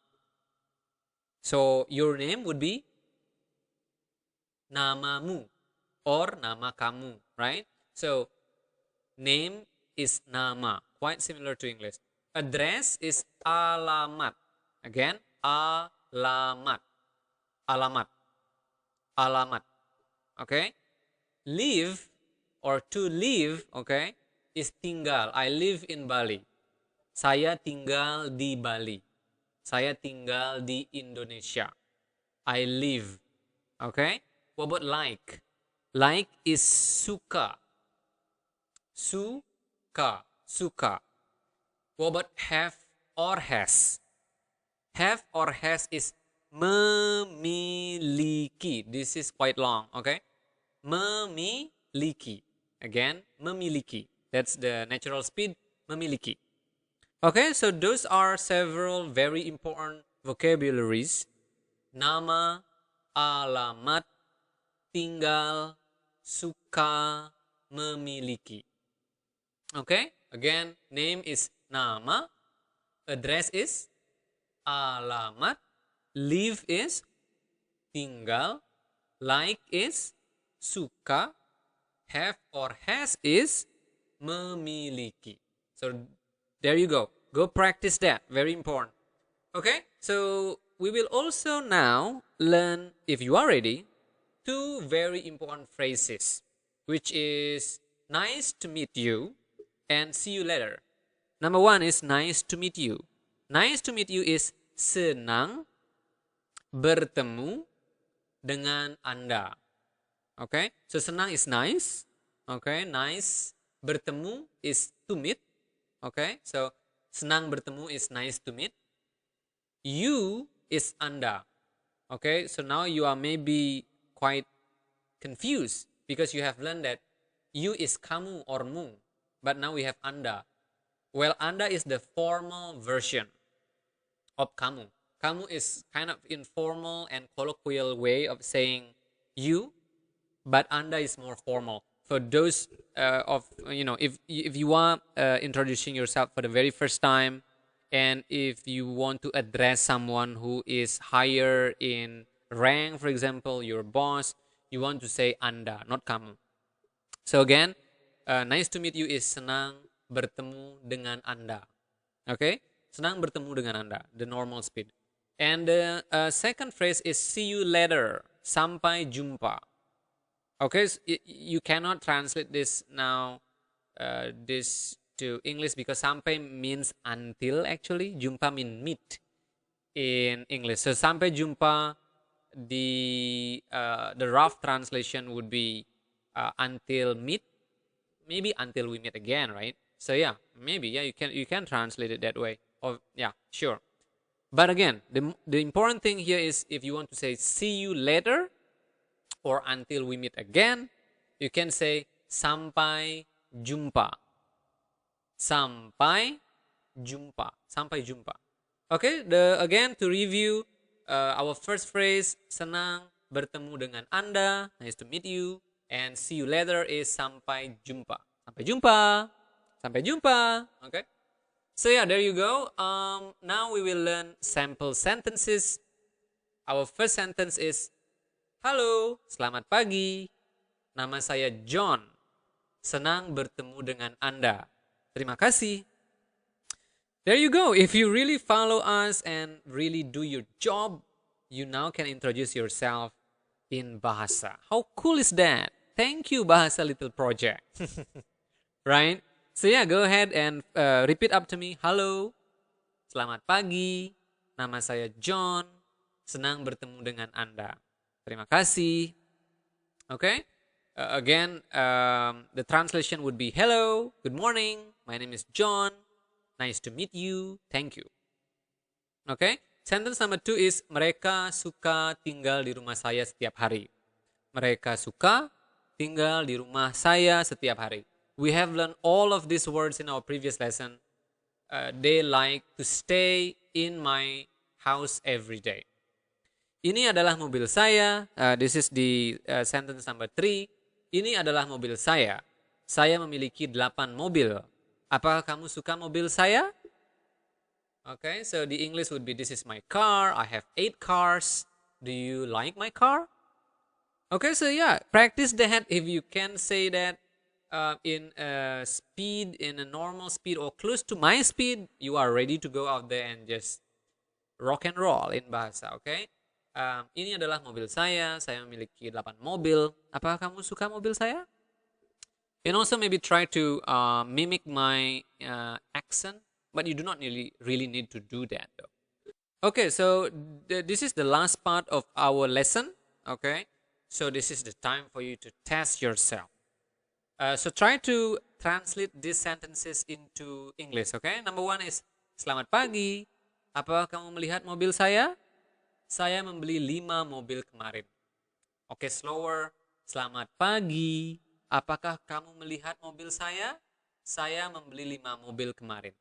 Speaker 2: So your name would be namamu or nama kamu, right? So name is nama, quite similar to English. Address is alamat. Again, alamat. Alamat. Alamat. Okay? Live or to live, okay, is tinggal. I live in Bali. Saya tinggal di Bali. Saya tinggal di Indonesia. I live. Okay? What about like? Like is suka. Suka. Suka. What about have or has? Have or has is memiliki. This is quite long, okay? Memiliki. Again, memiliki. That's the natural speed, memiliki. Okay, so those are several very important vocabularies. Nama, alamat, tinggal, suka, memiliki. Okay, again, name is nama, address is alamat, live is tinggal, like is suka, have or has is memiliki. So there you go. Go practice that. Very important. Okay, so we will also now learn, if you are ready, two very important phrases, which is nice to meet you and see you later. Number one is nice to meet you. Nice to meet you is senang bertemu dengan Anda. Okay, so senang is nice. Okay, nice bertemu is to meet. Okay, so senang bertemu is nice to meet. You is Anda. Okay, so now you are maybe quite confused because you have learned that you is kamu or mu, but now we have Anda. Well, Anda is the formal version of kamu. Kamu is kind of informal and colloquial way of saying you, but Anda is more formal. For those if you are introducing yourself for the very first time, and if you want to address someone who is higher in rank, for example, your boss, you want to say Anda, not kamu. So again, nice to meet you is senang bertemu dengan Anda. Okay, senang bertemu dengan Anda, the normal speed. And the second phrase is see you later, sampai jumpa. Okay, so you cannot translate this now, this to English, because sampai means until actually. Jumpa mean meet in English. So sampai jumpa, the rough translation would be until meet, maybe until we meet again, right? So yeah, maybe you can translate it that way. Or yeah, sure. But again, the important thing here is if you want to say see you later or until we meet again, you can say sampai jumpa. Sampai jumpa. Sampai jumpa. Okay, again to review, our first phrase senang bertemu dengan Anda, nice to meet you, and see you later is sampai jumpa. Sampai jumpa. Sampai jumpa. Okay. So yeah, there you go. Now we will learn sample sentences. Our first sentence is, halo, selamat pagi. Nama saya John. Senang bertemu dengan Anda. Terima kasih. There you go. If you really follow us and really do your job, you now can introduce yourself in Bahasa. How cool is that? Thank you, Bahasa Little Project. Right? So yeah, go ahead and repeat up to me. Halo, selamat pagi. Nama saya John. Senang bertemu dengan Anda. Terima kasih. Okay? Again, the translation would be, hello, good morning. My name is John. Nice to meet you. Thank you. Okay? Sentence number 2 is, mereka suka tinggal di rumah saya setiap hari. Mereka suka tinggal di rumah saya setiap hari. We have learned all of these words in our previous lesson. They like to stay in my house every day. Ini adalah mobil saya. This is the sentence number 3. Ini adalah mobil saya. Saya memiliki 8 mobil. Apakah kamu suka mobil saya? Okay, so the English would be, this is my car. I have 8 cars. Do you like my car? Okay, so yeah, practice that. If you can say that in a speed, in a normal speed or close to my speed, you are ready to go out there and just rock and roll in Bahasa. Okay? Ini adalah mobil saya memiliki 8 mobil. Apakah kamu suka mobil saya? And also maybe try to mimic my accent, but you do not really need to do that though. Okay, so this is the last part of our lesson. Okay, so this is the time for you to test yourself. So try to translate these sentences into English. Okay, number one is selamat pagi. Apakah kamu melihat mobil saya? Saya membeli 5 mobil kemarin. Oke, slower. Selamat pagi. Apakah kamu melihat mobil saya? Saya membeli 5 mobil kemarin.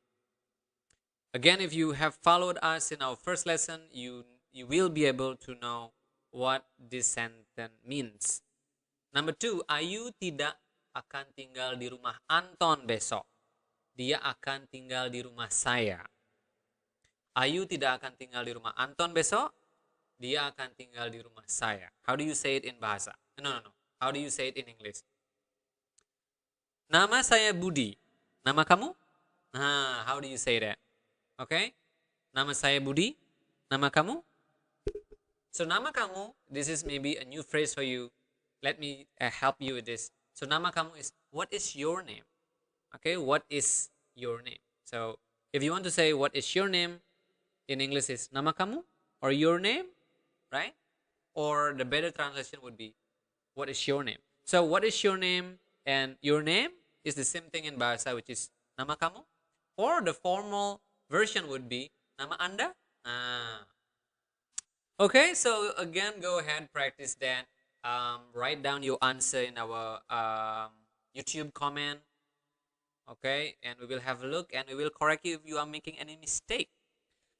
Speaker 2: Again, if you have followed us in our first lesson, you will be able to know what this sentence means. Number 2, Ayu tidak akan tinggal di rumah Anton besok. Dia akan tinggal di rumah saya. Ayu tidak akan tinggal di rumah Anton besok. Dia akan tinggal di rumah saya. How do you say it in Bahasa? No. How do you say it in English? Nama saya Budi. Nama kamu? How do you say that? Okay? Nama saya Budi. Nama kamu? So, nama kamu, this is maybe a new phrase for you. Let me help you with this. So, nama kamu is, what is your name? Okay, what is your name? So, if you want to say, what is your name? In English is, nama kamu? Or your name? Right? Or the better translation would be, what is your name? So, what is your name? And your name is the same thing in Bahasa, which is, nama kamu? Or the formal version would be, nama Anda? Okay, so again, go ahead, practice that. Write down your answer in our YouTube comment. Okay, and we will have a look and we will correct you if you are making any mistake.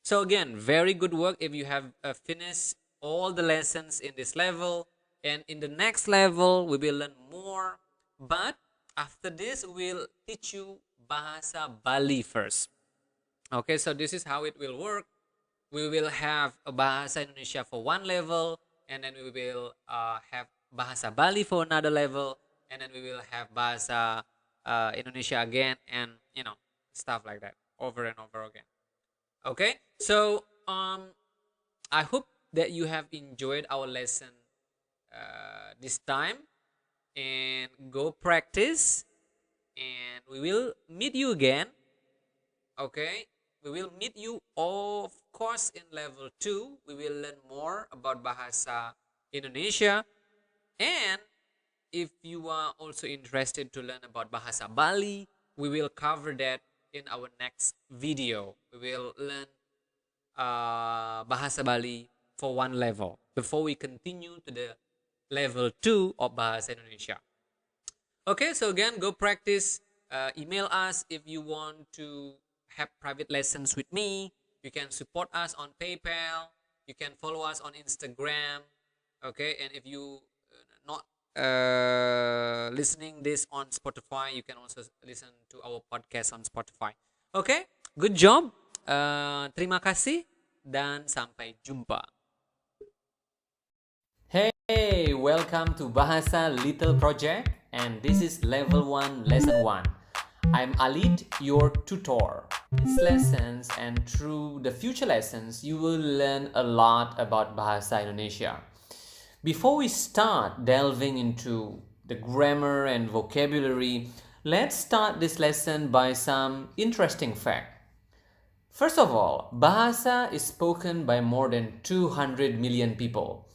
Speaker 2: So again, very good work if you have finished all the lessons in this level. And in the next level, we will learn more. But after this, we will teach you Bahasa Bali first. Okay, so this is how it will work. We will have a Bahasa Indonesia for one level, and then we will have Bahasa Bali for another level, and then we will have Bahasa Indonesia again, and stuff like that over and over again. Okay, so I hope that you have enjoyed our lesson this time, and go practice, and we will meet you again. Okay, we will meet you, of course, in level 2. We will learn more about Bahasa Indonesia, and if you are also interested to learn about Bahasa Bali, we will cover that in our next video. We will learn Bahasa Bali for one level before we continue to the level 2 of Bahasa Indonesia. Okay, so again, go practice. Email us if you want to have private lessons with me. You can support us on PayPal. You can follow us on Instagram. Okay, and if you not listening this on Spotify, you can also listen to our podcast on Spotify. Okay, good job. Terima kasih dan sampai jumpa.
Speaker 1: Hey, welcome to Bahasa Little Project, and this is level 1, lesson 1. I'm Alit, your tutor. These lessons and through the future lessons, you will learn a lot about Bahasa Indonesia. Before we start delving into the grammar and vocabulary, let's start this lesson by some interesting fact. First of all, Bahasa is spoken by more than 200 million people.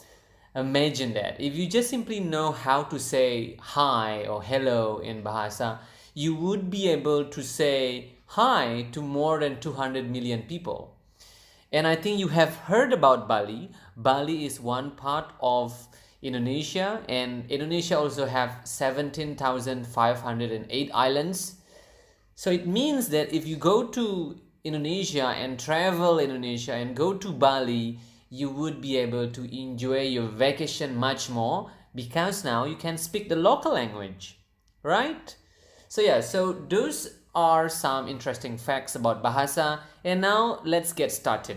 Speaker 1: Imagine that. If you just simply know how to say hi or hello in Bahasa, you would be able to say hi to more than 200 million people. And I think you have heard about Bali. Bali is one part of Indonesia, and Indonesia also have 17,508 islands. So it means that if you go to Indonesia and travel Indonesia and go to Bali, you would be able to enjoy your vacation much more because now you can speak the local language, right? So yeah, so those are some interesting facts about Bahasa, and now let's get started.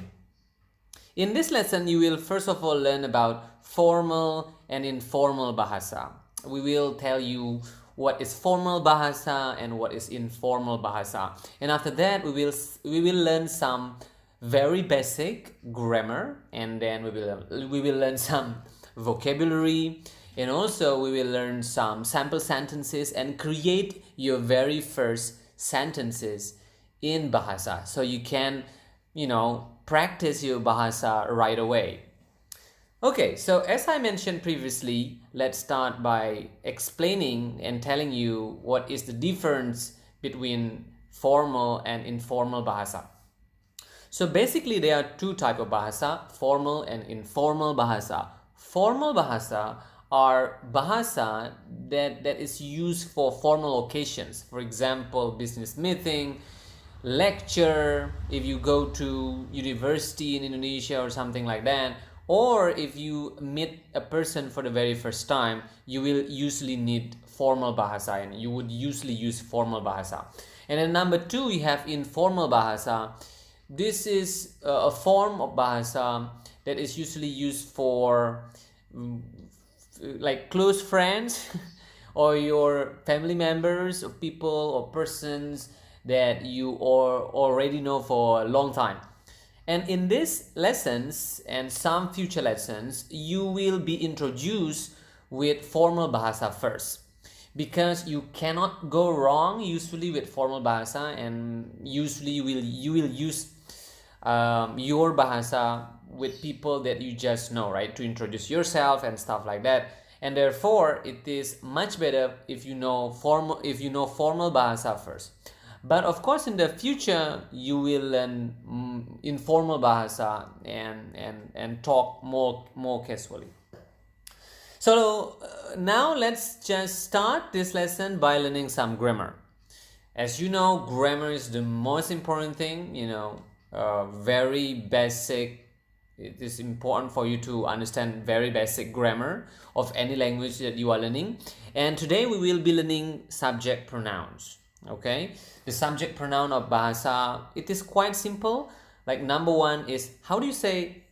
Speaker 1: In this lesson, you will first of all learn about formal and informal Bahasa. We will tell you what is formal Bahasa and what is informal Bahasa. And after that, we will learn some very basic grammar, and then we will learn some vocabulary, and also we will learn some sample sentences and create your very first sentences in Bahasa, so you can practice your Bahasa right away. Okay, so as I mentioned previously, let's start by explaining and telling you what is the difference between formal and informal bahasa. So basically there are two types of bahasa, formal and informal bahasa. Formal bahasa are bahasa that is used for formal occasions. For example, business meeting, lecture, if you go to university in Indonesia or something like that, or if you meet a person for the very first time, you will usually need formal bahasa and you would usually use formal bahasa. And then number two, we have informal bahasa. This is a form of bahasa that is usually used for like close friends or your family members or people or persons that you already know for a long time. And in these lessons and some future lessons, you will be introduced with formal bahasa first, because you cannot go wrong usually with formal bahasa, and usually you will use your bahasa with people that you just know, right, to introduce yourself and stuff like that. And therefore it is much better if you know formal bahasa first. But of course in the future you will learn informal bahasa and talk more casually. So now let's just start this lesson by learning some grammar. As you know, grammar is the most important thing, very basic. It is important for you to understand very basic grammar of any language that you are learning. And today we will be learning subject pronouns. Okay, the subject pronoun of bahasa, it is quite simple. Like number one is, how do you say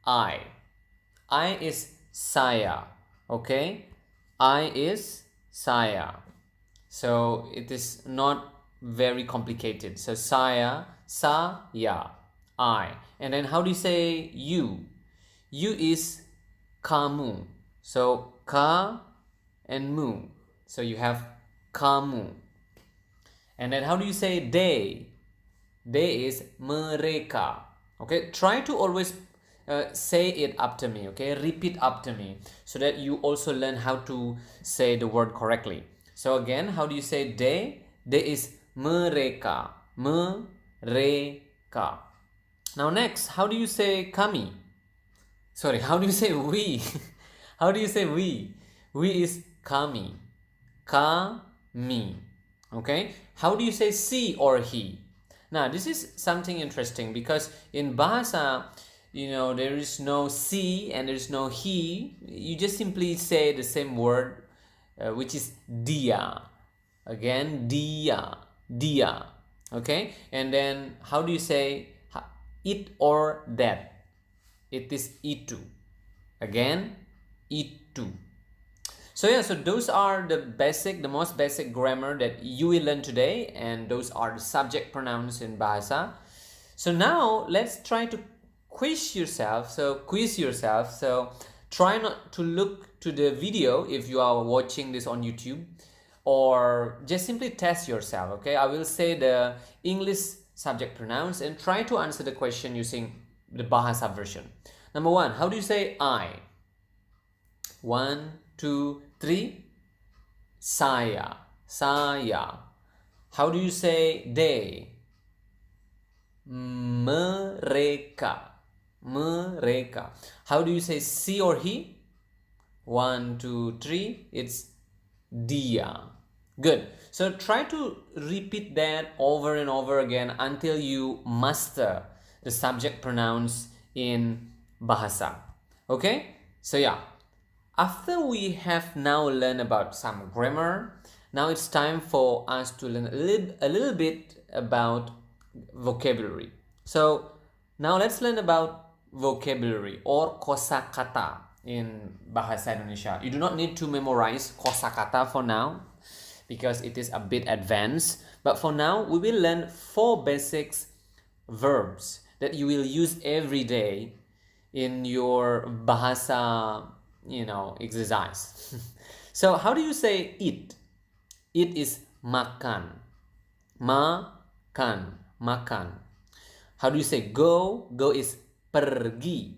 Speaker 1: I? I is saya. Okay, I is saya. So it is not very complicated. So saya, I. And then how do you say you? You is kamu. So ka and mu. So you have kamu. And then how do you say they? They is mereka. Okay, try to always say it after me. Okay, repeat after me so that you also learn how to say the word correctly. So again, how do you say they? They is mereka. Mereka. Now next, how do you say kami? Sorry, how do you say we? How do you say we? We is kami. Kami. Okay, how do you say she or he? Now this is something interesting, because in bahasa, there is no she and there is no he. You just simply say the same word, which is dia. Again, dia. Okay, and then how do you say it or that? It is itu. Again, itu. So yeah, so those are the most basic grammar that you will learn today, and those are the subject pronouns in bahasa. So now let's try to quiz yourself. So try not to look to the video if you are watching this on YouTube, or just simply test yourself. Okay, I will say the English subject pronouns and try to answer the question using the bahasa version. Number one, how do you say I? 1, 2, 3. Saya. How do you say they? Mereka. How do you say she or he? 1, 2, 3. It's dia. Good. So try to repeat that over and over again until you master the subject pronouns in bahasa. Okay? So yeah, after we have now learned about some grammar, now it's time for us to learn a little bit about vocabulary. So now let's learn about vocabulary or kosakata in Bahasa Indonesia. You do not need to memorize kosakata for now, because it is a bit advanced. But for now, we will learn 4 basic verbs that you will use every day in your bahasa, exercise. So how do you say eat? Eat is makan. Makan. How do you say go? Go is pergi.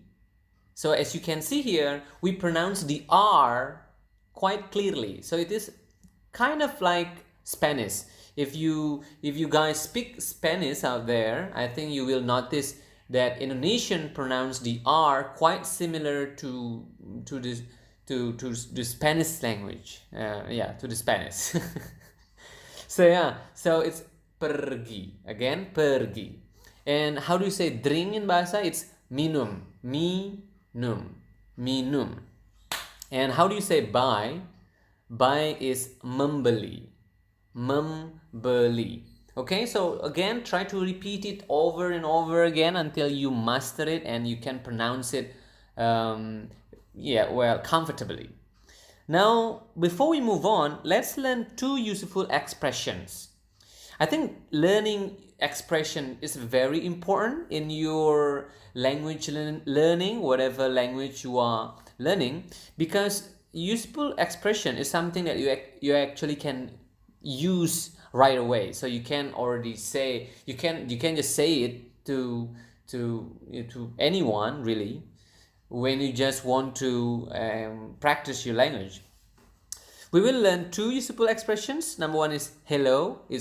Speaker 1: So as you can see here, we pronounce the R quite clearly. So it is kind of like Spanish. If you guys speak Spanish out there, I think you will notice that Indonesian pronounce the R quite similar to this to the Spanish language. Yeah, to the Spanish. So yeah, so it's pergi. Again, pergi. And how do you say drink in Bahasa? It's minum. Minum. Minum. And how do you say buy? Buy is membeli. Membeli. Okay, so again, try to repeat it over and over again until you master it and you can pronounce it, yeah, well, comfortably. Now, before we move on, let's learn two useful expressions. I think learning expression is very important in your language learning, whatever language you are learning, because useful expression is something that you actually can use right away. So you can already say, you can just say it to anyone really when you just want to practice your language. We will learn two useful expressions. Number one is hello.